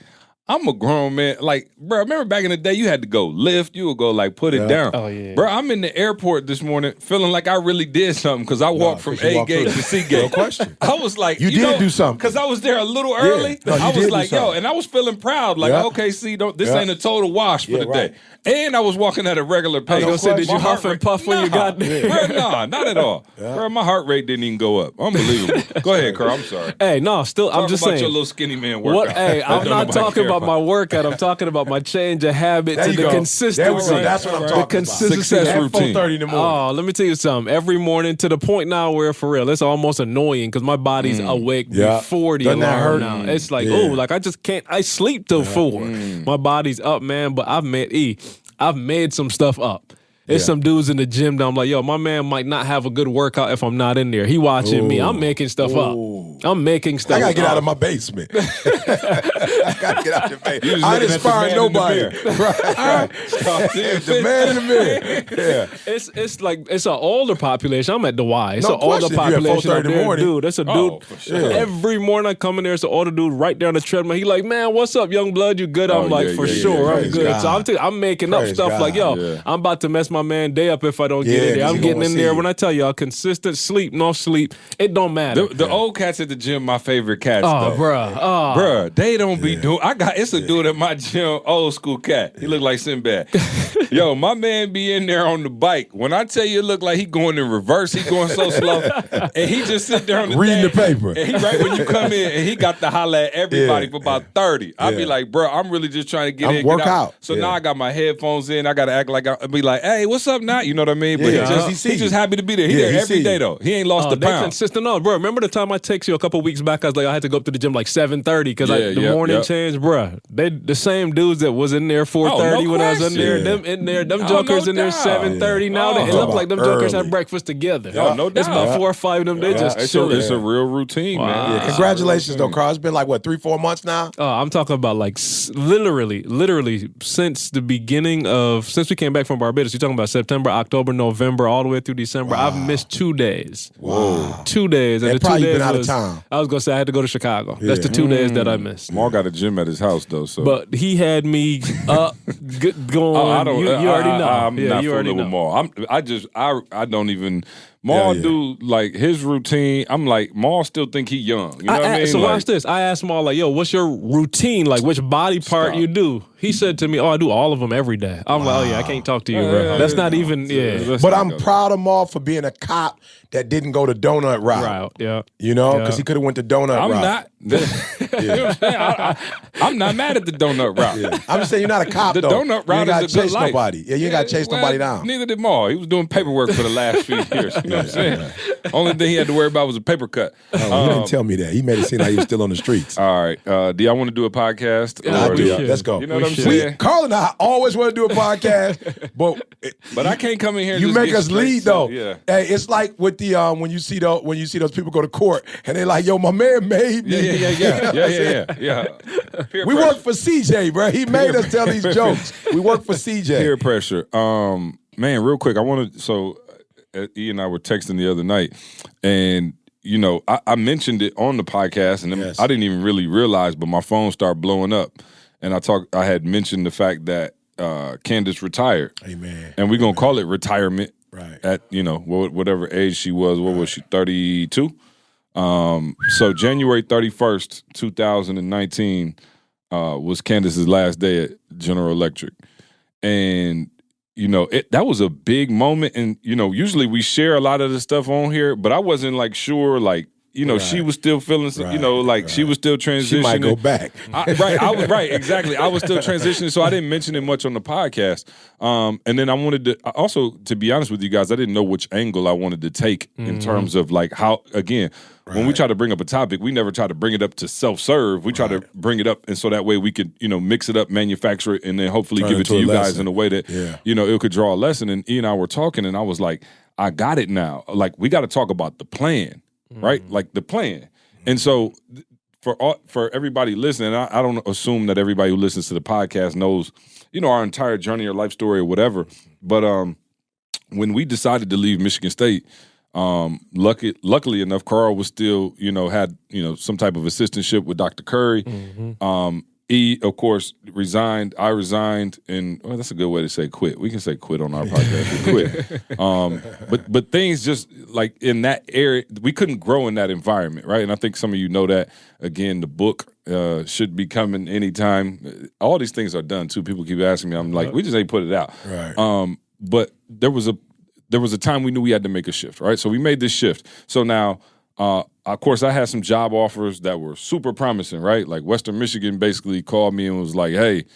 I'm a grown man. Like, bro, remember back in the day, you had to go lift. You would go like put it down. Oh, yeah. Bro, I'm in the airport this morning feeling like I really did something because I walked from A gate to C gate. No question. I was like, You did do something. Because I was there a little early. No, you I did was do like, yo, something. and I was feeling proud. Like, okay, see, this ain't a total wash for the right. day. And I was walking at a regular pace. I was gonna say, did you My huff heart and puff when you got there? Bro, nah, not at all. Bro, my heart rate didn't even go up. Unbelievable. Go ahead, Carl. I'm sorry. Hey, no, still, I'm Talk just about saying. your little skinny man workout. Hey, I'm Don't not nobody talking care. about about my workout. I'm talking about my change of habits There and you the go. consistency. There we go. That's what I'm talking The about. consistency. Success At routine. 4:30 in the morning. Oh, let me tell you something. Every morning to the point now where, for real, it's almost annoying because my body's awake Yeah. before the Doesn't that alarm hurt? now. It's like, Yeah. oh, like I just can't. I sleep till 4. My body's up, man. But I've made some stuff up. There's some dudes in the gym that I'm like, yo, my man might not have a good workout if I'm not in there. He watching me. I'm making stuff up. I'm making stuff I gotta get up. out of my basement. I gotta get out of the basement. You just I ain't looking at the inspiring man in the nobody. mirror. The man in the mirror. Yeah. It's like it's an older population. I'm at the Y. It's No an older question, if you're at population 4:30 up in the there, morning. dude. That's a dude. Oh, for sure. Every morning I come in there, it's an older dude right there on the treadmill. He like, man, what's up, young blood? You good? Oh, I'm like, yeah, for yeah, sure, yeah. I'm Praise good. God. So I'm making up Praise stuff God. like, yo, Yeah. I'm about to mess my man day up if I don't get Yeah, in there. 'cause I'm he getting gonna in see there. you. When I tell y'all, consistent sleep, no sleep, it don't matter. The old cats at the gym, my favorite cats. Oh, though. bruh. Oh. Bruh, they don't be doing. It's a dude at my gym, old school cat. He look like Sinbad. Yo, my man be in there on the bike. When I tell you, it look like he going in reverse. He going so slow, and he just sit there on the Reading the thing, paper. And he right when you come in, and he got to holler at everybody Yeah. for about 30. I be Yeah. like, bro, I'm really just trying to get I'm in, work get out. out. So Yeah. now I got my headphones in. I got to act like I be like, hey, what's up now? You know what I mean? But Yeah, he he see just you. happy to be there. He Yeah, there he every see day you. though. He ain't lost a They pound. consistent on, bro. Remember the time I texted you a couple weeks back? I was like, I had to go up to the gym like 7:30 because Yeah, the yep, morning yep. change, bro. They the same dudes that was in there 4:30 no when I was in question. there. Yeah. Them in there, them Oh, jokers no in there doubt. 7:30 now. Yeah. It Oh. looked like them jokers Early. had breakfast together. Oh, no It's doubt. about 4 or 5 of them. They just it's chilling. a real routine, man. Yeah, congratulations, though, Carl. It's been like, what, 3-4 months now? Oh, I'm talking about like literally since the beginning of since we came back from Barbados. You're talking about September, October, November, all the way through December. I've missed 2 days. Whoa. 2 days, and And the 2 probably days been out of was, town. I was gonna say I had to go to Chicago. That's the 2 days that I missed. Maul got a gym at his house though, so. But he had me up, going. Oh, I don't. You already know. I'm yeah, not you already fooling with know. Maul. I don't even. Maul Yeah. do like his routine. I'm like Maul still think he young. You know what I mean? So Like, watch this. I asked Maul like, "Yo, what's your routine? Like, which body part Stop. you do?" He said to me, "Oh, I do all of them every day." I'm like, "Oh yeah, I can't talk to you, bro. That's not even Let's But not I'm go proud of Maul for being a cop that didn't go the donut route. right." Yeah, You know, Yeah. because he could have went the donut I'm route. not. You know what I'm saying? I'm not mad at the donut route. I'm just saying you're not a cop, The though. donut you route ain't gotta is a good chase life. nobody. Yeah, you ain't got to chase well, nobody down. Neither did Maul. He was doing paperwork for the last few years. You know what I'm saying? Only thing he had to worry about was a paper cut. He didn't tell me that. He made it seem like he was still on the streets. All right. Do y'all want to do a podcast? Yeah, Or we do y'all- should. Let's go. You know what I'm should. saying? Carl and I always want to do a podcast, But I can't come in here. And you just make get us straight lead to- though. Yeah. Hey, it's like with the when you see those people go to court and they're like, "Yo, my man made me." Yeah. Peer We pressure. work for CJ, bro. He made us tell these jokes. We work for CJ. Peer pressure. Man, real quick, I wanted. So, E and I were texting the other night, and you know, I mentioned it on the podcast, and then Yes. I didn't even really realize, but my phone started blowing up, and I had mentioned the fact that Candace retired. Amen. And we're gonna call it retirement. Right. At whatever age she was. What was she? 32. So January 31st, 2019, was Candace's last day at General Electric, and you know that was a big moment. And you know, usually we share a lot of the stuff on here, but I wasn't like sure, like. You know, she was still feeling, you know, like she was still transitioning. She might go back. I was right, exactly. I was still transitioning, so I didn't mention it much on the podcast. And then I wanted to also, to be honest with you guys, I didn't know which angle I wanted to take in terms of like how, again, when we try to bring up a topic, we never try to bring it up to self-serve. We try to bring it up, and so that way we could, you know, mix it up, manufacture it, and then hopefully Turn give it it to to a you guys lesson. in a way that, you know, it could draw a lesson. And E and I were talking, and I was like, I got it now. Like, we got to talk about the plan, right? Like the plan. And so for everybody listening, I don't assume that everybody who listens to the podcast knows, you know, our entire journey or life story or whatever. But when we decided to leave Michigan State, luckily enough, Carl was still, you know, had, you know, some type of assistantship with Dr. Curry. E, of course, resigned. I resigned, and that's a good way to say quit. We can say quit on our podcast. We quit. But things just like in that area, we couldn't grow in that environment, right? And I think some of you know that. Again, the book should be coming anytime. All these things are done too. People keep asking me. I'm like, we just ain't put it out. Right. But there was a time we knew we had to make a shift, right? So we made this shift. So now Of course, I had some job offers that were super promising, right? Like Western Michigan basically called me and was like, hey,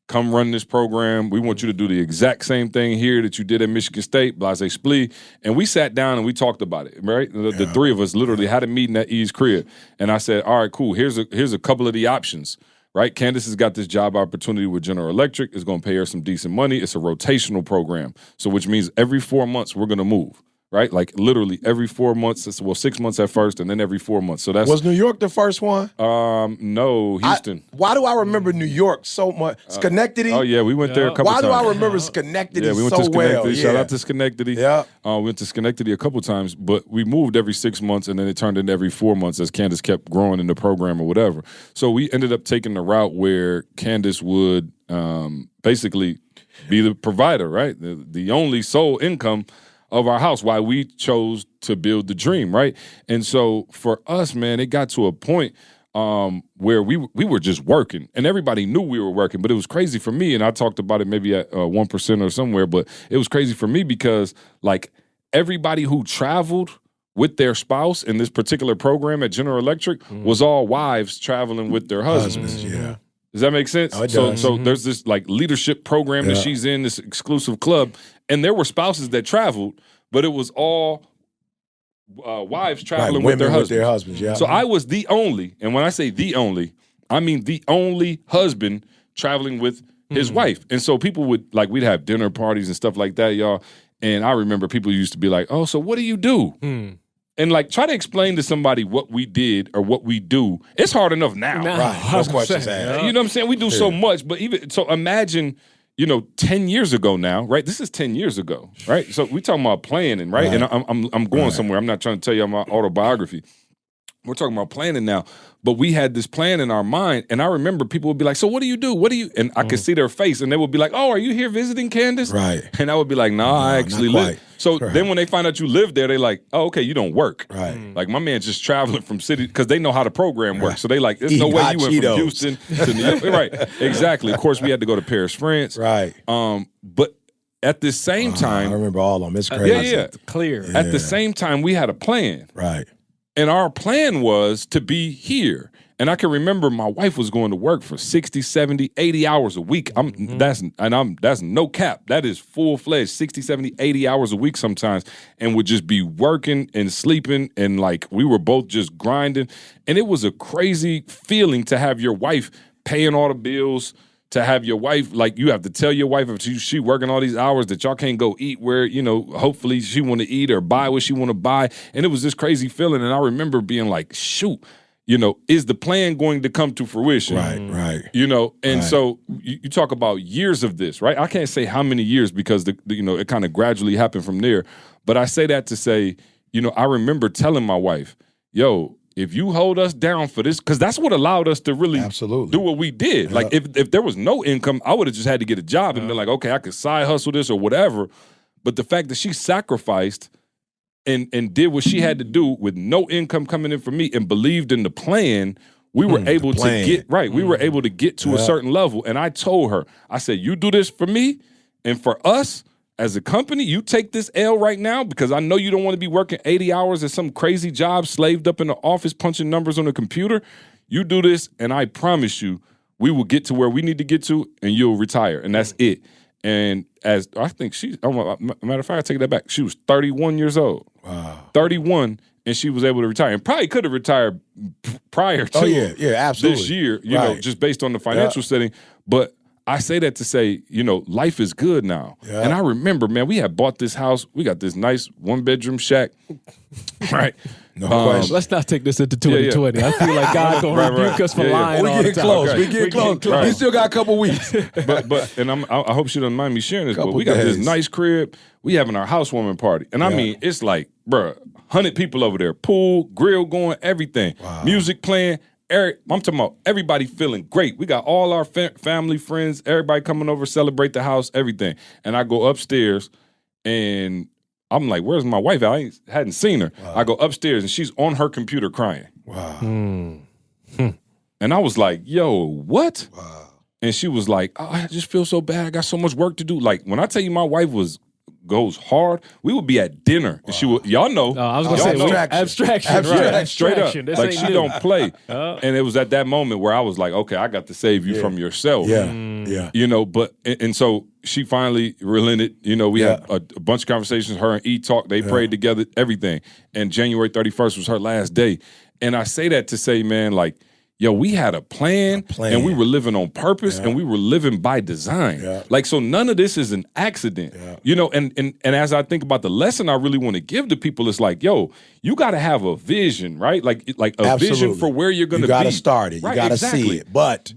come run this program. We want you to do the exact same thing here that you did at Michigan State, blase splee. And we sat down and we talked about it, right? The three of us literally had a meeting at E's crib. And I said, all right, cool. Here's a couple of the options, right? Candace has got this job opportunity with General Electric. It's going to pay her some decent money. It's a rotational program. So which means every 4 months we're going to move. Right, like literally every 4 months. Well, 6 months at first, and then every 4 months. So that's Was New York the first one? No, Houston. Why do I remember New York so much? Schenectady. Oh yeah, we went there a couple Why times. do I remember Schenectady Yeah, we went so to Schenectady. well? Shout out to Schenectady. Yeah. We went to Schenectady a couple times, but we moved every 6 months, and then it turned into every 4 months as Candace kept growing in the program or whatever. So we ended up taking the route where Candace would basically be the provider, right? The only sole income of our house, why we chose to build the dream, right? And so for us, man, it got to a point where we were just working, and everybody knew we were working, but it was crazy for me, and I talked about it maybe at 1% or somewhere, but it was crazy for me because, like, everybody who traveled with their spouse in this particular program at General Electric was all wives traveling with their husbands. Yeah. Does that make sense? Oh, it does. So there's this like leadership program that she's in, this exclusive club, and there were spouses that traveled, but it was all wives traveling with their husbands. Yeah. So I was the only, and when I say the only, I mean the only husband traveling with his wife. And so people would, like, we'd have dinner parties and stuff like that, y'all. And I remember people used to be like, oh, so what do you do? And like try to explain to somebody what we did or what we do. It's hard enough now. Right. No questions asked. You know what I'm saying? We do so much, but even so imagine, 10 years ago now, right? This is 10 years ago, right? So we talking about planning, right? And I'm going somewhere. I'm not trying to tell you my autobiography. We're talking about planning now, but we had this plan in our mind, and I remember people would be like, so what do you do? What do you, and I could see their face, and they would be like, oh, are you here visiting Candace? Right. And I would be like, nah, I actually live. So Right. then when they find out you live there, they like, oh, okay, you don't work. Right. Like my man's just traveling from city, because they know how the program works. So they like, there's no Eating way hot you went Cheetos. from Houston to New York. Right, exactly. Of course, we had to go to Paris, France. Right. But at the same I time, remember all of them. It's crazy. yeah. Clear. At the same time, we had a plan. Right. And our plan was to be here. And I can remember my wife was going to work for 60, 70, 80 hours a week. That's no cap. That is full-fledged, 60, 70, 80 hours a week sometimes, and would just be working and sleeping, and like we were both just grinding. And it was a crazy feeling to have your wife paying all the bills, to have your wife, like you have to tell your wife if she working all these hours that y'all can't go eat where, hopefully she want to eat or buy what she want to buy. And it was this crazy feeling. And I remember being like, shoot, is the plan going to come to fruition? Right. And so you talk about years of this, right? I can't say how many years because it kind of gradually happened from there. But I say that to say, I remember telling my wife, yo, if you hold us down for this, because that's what allowed us to really do what we did. Like if there was no income, I would have just had to get a job and been like, okay, I could side hustle this or whatever. But the fact that she sacrificed and did what she had to do with no income coming in for me and believed in the plan, we were able to get right. We were able to get to a certain level. And I told her, I said, you do this for me and for us as a company, you take this L right now because I know you don't want to be working 80 hours at some crazy job, slaved up in the office, punching numbers on a computer. You do this, and I promise you, we will get to where we need to get to, and you'll retire, and that's it. And as I think matter of fact, I take that back. She was 31 years old. Wow. 31, and she was able to retire. And probably could have retired prior to absolutely. this year, just based on the financial setting. But I say that to say, life is good now. Yeah. And I remember, man, we had bought this house. We got this nice one-bedroom shack, right? No question. Let's not take this into 2020. I feel like God gonna rebuke us for lying all the time. We getting close. We still got a couple weeks. but I hope she doesn't mind me sharing this, but we got this nice crib. We having our housewarming party. And I mean, it's like, bruh, 100 people over there. Pool, grill going, everything. Wow. Music playing. I'm talking about everybody feeling great. We got all our family, friends, everybody coming over, celebrate the house, everything. And I go upstairs, and I'm like, where's my wife? I hadn't seen her. Wow. I go upstairs, and she's on her computer crying. Wow. And I was like, yo, what? Wow. And she was like, oh, I just feel so bad. I got so much work to do. Like, when I tell you my wife was goes hard, we would be at dinner. And she would, y'all know. I was going to say, abstraction. Yeah, straight up. This Like ain't she new. don't play. And it was at that moment where I was like, okay, I got to save you from yourself. Yeah. You know, but, and so she finally relented. You know, we had a bunch of conversations. Her and E talked. They prayed together, everything. And January 31st was her last day. And I say that to say, man, like, yo, we had a plan, and we were living on purpose, and we were living by design. Like, so none of this is an accident. You know, and as I think about the lesson I really want to give to people, it's like, yo, you got to have a vision, right? Like a vision for where you're going to be. You got to start it. Right? You got to see it. But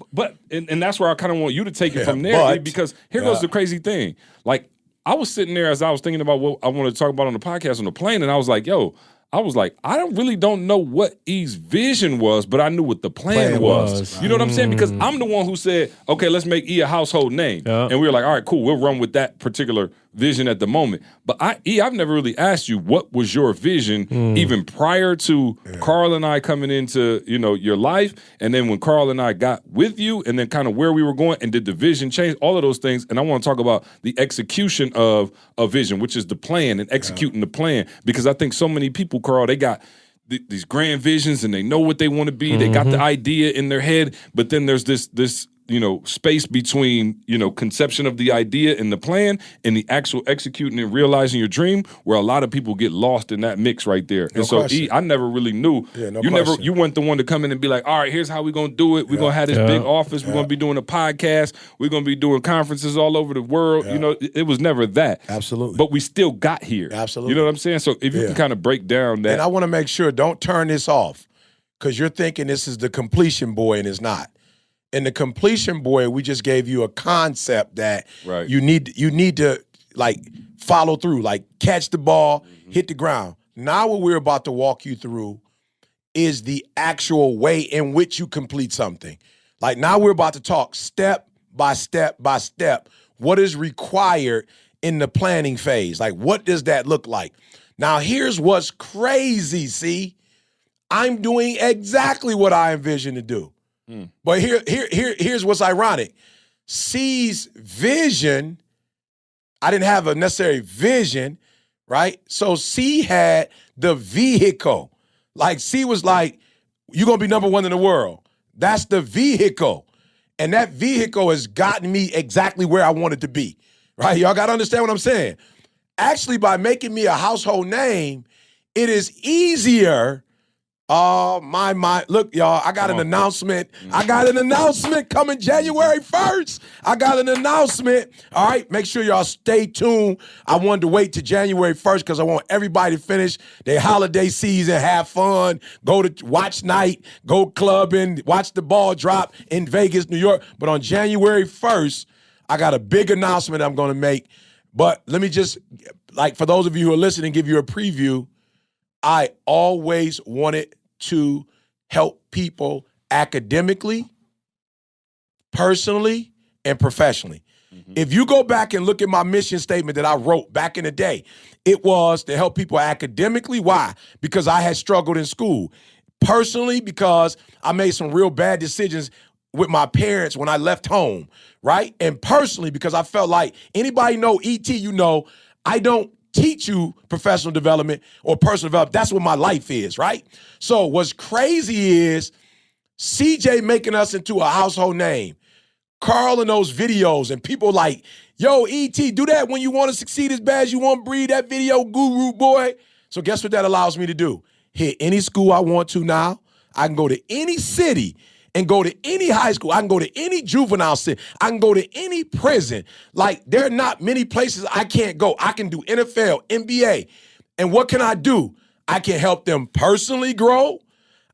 and that's where I kind of want you to take it from there, because here goes the crazy thing. Like, I was sitting there as I was thinking about what I wanted to talk about on the podcast on the plane, and I was like, yo, I don't know what E's vision was, but I knew what the plan was. You know what I'm saying? Because I'm the one who said, okay, let's make E a household name. And we were like, all right, cool, we'll run with that particular vision at the moment. But I've never really asked you, what was your vision even prior to Carl and I coming into, you know, your life, and then when Carl and I got with you, and then kind of where we were going, and did the vision change, all of those things. And I want to talk about the execution of a vision, which is the plan and executing the plan, because I think so many people, Carl, they got these grand visions and they know what they want to be. They got the idea in their head, but then there's this you know, space between, you know, conception of the idea and the plan and the actual executing and realizing your dream, where a lot of people get lost in that mix right there. And so E, I never really knew. You weren't the one to come in and be like, all right, here's how we're going to do it. We're going to have this big office. We're going to be doing a podcast. We're going to be doing conferences all over the world. You know, it was never that. Absolutely. But we still got here. Absolutely. You know what I'm saying? So if you can kind of break down that. And I want to make sure, don't turn this off, because you're thinking this is the completion boy, and it's not. In the completion boy, we just gave you a concept that you need to like follow through, like catch the ball, hit the ground. Now what we're about to walk you through is the actual way in which you complete something. Like now we're about to talk step by step by step, what is required in the planning phase. Like, what does that look like? Now here's what's crazy, see? I'm doing exactly what I envisioned to do. But here's what's ironic. C's vision, I didn't have a necessary vision, right? So C had the vehicle. Like C was like, you're going to be number one in the world. That's the vehicle. And that vehicle has gotten me exactly where I wanted to be, right? Y'all got to understand what I'm saying. Actually, by making me a household name, it is easier. Oh, my. Look, y'all, I got an announcement. I got an announcement coming January 1st. I got an announcement. All right, make sure y'all stay tuned. I wanted to wait till January 1st because I want everybody to finish their holiday season, have fun, go to watch night, go clubbing, watch the ball drop in Vegas, New York. But on January 1st, I got a big announcement I'm going to make. But let me just, like, for those of you who are listening, give you a preview. I always wanted to help people academically, personally, and professionally. If you go back and look at my mission statement that I wrote back in the day, it was to help people academically. Why? Because I had struggled in school. Personally, because I made some real bad decisions with my parents when I left home, right? And personally, because I felt like anybody know E.T., you know, I don't teach you professional development or personal development. That's what my life is, right? So what's crazy is CJ making us into a household name. Carl in those videos and people like, yo, E.T., do that when you want to succeed as bad as you want to breathe, that video guru boy. So guess what that allows me to do? Hit any school I want to now. I can go to any city and go to any high school. I can go to any juvenile center. I can go to any prison. Like, there are not many places I can't go. I can do NFL, NBA. And what can I do? I can help them personally grow.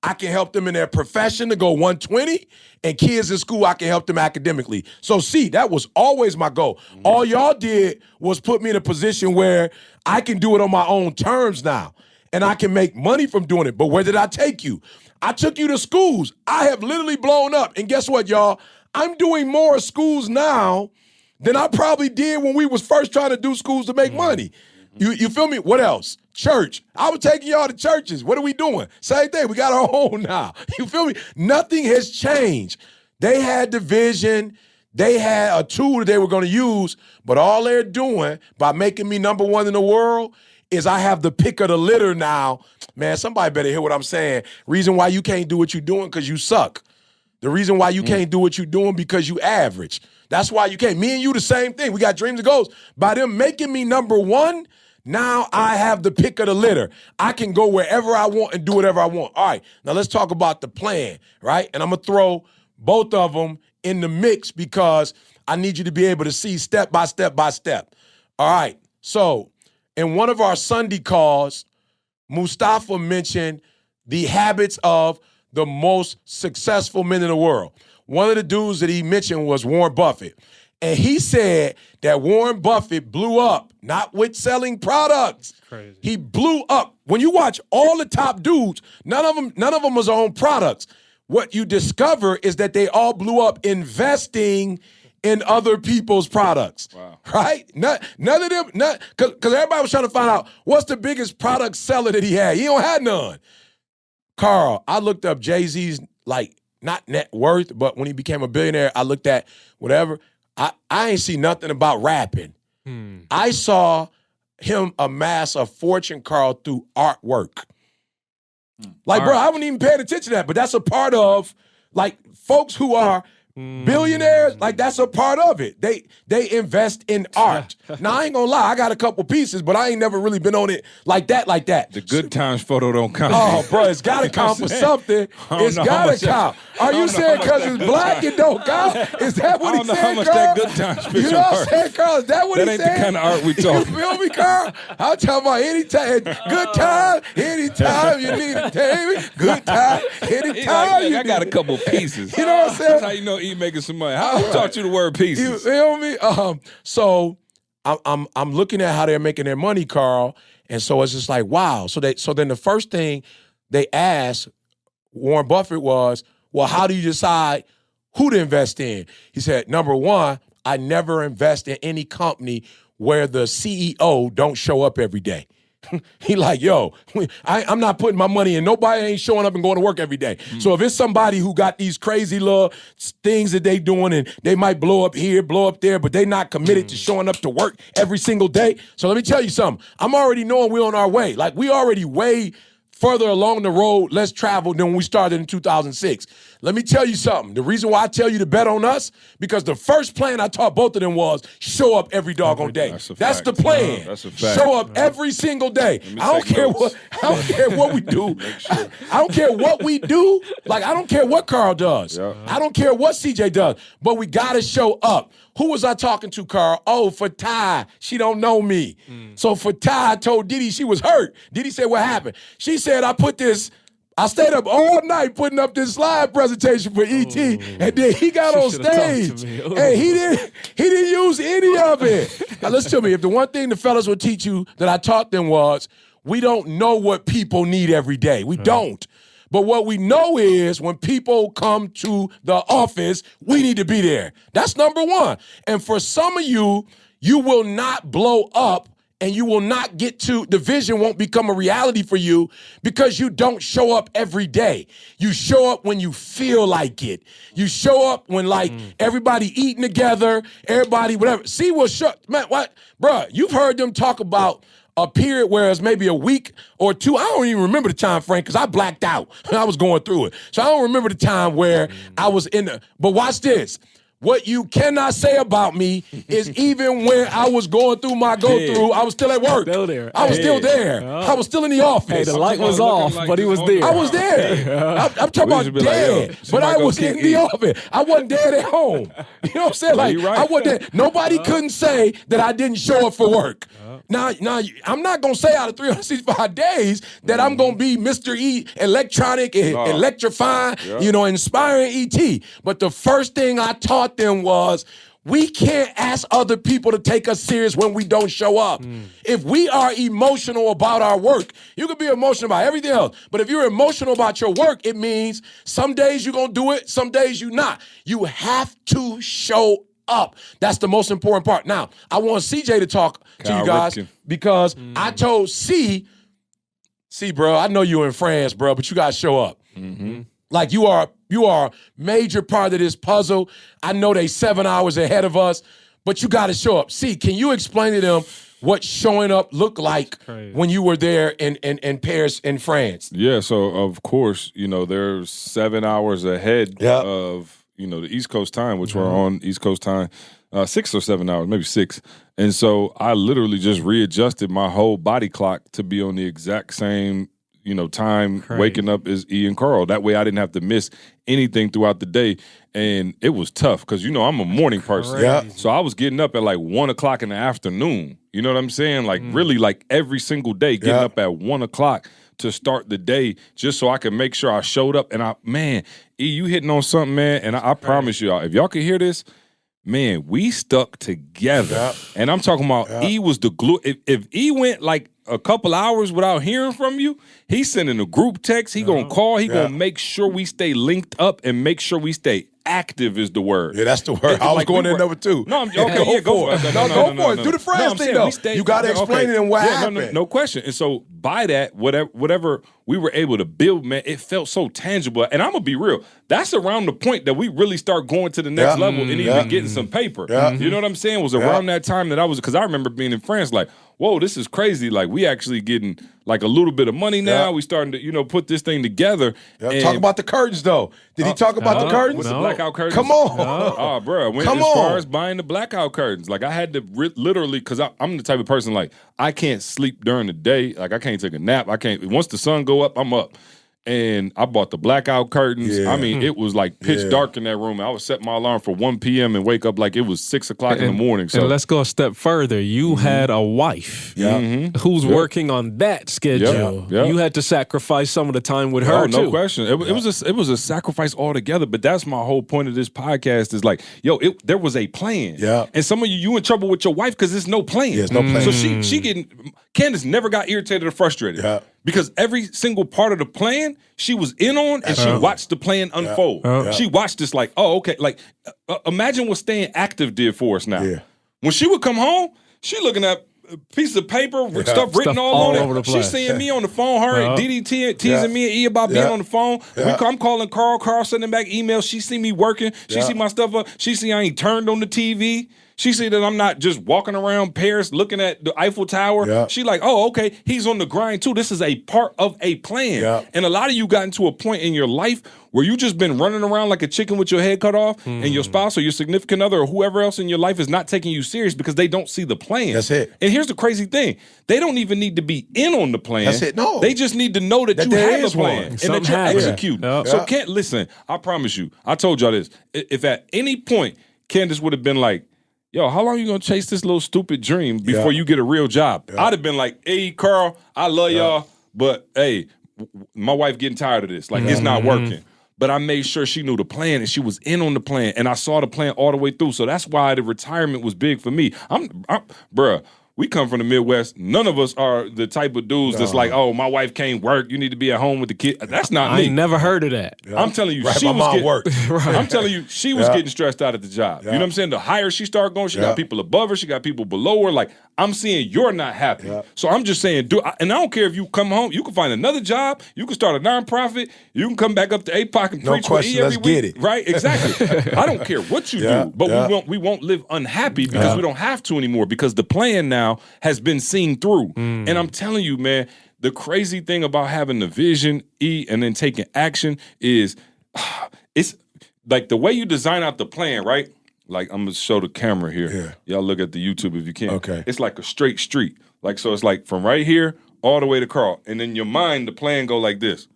I can help them in their profession to go 120. And kids in school, I can help them academically. So see, that was always my goal. All y'all did was put me in a position where I can do it on my own terms now. And I can make money from doing it. But where did I take you? I took you to schools. I have literally blown up. And guess what, y'all? I'm doing more schools now than I probably did when we was first trying to do schools to make money. You feel me? What else? Church. I was taking y'all to churches. What are we doing? Same thing. We got our own now. You feel me? Nothing has changed. They had the vision. They had a tool that they were going to use, but all they're doing by making me number one in the world is I have the pick of the litter now. Man, somebody better hear what I'm saying. Reason why you can't do what you're doing because you suck. The reason why you can't do what you're doing because you average. That's why you can't. Me and you the same thing. We got dreams and goals. By them making me number one, now I have the pick of the litter. I can go wherever I want and do whatever I want. All right, now let's talk about the plan, right? And I'm going to throw both of them in the mix because I need you to be able to see step by step by step. All right, so in one of our Sunday calls, Mustafa mentioned the habits of the most successful men in the world. One of the dudes that he mentioned was Warren Buffett. And he said that Warren Buffett blew up, not with selling products. Crazy. He blew up. When you watch all the top dudes, none of them was on products. What you discover is that they all blew up investing in other people's products. Wow. Right? None of them, because everybody was trying to find out what's the biggest product seller that he had. He don't have none. Carl, I looked up Jay-Z's, like, not net worth, but when he became a billionaire, I looked at whatever. I ain't see nothing about rapping. I saw him amass a fortune, Carl, through artwork. Like, bro, I wasn't even paying attention to that, but that's a part of, like, folks who are billionaires, like, that's a part of it. They invest in art. Now, I ain't gonna lie, I got a couple pieces, but I ain't never really been on it like that. The good times photo don't count. Oh, bro, it's gotta count for something. It's gotta count. Are you saying because it's black it don't count? Is that what he's saying, I don't know how much Carl? that good times picture You know what I'm worth. saying, Carl? Is that what That he's ain't saying? the kind of art we talking. You feel me, Carl? I'm talking about anytime, good time, anytime you need it, David. Good time, anytime you I need got a it. couple pieces. You know what I'm saying? That's how you know he making some money. Who taught you the word You pieces? feel me? So I'm looking at how they're making their money, Carl, and so it's just like, wow. So then the first thing they asked Warren Buffett was, well, how do you decide who to invest in? He said, number one, I never invest in any company where the CEO don't show up every day. He like, yo, I'm not putting my money in. Nobody ain't showing up and going to work every day. So if it's somebody who got these crazy little things that they doing and they might blow up here, blow up there, but they not committed to showing up to work every single day. So let me tell you something. I'm already knowing we're on our way. Like, we already way further along the road, less traveled than when we started in 2006. Let me tell you something. The reason why I tell you to bet on us, because the first plan I taught both of them was show up every doggone day. That's the plan. That's a fact. Show up every single day. I don't care what we do. I don't care what we do. Like, I don't care what Carl does. I don't care what CJ does. But we gotta show up. Who was I talking to, Carl? Oh, Fatai. She don't know me. So Fatai told Didi she was hurt. Didi said, what happened? She said, I stayed up all night putting up this slide presentation for ET, and then he got on stage, and he didn't use any of it. Now listen to me. If the one thing the fellas would teach you that I taught them was, we don't know what people need every day. We don't. But what we know is when people come to the office, we need to be there. That's number one. And for some of you, you will not blow up and you will not get to, the vision won't become a reality for you because you don't show up every day. You show up when you feel like it. You show up when, like, everybody eating together, everybody whatever. See what's man, what? Bruh, you've heard them talk about a period where it's maybe a week or two. I don't even remember the time frame because I blacked out. I was going through it. So I don't remember the time where I was in the, but watch this. What you cannot say about me is even when I was going through my go-through, I was still at work. Still there. I was still there. I was still in the office. Hey, the light was off, but he was there. I was there. I'm talking about should be like, dead, yo, but I somebody go was in kick the E. office. I wasn't dead at home. You know what I'm saying? Like, you right. I wasn't there. Nobody couldn't say that I didn't show up for work. Now, I'm not going to say out of 365 days that I'm going to be Mr. E, electronic, electrifying, inspiring ET. But the first thing I taught them was, we can't ask other people to take us serious when we don't show up. If we are emotional about our work, you can be emotional about everything else, but if you're emotional about your work, it means some days you're going to do it, some days you're not. You have to show up. That's the most important part. Now, I want CJ to talk to you guys because I told C, bro, I know you're in France, bro, but you guys show up. Like, you are You are a major part of this puzzle. I know they 7 hours ahead of us, but you got to show up. See, can you explain to them what showing up looked like when you were there in Paris, in France? Yeah, so of course, they're 7 hours ahead of, the East Coast time, which we're on East Coast time, 6 or 7 hours, maybe 6. And so I literally just readjusted my whole body clock to be on the exact same, time waking up as E and Carl. That way I didn't have to miss anything throughout the day. And it was tough because, I'm a morning person. Yeah. So I was getting up at like 1 o'clock in the afternoon. You know what I'm saying? Like really like every single day getting up at 1 o'clock to start the day just so I could make sure I showed up. And E, you hitting on something, man. And I promise y'all, if y'all can hear this, man, we stuck together. Yep. And I'm talking about E was the glue. If E went like a couple hours without hearing from you, he's sending a group text. He gonna call. He gonna make sure we stay linked up and make sure we stay active is the word. Yeah, that's the word. I was like going in number 2. No, go for it. Go for it. Do the France thing, though. You got to explain it and what happened. No question. And so by that, whatever we were able to build, man, it felt so tangible. And I'm going to be real. That's around the point that we really start going to the next level and even getting some paper. You know what I'm saying? It was around that time that because I remember being in France like, whoa, this is crazy. Like, we actually getting like a little bit of money now. We starting to, put this thing together. Talk about the curtains, though. Did he talk about the curtains? With the blackout curtains? Come on. Oh, bro. As far as buying the blackout curtains, like I had to literally, because I'm the type of person like, I can't sleep during the day. Like I can't take a nap. Once the sun go up, I'm up. And I bought the blackout curtains. Yeah. I mean, it was like pitch dark in that room. I would set my alarm for 1 p.m. and wake up like it was 6 o'clock in the morning. So and let's go a step further. You had a wife who's working on that schedule. You had to sacrifice some of the time with her, no too. question. It was a sacrifice altogether. But that's my whole point of this podcast is like, there was a plan. Yeah. And some of you in trouble with your wife because there's no plan. There's no plan. So Candace never got irritated or frustrated. Yeah. Because every single part of the plan she was in on, and she watched the plan unfold. She watched this like, oh, okay. Like, imagine what staying active did for us now. Yeah. When she would come home, she looking at pieces of paper, stuff written all over on the it. place. She's seeing me on the phone, her DD teasing me and E about being on the phone. I'm calling Carl sending back emails. She see me working. She see my stuff up. She see I ain't turned on the TV. She see that I'm not just walking around Paris looking at the Eiffel Tower. Yeah. She like, oh, okay, he's on the grind too. This is a part of a plan. Yeah. And a lot of you got into a point in your life where you just been running around like a chicken with your head cut off, and your spouse or your significant other or whoever else in your life is not taking you serious because they don't see the plan. That's it. And here's the crazy thing. They don't even need to be in on the plan. That's it. No. They just need to know that you have a plan and that you're executing. Yeah. So can't listen, I promise you, I told y'all this. If at any point Candace would have been like, yo, how long you gonna chase this little stupid dream before you get a real job? I'd have been like, hey, Carl, I love y'all, but hey, my wife getting tired of this. Like, it's not working. But I made sure she knew the plan and she was in on the plan, and I saw the plan all the way through. So that's why the retirement was big for me. Bruh, we come from the Midwest. None of us are the type of dudes that's like, oh, my wife can't work. You need to be at home with the kid. That's not me. I ain't never heard of that. Yeah. I'm telling you, she was worked. I'm telling you, she was getting stressed out at the job. You know what I'm saying? The higher she started going, she got people above her, she got people below her. Like, I'm seeing you're not happy. So I'm just saying, and I don't care if you come home, you can find another job, you can start a nonprofit, you can come back up to APOC and preach with E every week. Get it. Right? Exactly. I don't care what you do, but we won't live unhappy because we don't have to anymore, because the plan now has been seen through. And I'm telling you, man, the crazy thing about having the vision, E, and then taking action is, it's like the way you design out the plan, right? Like, I'm gonna show the camera here. Y'all look at the YouTube if you can. Okay. It's like a straight street. Like, so it's like from right here all the way to Carl. And in your mind, the plan go like this.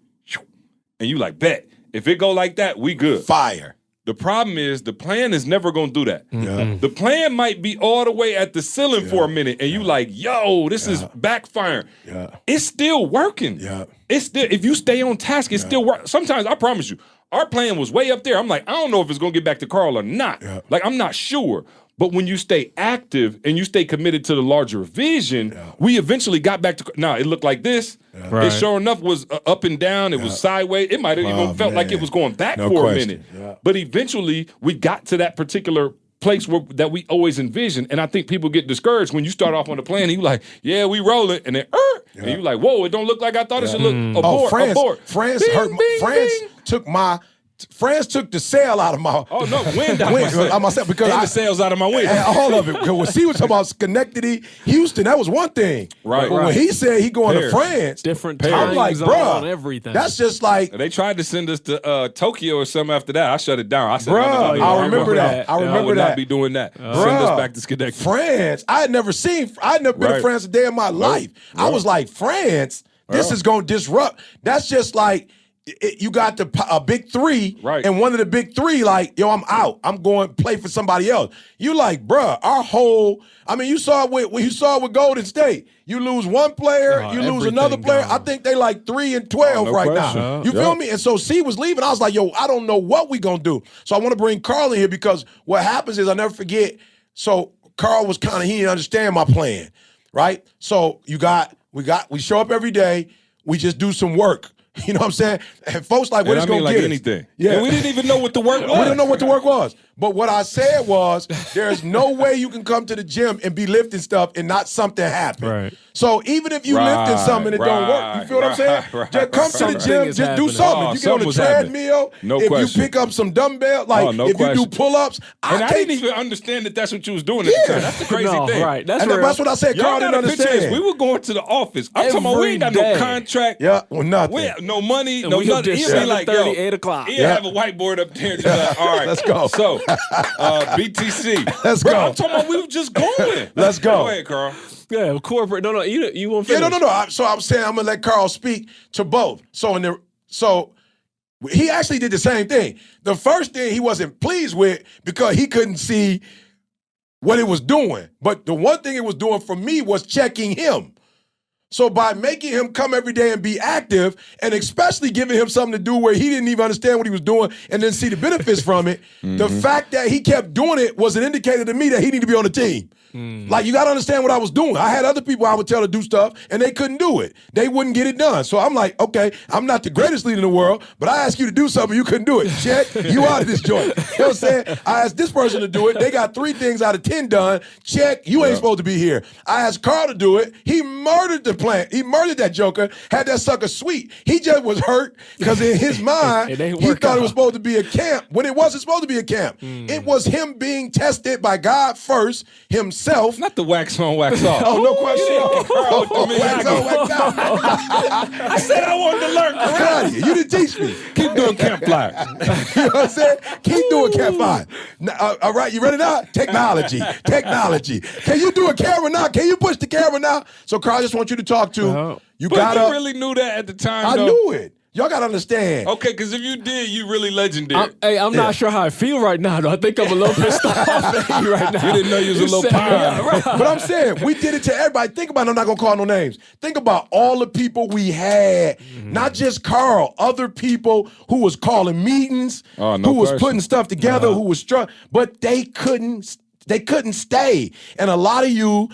And you like, bet. If it go like that, we good. Fire. The problem is the plan is never gonna do that. The plan might be all the way at the ceiling for a minute, and you like, yo, this is backfiring. It's still working. It's still, if you stay on task, it's still working. Sometimes, I promise you, our plan was way up there. I'm like, I don't know if it's gonna get back to Carl or not. Like, I'm not sure. But when you stay active and you stay committed to the larger vision, we eventually got back to, now it looked like this. It sure enough was up and down. It was sideways. It might have even felt like it was going back for a minute. But eventually we got to that particular place that we always envisioned. And I think people get discouraged when you start off on the plan and you like, yeah, we rolling. And then, and you like, whoa, it don't look like I thought it should look. Abort. France took my France took the sail out of my. Oh no, wind out out myself because the sails out of my window. All of it. Because when he was talking about Schenectady, Houston, that was one thing. Right. But when he said he going to France, different I'm time like, zone, bruh, everything. that's just like, They tried to send us to Tokyo or something after that. I shut it down. I said, bruh, no, I remember that. I remember would that. not be doing that. Send Bruh, us back to Schenectady. France. I had never been to Right. France a day in my life. I was like, France, this is going to disrupt. That's just like, you got a big three, Right. and one of the big three, like, yo, I'm out. I'm going to play for somebody else. You like, bruh, our whole, I mean, you saw it with Golden State. You lose one player, you lose another player. gone. I think they like 3-12 no right question. now. You feel me? And so C was leaving. I was like, yo, I don't know what we going to do. So I want to bring Carl in here because what happens is I never forget. So Carl was he didn't understand my plan, right? So we show up every day. We just do some work. You know what I'm saying? And folks like, what is going to like get us? anything. Yeah. And we didn't even know what the work was. We didn't know what the work was. But what I said was, there's no way you can come to the gym and be lifting stuff and not something happen. Right. So even if you lifting something and it don't work, you feel what I'm saying? Just come to the Something gym, is just do happening. something. Oh, If you get on the something was happening. treadmill, No if question. you pick up some dumbbell, like no if you question. do pull-ups, And I can't- didn't even understand that that's what you was doing at the time. That's the crazy No, thing. right. That's and real. that's what I said. Y'all Carl got didn't a picture of this. understand. We were going to the office. I'm talking about we ain't got Every no day. contract. Yeah, well, nothing. We have no money, And no we go nothing. to He'll be like, 7:30, yo, 8 o'clock. He'll Yeah. have a whiteboard up there. Just like, all right, Let's go. So, BTC. Let's Bro, go. I'm talking about we were just going. Let's go. Go ahead, Carl. Yeah, corporate. No, you won't Yeah, finish. no. So I'm saying I'm gonna let Carl speak to both. So he actually did the same thing. The first thing he wasn't pleased with because he couldn't see what it was doing. But the one thing it was doing for me was checking him. So by making him come every day and be active, and especially giving him something to do where he didn't even understand what he was doing and then see the benefits from it, the fact that he kept doing it was an indicator to me that he needed to be on the team. Like, you got to understand what I was doing. I had other people I would tell to do stuff, and they couldn't do it. They wouldn't get it done. So I'm like, okay, I'm not the greatest leader in the world, but I asked you to do something, you couldn't do it. Check, you out of this joint. You know what I'm saying? I asked this person to do it. They got 3 things out of 10 done. Check, you ain't supposed to be here. I asked Carl to do it. He murdered the plan. He murdered that joker, had that sucker sweet. He just was hurt because in his mind, It ain't he work thought it out. was supposed to be a camp when it wasn't supposed to be a camp. It was him being tested by God first, himself. Not the wax on, wax off. Oh, no question. Wax on, wax out. I said I wanted to learn karate. You didn't teach me. Keep doing camp flyers. You know what I'm saying? Keep doing campfire. All right, you ready now? Technology. Can you do a camera now? Can you push the camera now? So, Carl, I just want you to talk to. You But gotta. you really knew that at the time, I though. knew it. Y'all gotta understand. Okay, because if you did, you really legendary. I'm not sure how I feel right now, though. I think I'm a little pissed off at you right now. You didn't know you was a little said- pie. Yeah, right. But I'm saying, we did it to everybody. Think about it. I'm not going to call no names. Think about all the people we had, not just Carl, other people who was calling meetings, Oh, no who was question. putting stuff together, who was struck, but they couldn't stay. And a lot of you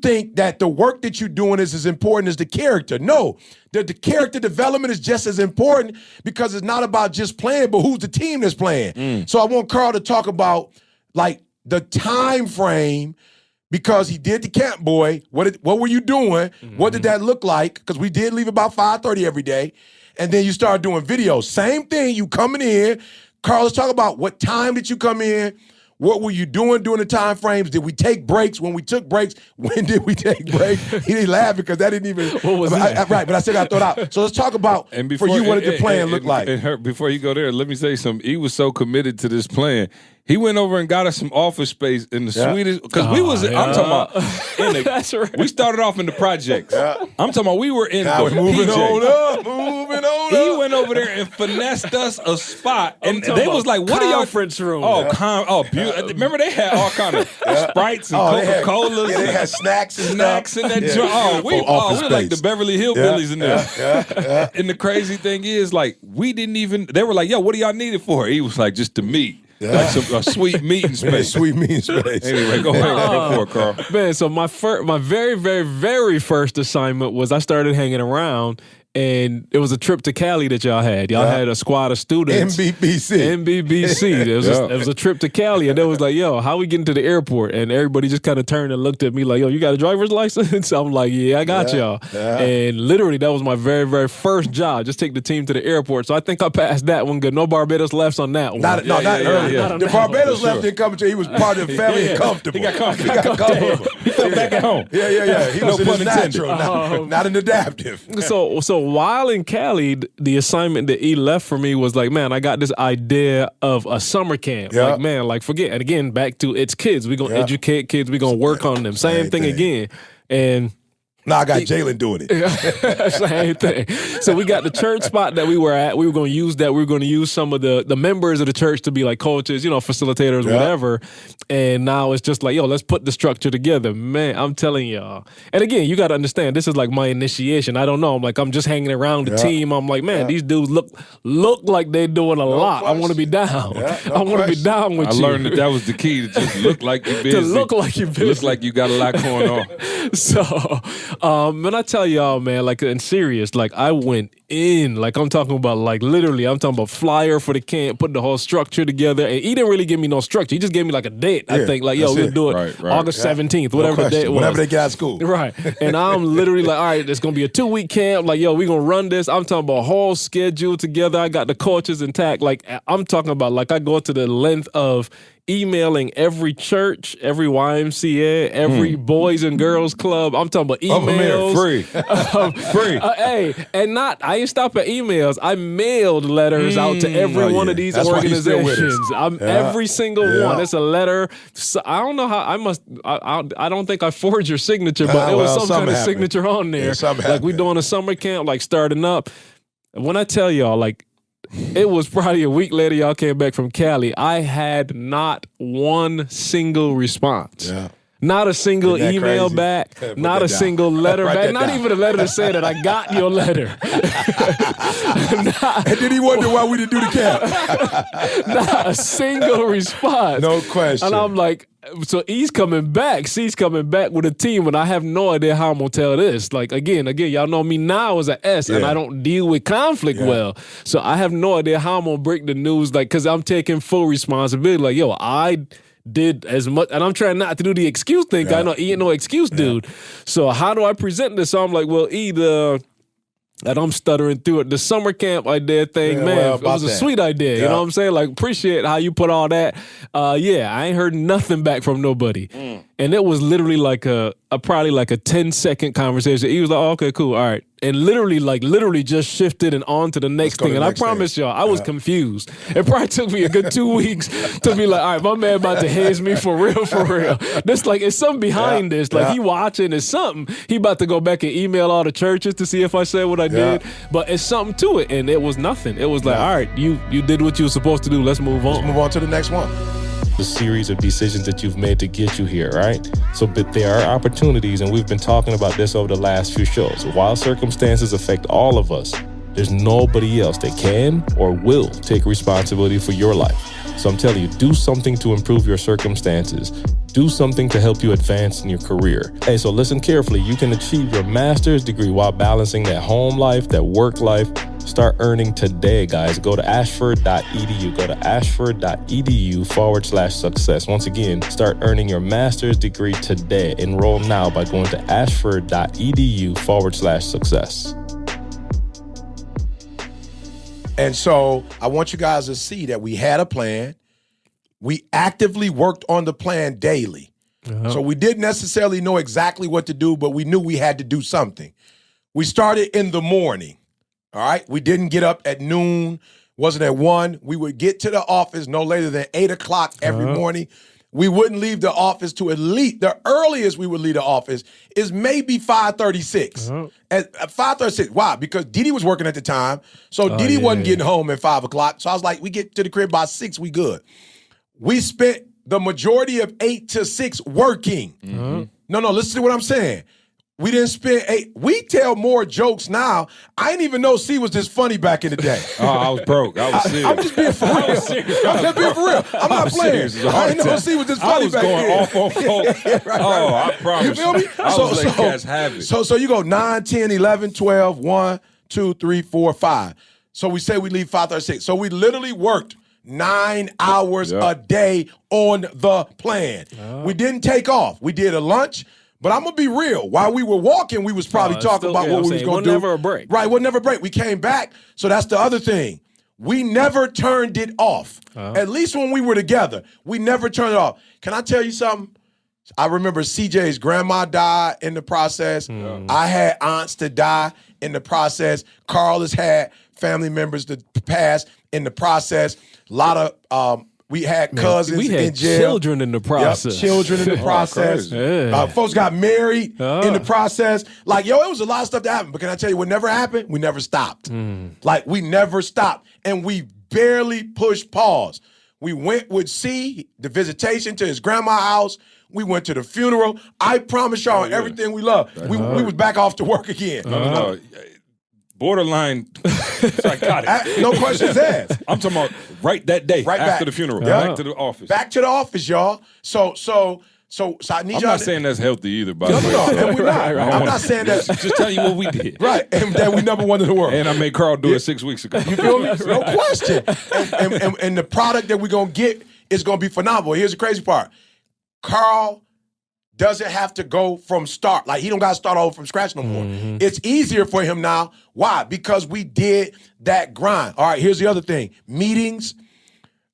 think that the work that you're doing is as important as the character. No, the character development is just as important because it's not about just playing, but who's the team that's playing. So I want Carl to talk about, like, the time frame, because he did the camp boy. What were you doing? What did that look like? Because we did leave about 5:30 every day. And then you start doing videos. Same thing, you coming in. Carl, let's talk about what time did you come in? What were you doing during the time frames? Did we take breaks? When we took breaks, when did we take breaks? He didn't laugh because that didn't even. What was that? Right, but I still got to throw it out. So let's talk about for you what did the plan look like? Before you go there, let me say something. He was so committed to this plan. He went over and got us some office space in the sweetest, because we was, I'm talking about, That's right. we started off in the projects. I'm talking about we were in Now the we're moving PJ. on up, moving on He up. went over there and finessed us a spot, and talking they about was like, "What are y'all?" conference room. Remember they had all kind of Sprites and They had- Coca-Colas, Yeah, they and had snacks and snacks stuff. in that Yeah. joint. Oh, we Office were like the space. Beverly Hillbillies in there. Yeah. And the crazy thing is, like, we didn't even. They were like, "Yo, what do y'all need it for?" He was like, "Just to meet." Like a sweet meeting space. Sweet mean space. Anyway, go ahead. Go for it, Carl. Man, so my very, very, very first assignment was I started hanging around, and it was a trip to Cali that y'all had. Y'all had a squad of students. MBBC. It was a trip to Cali, and it was like, yo, how we getting to the airport? And everybody just kind of turned and looked at me like, yo, you got a driver's license? I'm like, yeah, I got y'all. And literally, that was my very, very first job. Just take the team to the airport. So I think I passed that one good. No Barbados lefts on that one. Not early. The Barbados left didn't come until he was part of the family and comfortable. He got comfortable. He felt back at home. Yeah. He was in his natural, not an adaptive. So while in Cali, the assignment that he left for me was like, man, I got this idea of a summer camp. Yeah. Like, man, like forget. And again, back to it's kids. We're going to educate kids. We're going to work on them. Same thing again. And now I got Jalen doing it. Same thing. So we got the church spot that we were at. We were going to use that. We were going to use some of the members of the church to be like coaches, facilitators, whatever. And now it's just like, yo, let's put the structure together. Man, I'm telling y'all. And again, you got to understand, this is like my initiation. I don't know. I'm just hanging around the team. I'm like, man, these dudes look like they're doing a lot. Question. I want to be down. I want to be down with you. I learned that was the key, to just look like you're busy. To look like you're busy. Look like you got a lot going on. So, and I tell y'all, man, like in serious, like I went in, like I'm talking about, like literally, I'm talking about flyer for the camp, put the whole structure together, and he didn't really give me no structure. He just gave me like a date. I think like, yo, we'll do it August 17th, whatever the date was. Whenever they get out of school. Right. And I'm literally like, all right, it's going to be a 2-week camp. Like, yo, we're going to run this. I'm talking about a whole schedule together. I got the coaches intact. Like, I'm talking about, like, I go to the length of emailing every church, every YMCA, every Boys and Girls Club. I'm talking about emails. Free. Hey, and I ain't stop at emails. I mailed letters out to every one of these organizations. Every single one. It's a letter. So, I don't know how I don't think I forged your signature, but it was some kind of signature on there. Like we doing a summer camp, like starting up. When I tell y'all, like, it was probably a week later y'all came back from Cali. I had not one single response. Yeah. Not a single email back, not a single letter back, not even a letter to say that I got your letter. And then he wondered why we didn't do the camp. Not a single response. No question. And I'm like, so he's coming back. C's coming back with a team, and I have no idea how I'm going to tell this. Like, again, y'all know me now as an S, and I don't deal with conflict well. So I have no idea how I'm going to break the news, like, because I'm taking full responsibility. Like, yo, I did as much, and I'm trying not to do the excuse thing. I know he ain't no excuse dude. So how do I present this? So I'm like, well, either, and I'm stuttering through it, the summer camp idea thing, man, it was a sweet idea. You know what I'm saying? Like, appreciate how you put all that. I ain't heard nothing back from nobody. And it was literally like probably like a 10-second conversation. He was like, oh, okay, cool, all right. And literally just shifted and on to the next thing. And I promise y'all, I was confused. It probably took me a good 2 weeks to be like, all right, my man about to haze me for real. This, like, it's something behind this. Like, he watching, it's something. He about to go back and email all the churches to see if I said what I did. But it's something to it. And it was nothing. It was like, all right, you did what you were supposed to do. Let's move on. Let's move on to the next one. The series of decisions that you've made to get you here, right? So, but there are opportunities, and we've been talking about this over the last few shows. While circumstances affect all of us, there's nobody else that can or will take responsibility for your life. So I'm telling you, do something to improve your circumstances. Do something to help you advance in your career. Hey, so listen carefully. You can achieve your master's degree while balancing that home life, that work life. Start earning today, guys. Go to ashford.edu. Go to ashford.edu/success. Once again, start earning your master's degree today. Enroll now by going to ashford.edu/success. And so I want you guys to see that we had a plan. We actively worked on the plan daily. So we didn't necessarily know exactly what to do, but we knew we had to do something. We started in the morning. All right, we didn't get up at noon, wasn't at 1. We would get to the office no later than 8 o'clock every morning. We wouldn't leave the office to at least, the earliest we would leave the office is maybe 5:36. At 5:36, why? Because Didi was working at the time, so Didi wasn't getting home at 5 o'clock. So I was like, we get to the crib by 6, we good. We spent the majority of 8 to 6 working. No, listen to what I'm saying. We didn't spend 8. We tell more jokes now. I didn't even know C was this funny back in the day. I was broke. I was serious. I'm just being for real. I'm just being for real. I'm not playing. I didn't know C was this funny back then. I was going off on folks. I promise. You feel me? I was letting cats have it. So you go 9, 10, 11, 12, 1, 2, 3, 4, 5. So we say we leave 5:36. So we literally worked 9 hours a day on the plan. We didn't take off. We did a lunch. But I'm going to be real. While we were walking, we was probably talking about what we was going to do. Never a break. Right, we'll never break. We came back. So that's the other thing. We never turned it off. At least when we were together, we never turned it off. Can I tell you something? I remember CJ's grandma died in the process. I had aunts to die in the process. Carl has had family members to pass in the process. A lot of we had cousins in jail. Children in the process. Yep, children in the process. Folks got married in the process. Like, it was a lot of stuff that happened. But can I tell you what never happened? We never stopped. Like, we never stopped. And we barely pushed pause. We went with C, the visitation to his grandma's house. We went to the funeral. I promise y'all everything we love. We was back off to work again. Borderline psychotic. No questions asked. I'm talking about right that day, Right after back. the funeral, Yeah. back to the office. Back to the office, y'all. So I need I'm y'all not saying that's healthy either, by the way. No, and we're not. I'm not saying that. Just tell you what we did. Right, and that we number one in the world. And I made Carl do it 6 weeks ago. You feel me? No question. And the product that we're going to get is going to be phenomenal. Here's the crazy part. Carl doesn't have to go from start. Like, he don't got to start over from scratch no more. It's easier for him now. Why? Because we did that grind. All right, here's the other thing. Meetings.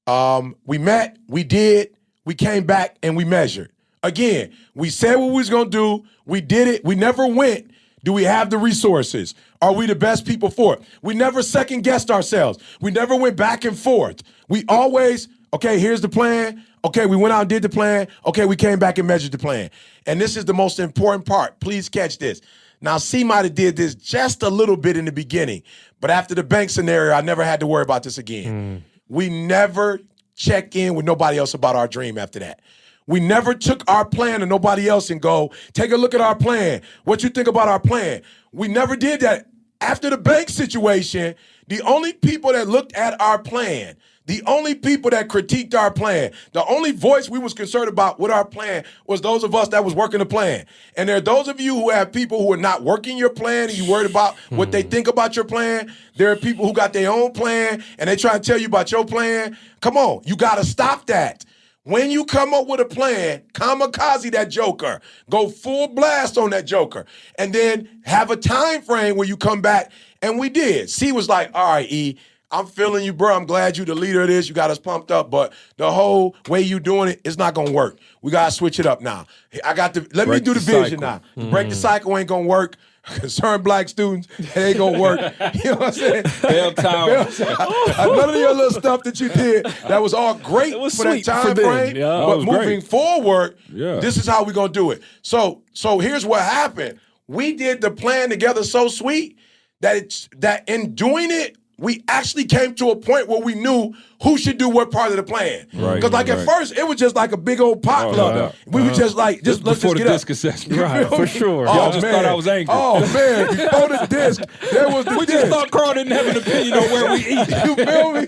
We met. We did. We came back and we measured. Again, we said what we was going to do. We did it. We never went. Do we have the resources? Are we the best people for it? We never second-guessed ourselves. We never went back and forth. We always, okay, here's the plan. Okay, we went out and did the plan. Okay, we came back and measured the plan. And this is the most important part. Please catch this. Now, C might have did this just a little bit in the beginning, but after the bank scenario, I never had to worry about this again. We never check in with nobody else about our dream after that. We never took our plan to nobody else and go, take a look at our plan. What you think about our plan? We never did that. After the bank situation, the only people that looked at our plan, the only people that critiqued our plan, the only voice we was concerned about with our plan was those of us that was working the plan. And there are those of you who have people who are not working your plan and you worried about what they think about your plan. There are people who got their own plan and they try to tell you about your plan. Come on, you got to stop that. When you come up with a plan, kamikaze that joker. Go full blast on that joker. And then have a time frame where you come back. And we did. C was like, all right, E, I'm feeling you, bro. I'm glad you the leader of this. You got us pumped up. But the whole way you doing it, it's not going to work. We got to switch it up now. Let me do the vision now. Break the cycle ain't going to work. Concerned black students, it ain't gonna work. You know what I'm saying? Bell Tower. None of your little stuff that you did, that was all great for that time frame. But moving forward, this is how we're gonna do it. So here's what happened. We did the plan together so sweet that in doing it, we actually came to a point where we knew who should do what part of the plan. Because at first, it was just like a big old potluck. We were just like, let's before just the get disc up. assessment. Right, for sure. Y'all just thought I was angry. Oh, man, before the disc, there was the We disc. just thought Carl didn't have an opinion on where we eat. You feel me?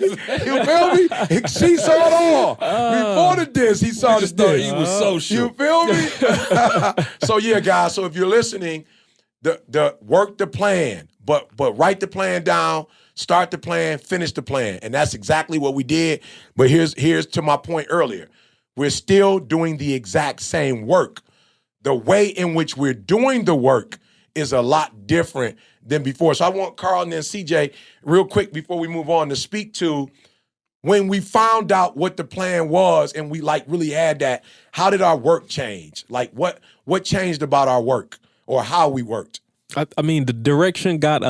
You feel me? She saw it all. Before the disc, he saw the just thought disc. he was so sure. You feel me? So yeah, guys, so if you're listening, the work the plan, but write the plan down, start the plan, finish the plan. And that's exactly what we did. But here's to my point earlier. We're still doing the exact same work. The way in which we're doing the work is a lot different than before. So I want Carl and then CJ real quick before we move on to speak to when we found out what the plan was and we really had that, how did our work change? Like what changed about our work or how we worked? I mean, the direction got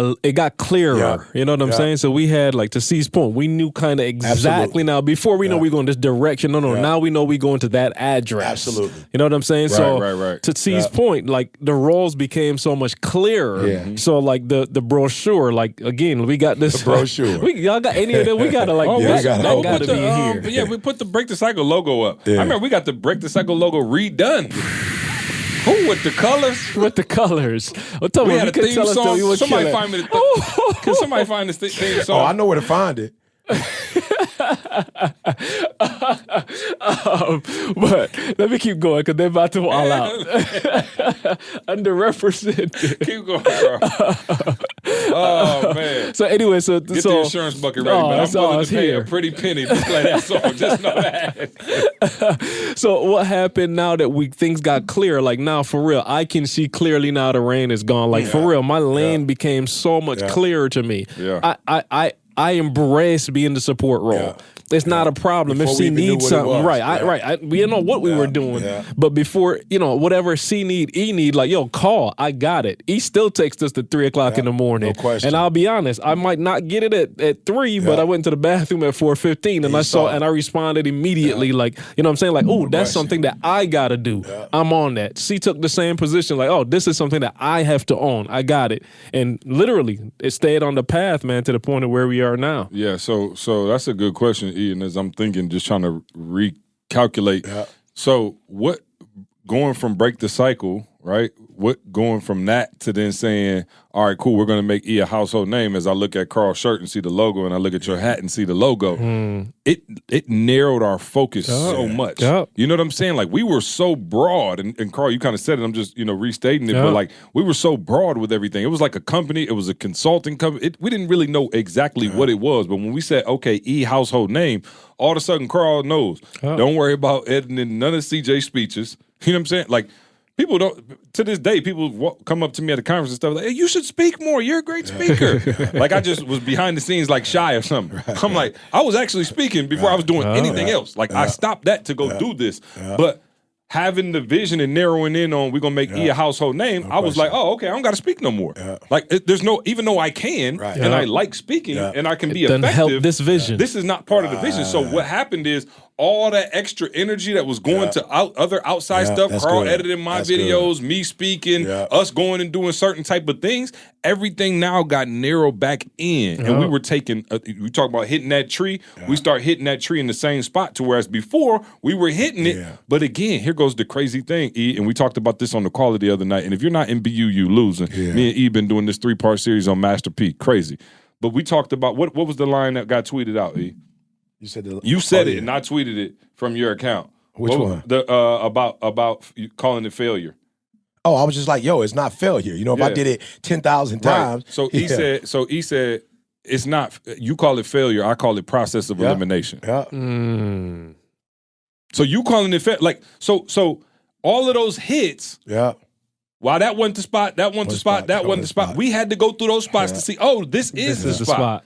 clearer. You know what I'm saying? So we had, to C's point, we knew kind of exactly now. Before we know we going this direction. No. Now we know we going to that address. Absolutely. You know what I'm saying? Right. To C's point, the roles became so much clearer. Yeah. So the brochure, again, we got this. The brochure. Y'all got any of them? We gotta that gotta be here. We put the Break the Cycle logo up. Yeah. I remember we got the Break the Cycle logo redone. Who with the colors? With the colors. Well, tell We me, had you a could theme tell us song. though, Somebody find me the. Can somebody find this theme song? Oh, I know where to find it. But let me keep going because they're about to all out. Underrepresented. Keep going, bro. Oh man. So anyway, Get the insurance bucket ready, man. I'm willing to pay a pretty penny to play that song. Just know that. So what happened now that things got clear? Like now, for real, I can see clearly now the rain is gone. Like for real, my lane became so much clearer to me. Yeah. I embrace being the support role. Yeah. It's not a problem Before if we C even knew needs what it something, was. right? Yeah. We didn't know what we were doing, but before whatever C need, E need, like yo, call, I got it. E still takes us to 3 o'clock in the morning, no question. and I'll be honest, I might not get it at 3, but I went to the bathroom at 4:15, and I saw and I responded immediately, like you know what I'm saying, like oh, that's something that I gotta do. I'm on that. C took the same position, like oh, this is something that I have to own. I got it, and literally it stayed on the path, man, to the point of where we are now. Yeah, so that's a good question, Ian, as I'm thinking, just trying to recalculate. Yeah. So what, going from break the cycle, right? What going from that to then saying, all right, cool, we're going to make E a household name. As I look at Carl's shirt and see the logo, and I look at your hat and see the logo, it narrowed our focus so much. You know what I'm saying? Like we were so broad, and Carl, you kind of said it. I'm just restating it, but like we were so broad with everything. It was like a company. It was a consulting company. We didn't really know exactly what it was, but when we said, okay, E household name, all of a sudden Carl knows. Don't worry about editing none of CJ's speeches. You know what I'm saying? Like. People don't, to this day, people come up to me at the conference and stuff like, hey, you should speak more. You're a great speaker. Like I just was behind the scenes like shy or something. I'm like, I was actually speaking before I was doing anything else. Like I stopped that to go do this. But having the vision and narrowing in on we're going to make E a household name, I was like, oh, okay, I don't got to speak no more. Like there's no, even though I can and I like speaking and I can be effective. Help this vision. This is not part of the vision. So what happened is, all that extra energy that was going to other outside stuff, Carl editing my videos, me speaking, us going and doing certain type of things, everything now got narrowed back in. And we were taking, we talk about hitting that tree, we start hitting that tree in the same spot to whereas before we were hitting it. But again, here goes the crazy thing, E, and we talked about this on the call the other night, and if you're not in BU, you losing. Me and E been doing this 3-part series on Master P, crazy. But we talked about, what was the line that got tweeted out, E? You said it, and I tweeted it from your account. Which one? The about you calling it failure. Oh, I was just like, yo, it's not failure. You know, if I did it 10,000 times. So he said. So he said, it's not. You call it failure. I call it process of elimination. So you calling it like so all of those hits. While that wasn't the spot, that wasn't the spot, that wasn't the spot. We had to go through those spots to see. Oh, this is the spot.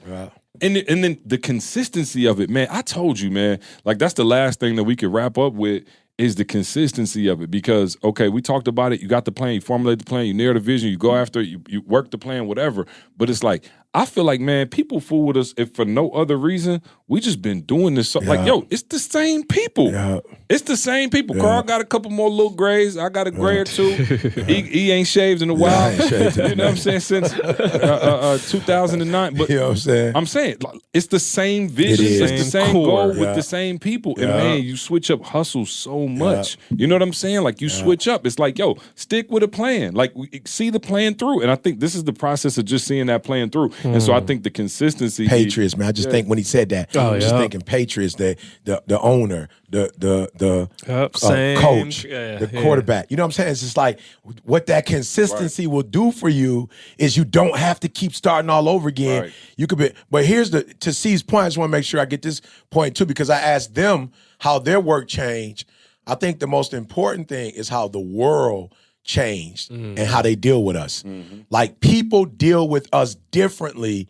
And then the consistency of it, man, I told you, man, like that's the last thing that we could wrap up with is the consistency of it. Because, okay, we talked about it. You got the plan, you formulate the plan, you narrow the vision, you go after it, you work the plan, whatever. But it's like, I feel like, man, people fool with us if for no other reason. We just been doing this. Like, yo, it's the same people. It's the same people. Carl got a couple more little grays. I got a gray or two. He ain't shaved in a while. You know what I'm saying? Since 2009. But you know what I'm saying? I'm saying it's the same vision. It's the same goal with the same people. And man, you switch up hustle so much. You know what I'm saying? Like you switch up. It's like, yo, stick with a plan. Like see the plan through. And I think this is the process of just seeing that plan through. And so I think the consistency. Patriots, man. I just think when he said that, I'm just thinking Patriots, the owner, the coach, the quarterback. You know what I'm saying? It's just like what that consistency will do for you is you don't have to keep starting all over again. You could be, but here's to C's point, I just want to make sure I get this point too, because I asked them how their work changed. I think the most important thing is how the world changed and how they deal with us. Like people deal with us differently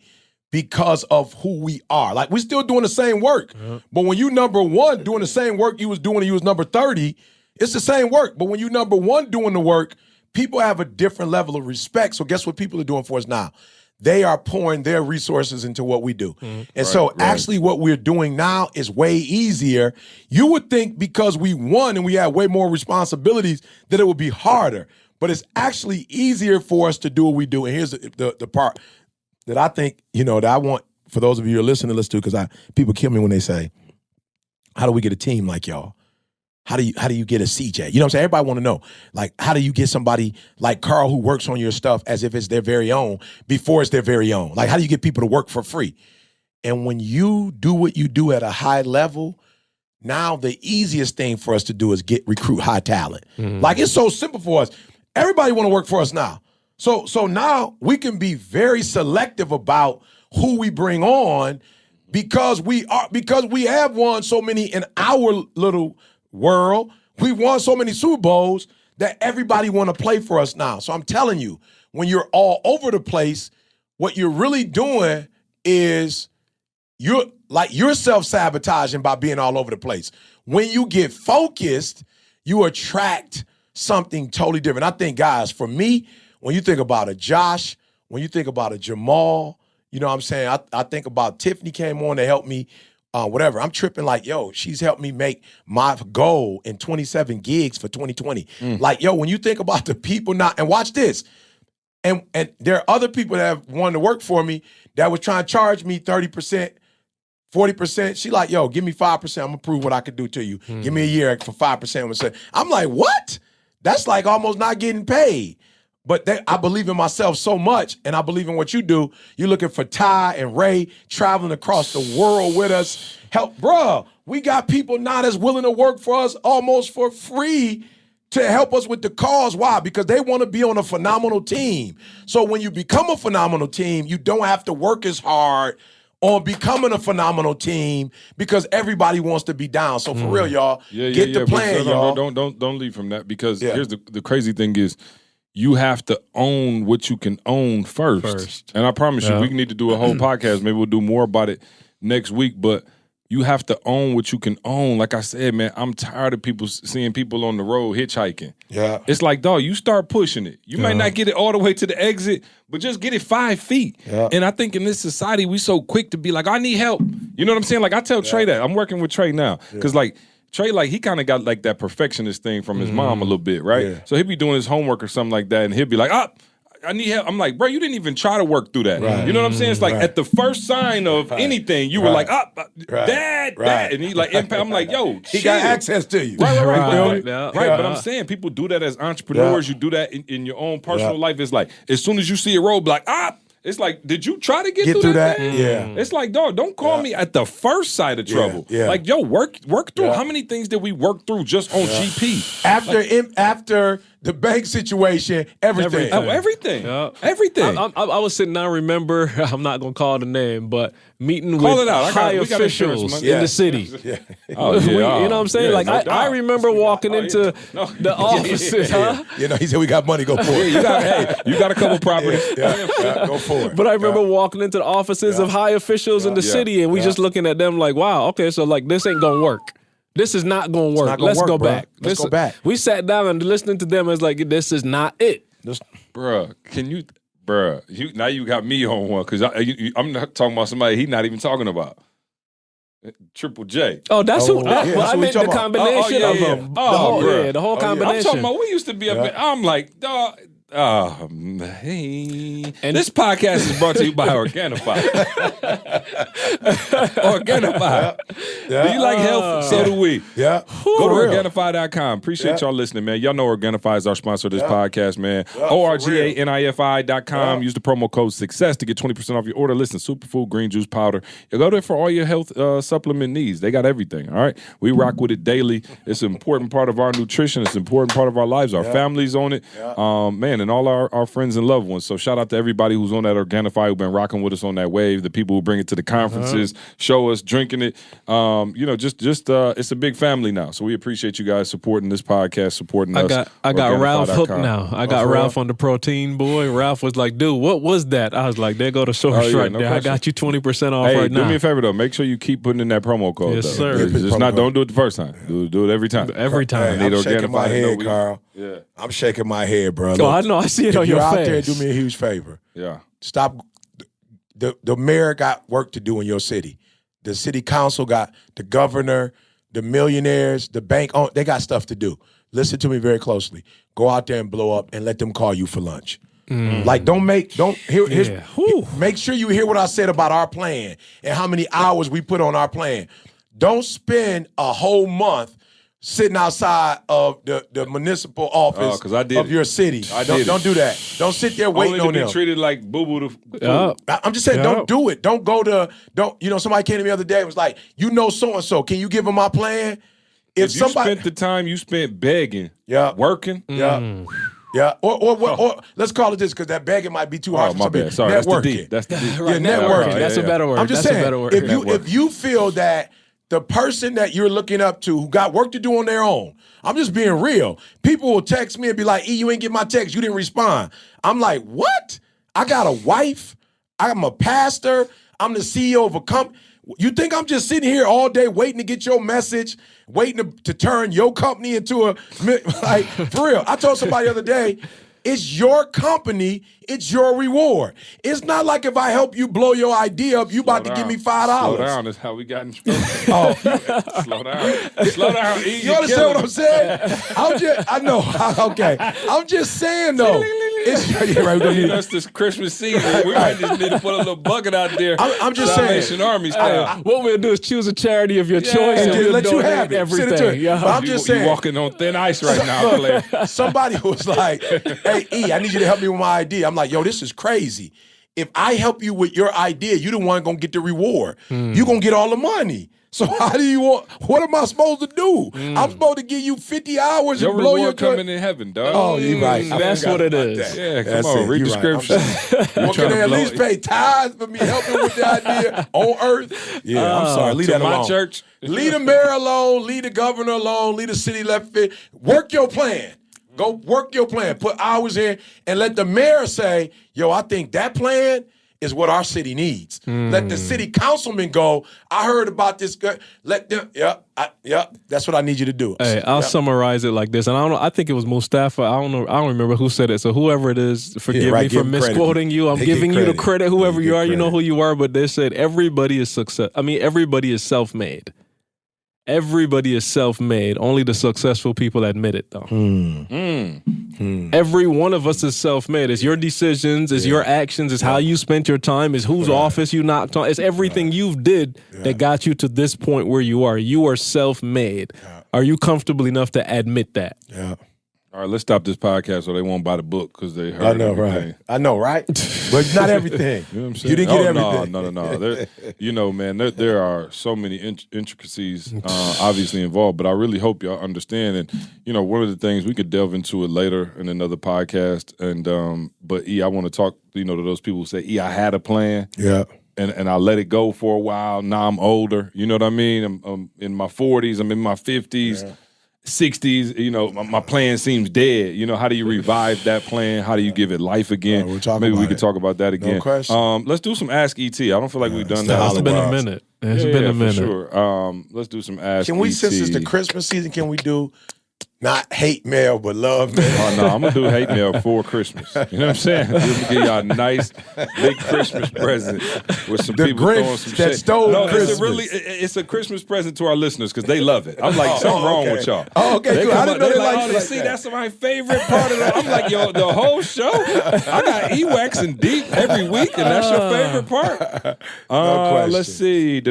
because of who we are. Like we're still doing the same work, but when you number one doing the same work you was doing when you was number 30, it's the same work. But when you number one doing the work, people have a different level of respect. So guess what people are doing for us now? They are pouring their resources into what we do. And so actually what we're doing now is way easier. You would think because we won and we had way more responsibilities that it would be harder. But it's actually easier for us to do what we do. And here's the part that I think, you know, that I want for those of you who are listening to listen to, because people kill me when they say, how do we get a team like y'all? How do you get a CJ? You know what I'm saying? Everybody want to know, like, how do you get somebody like Carl who works on your stuff as if it's their very own before it's their very own? Like, how do you get people to work for free? And when you do what you do at a high level, now the easiest thing for us to do is recruit high talent. Like, it's so simple for us. Everybody want to work for us now. So now we can be very selective about who we bring on because we have won so many in our little world. We've won so many Super Bowls that everybody want to play for us now. So I'm telling you, when you're all over the place, what you're really doing is you're self-sabotaging by being all over the place. When you get focused, you attract something totally different. I think, guys, for me, when you think about a Josh, when you think about a Jamal, you know what I'm saying? I think about Tiffany came on to help me, whatever. I'm tripping like, yo, she's helped me make my goal in 27 gigs for 2020. Like, yo, when you think about the people now, and watch this, and there are other people that have wanted to work for me that was trying to charge me 30%, 40%. She like, yo, give me 5%. I'm gonna prove what I could do to you. Give me a year for 5%. I'm like, what? That's like almost not getting paid. But I believe in myself so much, and I believe in what you do. You're looking for Ty and Ray traveling across the world with us. Help, bruh, we got people now that's willing to work for us almost for free to help us with the cause. Why? Because they want to be on a phenomenal team. So when you become a phenomenal team, you don't have to work as hard on becoming a phenomenal team because everybody wants to be down. So for real, y'all, get the plan, y'all. Don't leave from that because here's the crazy thing is you have to own what you can own first. And I promise you, we need to do a whole podcast. Maybe we'll do more about it next week, but you have to own what you can own. Like I said, man, I'm tired of seeing people on the road hitchhiking. Yeah. It's like, dog, you start pushing it. You might not get it all the way to the exit, but just get it 5 feet. Yeah. And I think in this society, we so quick to be like, I need help. You know what I'm saying? Like I tell Trey that. I'm working with Trey now. Because like, Trey, like, he kind of got like that perfectionist thing from his mom a little bit, right? Yeah. So he'll be doing his homework or something like that, and he'll be like, I need help. I'm like, bro, you didn't even try to work through that. Right. You know what I'm saying? It's like at the first sign of anything, you were like, Dad. And he like, I'm like, yo, he got access to you. Right. But I'm saying people do that as entrepreneurs. You do that in your own personal life. It's like, as soon as you see a roadblock, it's like, did you try to get through that? Yeah. It's like, dog, don't call me at the first sight of trouble. Yeah. Like, yo, work through. How many things did we work through just on GP? After the bank situation, everything. Everything. I was sitting down, remember, I'm not going to call the name, but meeting call with high officials in the city. You know what I'm saying? Like, I remember walking into the offices. You know, he said, we got money, go for it. You got a couple properties. Go for it. But I remember walking into the offices of high officials in the city, and we just looking at them like, wow, okay, so like this ain't going to work. This is not going to work. Let's go back. Let's go back. We sat down and listening to them as like, this is not it. Bruh, now you got me on one because I'm not talking about somebody he's not even talking about. Triple J. Oh, that's who. I meant the combination of them. The whole combination. I'm talking about we used to be up there. I'm like, dog. Hey. And this podcast is brought to you by Organifi. Organifi. Do you like health? So do we. Yeah. Go to Organifi.com. Appreciate y'all listening, man. Y'all know Organifi is our sponsor of this podcast, man. ORGANIFI.com. Use the promo code SUCCESS to get 20% off your order. Listen, superfood, green juice powder. You go there for all your health supplement needs. They got everything, all right? We rock with it daily. It's an important part of our nutrition. It's an important part of our lives. Our families on it. Man, and all our friends and loved ones. So shout out to everybody who's on that Organifi, who've been rocking with us on that wave, the people who bring it to the conferences, show us, drinking it. It's a big family now. So we appreciate you guys supporting this podcast, supporting us. I got Ralph hooked now. I got Ralph on the protein boy. Ralph was like, dude, what was that? I was like, there go the source right there. I got you 20% off right now. Do me a favor though. Make sure you keep putting in that promo code. Yes, sir. Don't do it the first time. Do it every time. Every time. Hey, I'm shaking my head, Carl. Yeah. I'm shaking my head, bro. Look, I know. I see it on your face. If you're out there, do me a huge favor. Yeah. Stop. The mayor got work to do in your city. The city council got the governor, the millionaires, the bank. They got stuff to do. Listen to me very closely. Go out there and blow up and let them call you for lunch. Like, make sure you hear what I said about our plan and how many hours we put on our plan. Don't spend a whole month sitting outside of the municipal office 'cause I did of it. your city. I did Don't it. do that. Don't sit there waiting Only on to be them. treated like boo-boo Yeah. I'm just saying, Yeah. don't do it. Don't go to, somebody came to me the other day and was like, so-and-so, can you give them my plan? If you spent the time you spent begging, working, Yeah, or let's call it this, because that begging might be too hard. Oh, my bad. Sorry, networking. that's the D. Yeah, networking. That's a better word. I'm just That's saying, a better word. if you feel that the person that you're looking up to who got work to do on their own, I'm just being real. People will text me and be like, you ain't get my text, you didn't respond. I'm like, what? I got a wife, I'm a pastor, I'm the CEO of a company. You think I'm just sitting here all day waiting to get your message, waiting to turn your company into like, for real. I told somebody the other day, it's your company, it's your reward. It's not like if I help you blow your idea up, you about to give me $5. Slow down is how we got in trouble. Slow down. Slow down. You understand what I'm saying? I know. Okay. I'm just saying though. That's this Christmas season. We might just need to put a little bucket out there. I'm just Salvation saying. Army style. What we'll do is choose a charity of your choice and just we'll let you donate have it. Send it to everything. it. Yeah. But I'm just saying. You're walking on thin ice right now, Claire. Somebody was like, hey, E, I need you to help me with my idea. I'm like, yo, this is crazy. If I help you with your idea, you the one gonna get the reward. You gonna get all the money. So how do you want? What am I supposed to do? I'm supposed to give you 50 hours Your and blow reward your coming in heaven, dog. Oh, you're right. I That's forgot what it about is. that. Yeah, come That's on, it. read You're the right. scripture. Well, can they at least pay tithes for me helping with the idea on earth? Yeah, I'm sorry. Leave to that my alone. church. Leave the mayor alone. Leave the governor alone. Leave the city left fit. Work your plan. Go work your plan. Put hours in and let the mayor say, yo, I think that plan is what our city needs. Let the city councilman go, I heard about this. Let them, that's what I need you to do. Hey, I'll summarize it like this, and I don't know. I think it was Mustafa. I don't remember who said it. So whoever it is, forgive me for misquoting you. I'm giving you the credit. Whoever you are, you know who you are. But they said everybody is everybody is self-made. Everybody is self-made. Only the successful people admit it, though. Every one of us is self-made. It's your decisions, it's your actions, it's how you spent your time, it's whose office you knocked on. It's everything you've did that got you to this point where you are. You are self-made. Are you comfortable enough to admit that? Yeah. All right, let's stop this podcast so they won't buy the book because they heard I know, everything. right? I know, right? But not everything. You know what I'm saying? You didn't get everything. No. There are so many intricacies obviously involved, but I really hope y'all understand. And, one of the things, we could delve into it later in another podcast. And but, I want to talk, to those people who say, I had a plan. Yeah. And I let it go for a while. Now I'm older. You know what I mean? I'm in my 40s. I'm in my 50s. Yeah. 60s, my plan seems dead. How do you revive that plan? How do you give it life again? Maybe we could talk about that again. No question. Let's do some Ask ET. I don't feel like we've done that. It's been a minute. It's been a minute. For sure. Let's do some Ask ET. Can we, since it's the Christmas season, can we do not hate mail, but love mail? Oh, no, I'm going to do hate mail for Christmas. You know what I'm saying? We're going to give y'all a nice, big Christmas present with some people throwing some that shit. stole Christmas. It's a Christmas present to our listeners because they love it. I'm like, something wrong with y'all. Oh, okay, They good. I come didn't know up, they like, liked you like see, that. that's my favorite part of it. I'm like, yo, the whole show? I got Ewax and Deep every week, and that's your favorite part? question. Let's see.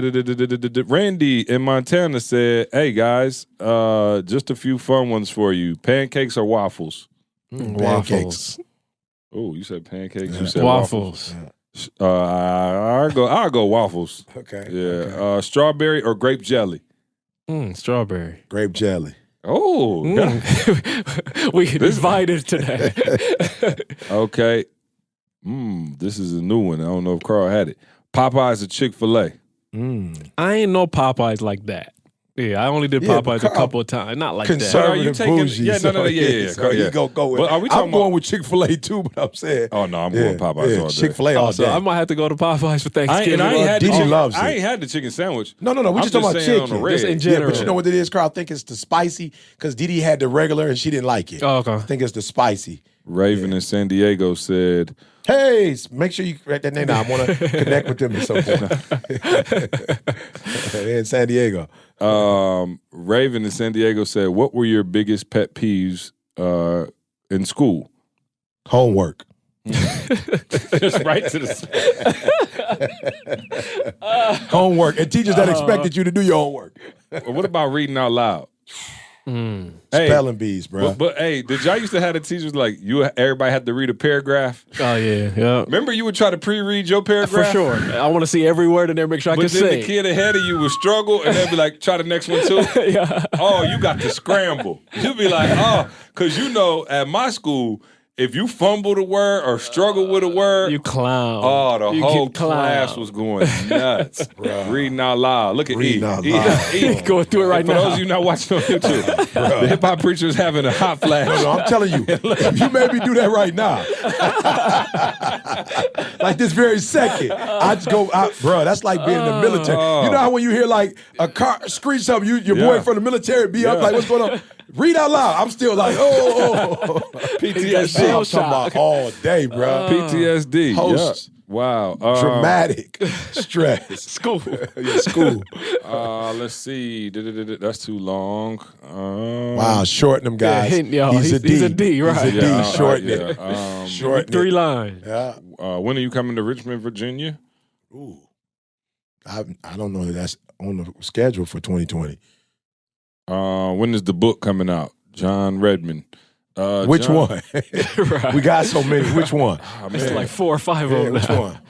Randy in Montana said, hey, guys, just a few fun ones for you. Pancakes or waffles? Pancakes. Oh, you said pancakes. You said Waffles. I'll go waffles. Okay. Yeah. Okay. Strawberry or grape jelly? Strawberry. Grape jelly. Oh. We invited today. Okay. This is a new one. I don't know if Carl had it. Popeyes or Chick-fil-A? I ain't no Popeyes like that. Yeah, I only did Popeyes a couple of times. Not like that. Conservative bougie. Yeah, no, yeah. So you go with. Well, are we I'm talking going about- with Chick-fil-A too, but I'm saying. Oh, no, I'm going Popeyes all day. Chick-fil-A all So day. I might have to go to Popeyes for Thanksgiving. I ain't had the Didi chicken- loves I it. ain't had the chicken sandwich. No. We I'm just talking about saying on the chicken. red. Just in Yeah, general. but you know what it is, Carl? I think it's the spicy because Didi had the regular and she didn't like it. Oh, okay. I think it's the spicy. Raven in San Diego said, Hey, make sure you write that name down. I want to connect with them at some point. In San Diego. Raven in San Diego said, what were your biggest pet peeves in school? Homework. Just right to the Homework. And teachers that expected you to do your homework. What about reading out loud? Spelling bees, bro. But hey, did y'all used to have the teachers like everybody had to read a paragraph? Oh yeah. Remember you would try to pre-read your paragraph? For sure. I want to see every word in there, make sure I can But then say the kid ahead of you would struggle, and they'd be like, try the next one too. Yeah. Oh, you got to scramble. You'd be like, oh, because at my school, if you fumbled a word or struggled with a word, You clown. oh, the You whole get clown. class was going nuts. Reading out loud. Look at Reading E. out E- loud. E- Going through it right For now. those of you not watching on YouTube, the hip hop preacher is having a hot flash. No, I'm telling you, if you made me do that right now, like this very second, I just go, bro. That's like being in the military. You know how when you hear like a car screech something, your boy Yeah. from the military be up Yeah. like, what's going on? Read out loud. I'm still like, oh. PTSD. I'm talking about all day, bro. PTSD. Hosts. Yeah. Wow. Dramatic stress. School. Yeah, school. Let's see. That's too long. Wow, shorten them guys. He's a D. He's a D, right. He's a D. Shorten it. Yeah. Shorten 3 it. lines. Yeah. When are you coming to Richmond, Virginia? Ooh. I don't know that that's on the schedule for 2020. When is the book coming out? John Redmond. Which John- one? We got so many. Which one? It's like 4 or 5 Yeah, of them. which now.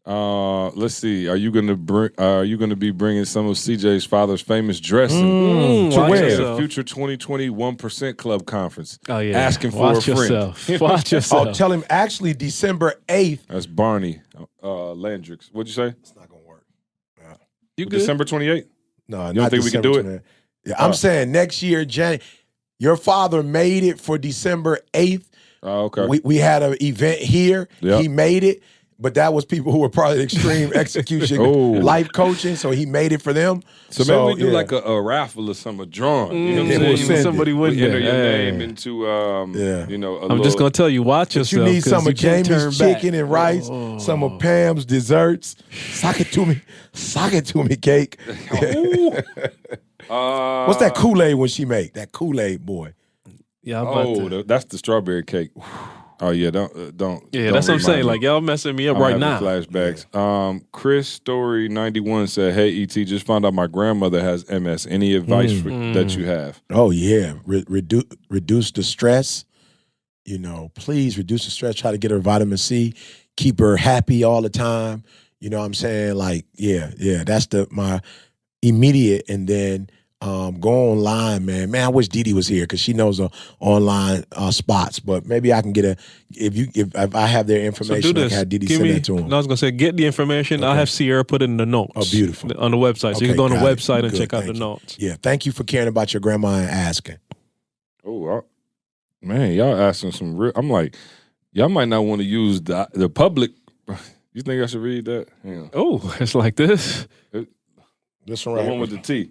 one? Let's see. Are you gonna be bringing some of CJ's father's famous dressing Watch to the yourself. future 2020 1% Club conference? Oh yeah. Asking for Watch a friend. yourself. Watch yourself. Oh, tell him actually December 8th. That's Barney Landrix. What'd you say? It's not gonna work. You good? December 28th? No, don't think we can do it? 28th. Yeah, I'm saying next year, your father made it for December 8th. Oh, okay. We had an event here. Yep. He made it, but that was people who were probably extreme execution life coaching, so he made it for them. So maybe we do yeah. like a raffle or something, a drawing. You know what Yeah, I'm we'll saying? send Somebody it. win We enter there. your Hey. name into, I'm just gonna tell you, watch But yourself. you need 'cause some you of can't turn Jamie's back. chicken and rice, some of Pam's desserts. Sock it to me, cake. What's that Kool-Aid when she make? That Kool-Aid boy. Yeah, I'm about to- that's the strawberry cake. Oh yeah, don't. Yeah, that's what I'm remind saying. me. Like y'all messing me up I'm right having now. Flashbacks. Chris Story 91 said, "Hey ET, just found out my grandmother has MS. Any advice that you have?" Oh yeah, reduce the stress. You know, please reduce the stress. Try to get her vitamin C. Keep her happy all the time. You know what I'm saying? Like, yeah. That's my immediate. And then go online, man. Man, I wish Didi was here because she knows online spots. But maybe I can get if I have their So information, do I this. can have Didi Give send me. that to him. I was gonna say, get the information. I'll have Sierra put it in the notes. Oh, beautiful. On the website, so you Okay, can go on the got it. website and Good, check out the thank you. notes. Yeah, thank you for caring about your grandma and asking. Oh man, y'all asking some real. I'm like, y'all might not want to use the public. You think I should read that? Yeah. Oh, it's like this. This one The right one with the T.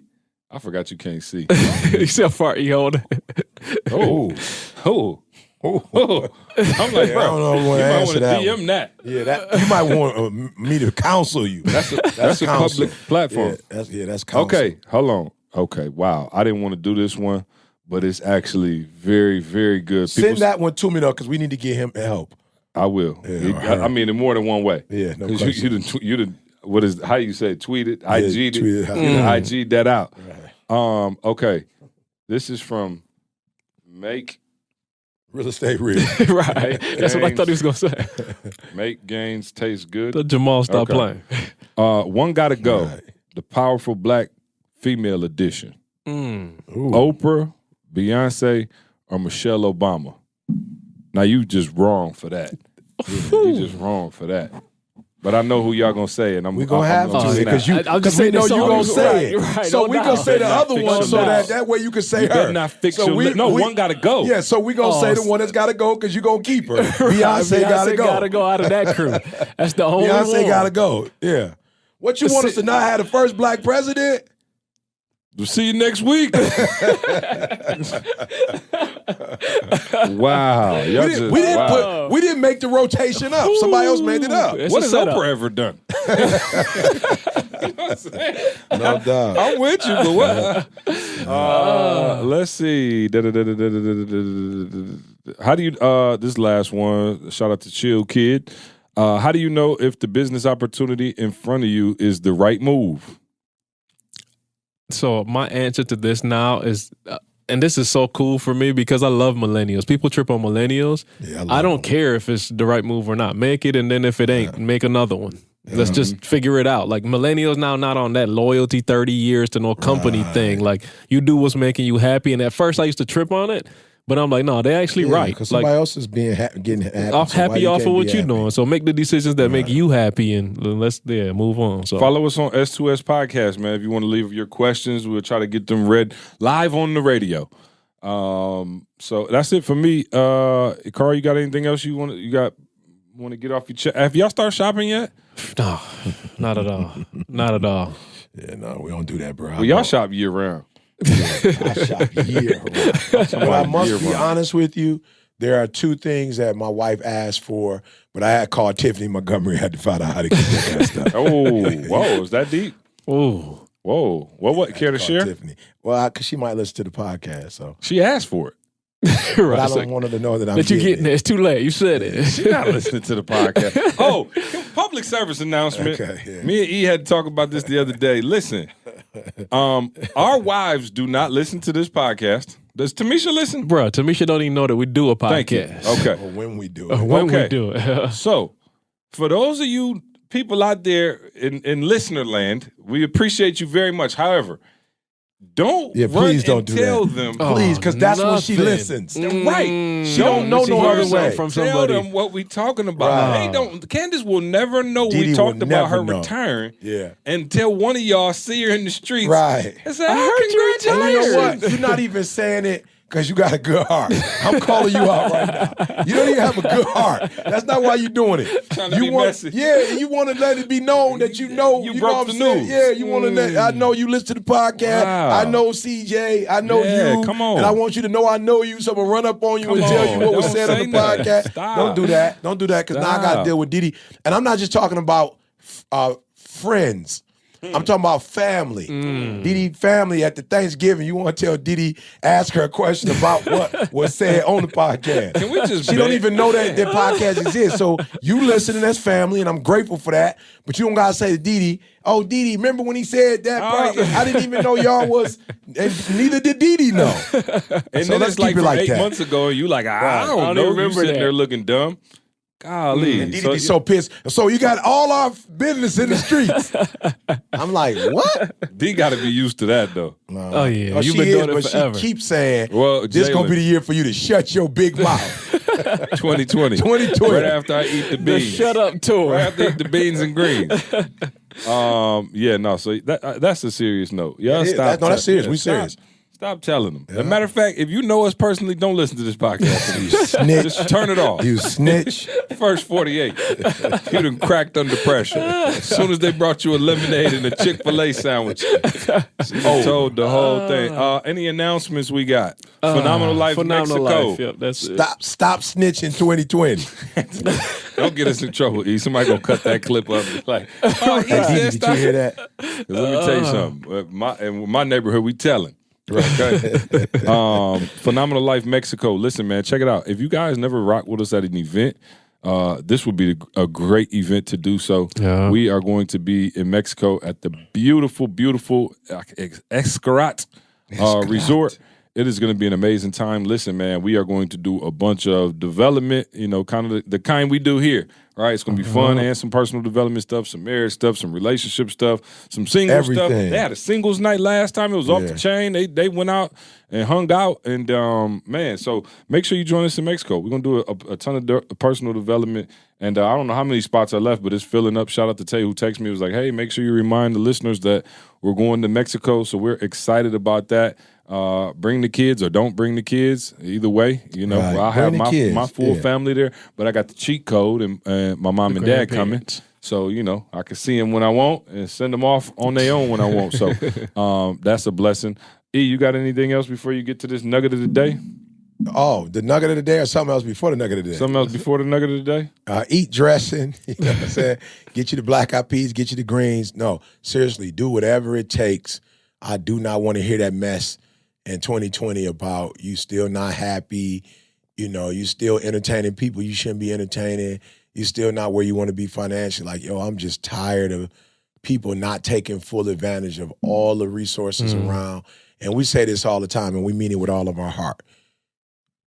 I forgot you can't see. You see how far you hold it? Oh. I'm like, I bro, don't know if I you want to might want answer to that. DM one. that. Yeah, that you might want me to counsel you. That's a counsel. public platform. Yeah, that's counsel. Okay, hold on. Okay, wow. I didn't want to do this one, but it's actually very, very good. Send that one to me though, because we need to get him help. I will. Yeah, I mean, in more than one way. Yeah, no 'Cause question. you didn't. What is how you say? Tweet it. IG'd tweet it. it. You done IG'd that out. Okay. This is from Make Real estate real. Right. That's what I thought he was gonna say. Make Gains Taste Good. The Jamal stop Okay. playing. One gotta go. Right. The Powerful Black Female Edition. Ooh. Oprah, Beyonce, or Michelle Obama. Now you just wrong for that. You just wrong for that. But I know who y'all gonna say, and We gonna have to because you I'm just we saying know this you song. gonna say it. Right, So no we doubt. gonna say the Better not other fix one your so lips. that way you can say You her. better not fix So your we- lip. No, we- one gotta go. Yeah, so we gonna say the one that's gotta go because you gonna keep her. Beyonce gotta go. Gotta go out of that crew. That's the only Beyonce one. gotta go. Yeah. What you want us to not have the first black president? We'll see you next week. Wow. Y'all just, wow. We didn't make the rotation up. Somebody else made it up. It's What a has setup. Oprah ever done? You know what I'm saying? No doubt. I'm with you, but what? Let's see. How do you? This last one. Shout out to Chill Kid. How do you know if the business opportunity in front of you is the right move? So my answer to this now is and this is so cool for me because I love millennials. People trip on millennials. Yeah, I don't care if it's the right move or not. Make it, and then if it ain't, make another one. Let's just figure it out. Like millennials now not on that loyalty 30 years to no company thing. Like you do what's making you happy. And at first I used to trip on it, but I'm like, no, they're actually right. Because Like somebody else is being getting happy. off so why happy you off can't of what be you're happy? doing. So make the decisions that make you happy, and let's move on. So Follow us on S2S Podcast, man. If you want to leave your questions, we'll try to get them read live on the radio. So that's it for me. Carl, you got anything else you want to get off your chest? Have y'all started shopping yet? no, not at all. Not at all. Yeah, no, we don't do that, bro. Well, y'all shop year round. I shop year round. But I must be honest with you. There are two things that my wife asked for, but I had called Tiffany Montgomery. I had to find out how to get that kind of stuff. Oh, whoa, is that deep? Ooh. Whoa. What care to Call share? Tiffany. Well, because she might listen to the podcast, so. She asked for it. But I don't want her to know that I'm That you're getting getting it. It's too late. You said it. She's not listening to the podcast. Oh, public service announcement. Okay, yeah. Me and E had to talk about this the other day. Listen, our wives do not listen to this podcast. Does Tamisha listen? Bro, Tamisha don't even know that we do a podcast. Thank you. Okay. Or when we do it. When we Okay. do it. So, for those of you people out there in listener land, we appreciate you very much. However, don't Yeah, run please don't and do tell that. them. Please, because that's when she nothing. listens. Right. She don't know no other way. From Tell somebody. them what we talking about. Right. They don't. Candace will never know Didi we talked will about her never know. return. Yeah. Until one of y'all see her in the streets. Right. And say, I heard you oh, And you know congratulations. what? You're not even saying it because you got a good heart. I'm calling you out right now. You don't even have a good heart. That's not why you're doing it. Trying to you be want, messy. yeah, you want to let it be known that you know. You know broke what the I'm saying? news. Yeah, you want to let. I know you listen to the podcast. Wow. I know CJ. I know Yeah, you. come on. And I want you to know I know you. So I'm gonna run up on you Come and tell on. you what was Don't said on say the nothing. podcast. Stop. Don't do that. Don't do that because now I got to Stop. deal with Didi. And I'm not just talking about friends. I'm talking about family. Didi family at the Thanksgiving. You want to tell Didi, ask her a question about what was said on the podcast. Can we just She don't beg? even know that podcast exists. So you listening as family, and I'm grateful for that. But you don't gotta say to Didi, oh Didi, remember when he said that part? I didn't even know y'all was, and neither did Didi know. And So then let's it's like keep it from like 8 that. months ago, and you like, I don't don't know. even You remember sitting that. there looking dumb. Golly. And Didi be so pissed. So you got all our business in the streets. I'm like, what? D got to be used to that though. Oh, yeah. Oh, You've she been is, doing it but forever. she keeps saying, Well, this gonna Jalen. be the year for you to shut your big mouth. 2020. 2020. Right after I eat the The beans. shut up tour. Right after I eat the beans and greens. Yeah, no. So that's a serious note. Y'all That is- stop. that's serious. We stop- serious. Stop telling them. As a matter of fact, if you know us personally, don't listen to this podcast. You snitch. Just turn it off. You snitch. First 48. You done cracked under pressure. As soon as they brought you a lemonade and a Chick-fil-A sandwich, you told the whole thing. Any announcements we got? Phenomenal Life Phenomenal Mexico. life. Yep, that's it. Stop snitching 2020. Don't get us in trouble, E. Somebody gonna cut that clip up. Like, oh, he Hey, said Didi, did you stop. hear that? 'Cause let me tell you something. In my neighborhood, we telling. Okay. Phenomenal Life Mexico. Listen, man, check it out. If you guys never rock with us at an event, this would be a great event to do so. Yeah. We are going to be in Mexico at the beautiful Xcaret Resort. It is going to be an amazing time. Listen, man, we are going to do a bunch of development, kind of the kind we do here. All right, it's going to be fun and some personal development stuff, some marriage stuff, some relationship stuff, some single stuff. Everything. They had a singles night last time. It was off the Yeah. chain. They went out and hung out. And, man, so make sure you join us in Mexico. We're going to do a ton of personal development. And I don't know how many spots are left, but it's filling up. Shout out to Tay who texted me. It was like, hey, make sure you remind the listeners that we're going to Mexico. So we're excited about that. Bring the kids or don't bring the kids. Either way, Right. I'll have Bring the kids, my full yeah. family there. But I got the cheat code and my mom and dad coming. grandparents. So, I can see them when I want and send them off on their own when I want. So that's a blessing. E, you got anything else before you get to this nugget of the day? Oh, the nugget of the day or something else before the nugget of the day? Something else before the nugget of the day? Eat dressing. You know what I'm saying? Get you the black eyed peas, get you the greens. No, seriously, do whatever it takes. I do not want to hear that mess in 2020 about you still not happy. You still entertaining people you shouldn't be entertaining. You still not where you want to be financially. Like, yo, I'm just tired of people not taking full advantage of all the resources around. And we say this all the time, and we mean it with all of our heart.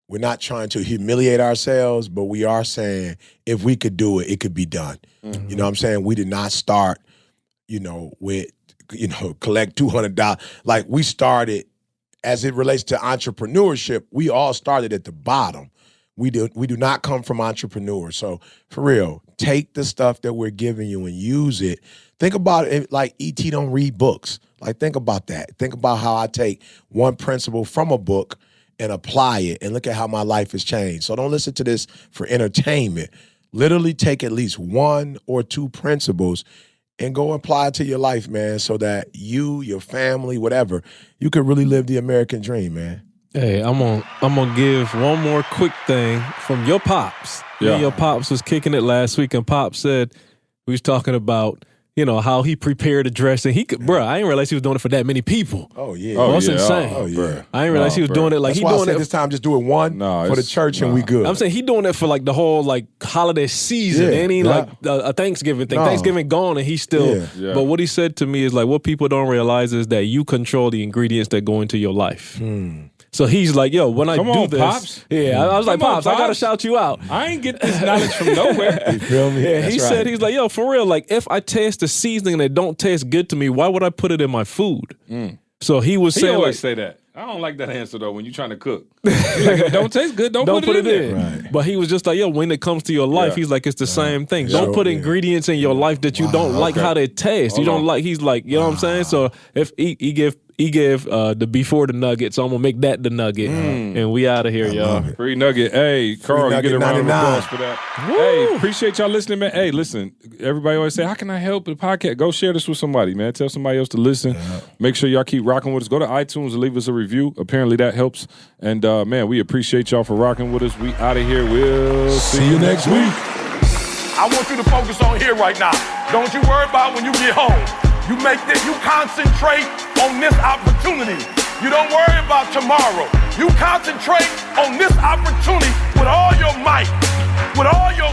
We're not trying to humiliate ourselves, but we are saying if we could do it, it could be done. You know what I'm saying? We did not start, with, collect $200. Like, we started, as it relates to entrepreneurship, we all started at the bottom. We do not come from entrepreneurs. So, for real, take the stuff that we're giving you and use it. Think about it like E.T. don't read books. Like, think about that. Think about how I take one principle from a book and apply it, and look at how my life has changed. So don't listen to this for entertainment. Literally take at least 1 or 2 principles and go apply it to your life, man, so that you, your family, whatever, you can really live the American dream, man. Hey, I'm gonna give one more quick thing from your pops. Yeah. Your pops was kicking it last week, and Pops said we was talking about how he prepared a dress, and he could, bruh, I didn't realize he was doing it for that many people. Oh yeah, that's insane. Oh yeah, I didn't realize he was doing it like that's he why I doing said it this time. Just do it one for the church, and we good. I'm saying he doing it for like the whole like holiday season. Yeah, Ain't he like a Thanksgiving thing? No. Thanksgiving gone, and he still. Yeah. But what he said to me is like, what people don't realize is that you control the ingredients that go into your life. So he's like, yo, when I Come do on, this, Pops. yeah, I was like, Come on, Pops, I gotta Pops. shout you out. I ain't get this knowledge from nowhere. You feel me? Yeah, That's he right. said, he's like, yo, for real, like if I taste the seasoning and it don't taste good to me, why would I put it in my food? So he was He saying, always like, say that. I don't like that answer though. When you're trying to cook, like, if it don't taste good. Don't put it in. Right. But he was just like, yo, when it comes to your life, he's like, it's the same thing. Don't put ingredients in your life that you don't like how they taste. You don't like. He's like, you know what I'm saying? So if he gave the before the nugget, so I'm gonna make that the nugget, and we out of here, y'all. Free nugget. Hey, Carl, you get a round of 99. applause for that. Hey, appreciate y'all listening, man. Hey, listen, everybody always say, how can I help the podcast? Go share this with somebody, man. Tell somebody else to listen. Make sure y'all keep rocking with us. Go to iTunes and leave us a review. Apparently that helps. And, man, we appreciate y'all for rocking with us. We out of here. We'll see you next week. I want you to focus on here right now. Don't you worry about when you get home. You concentrate on this opportunity. You don't worry about tomorrow. You concentrate on this opportunity with all your might, with all your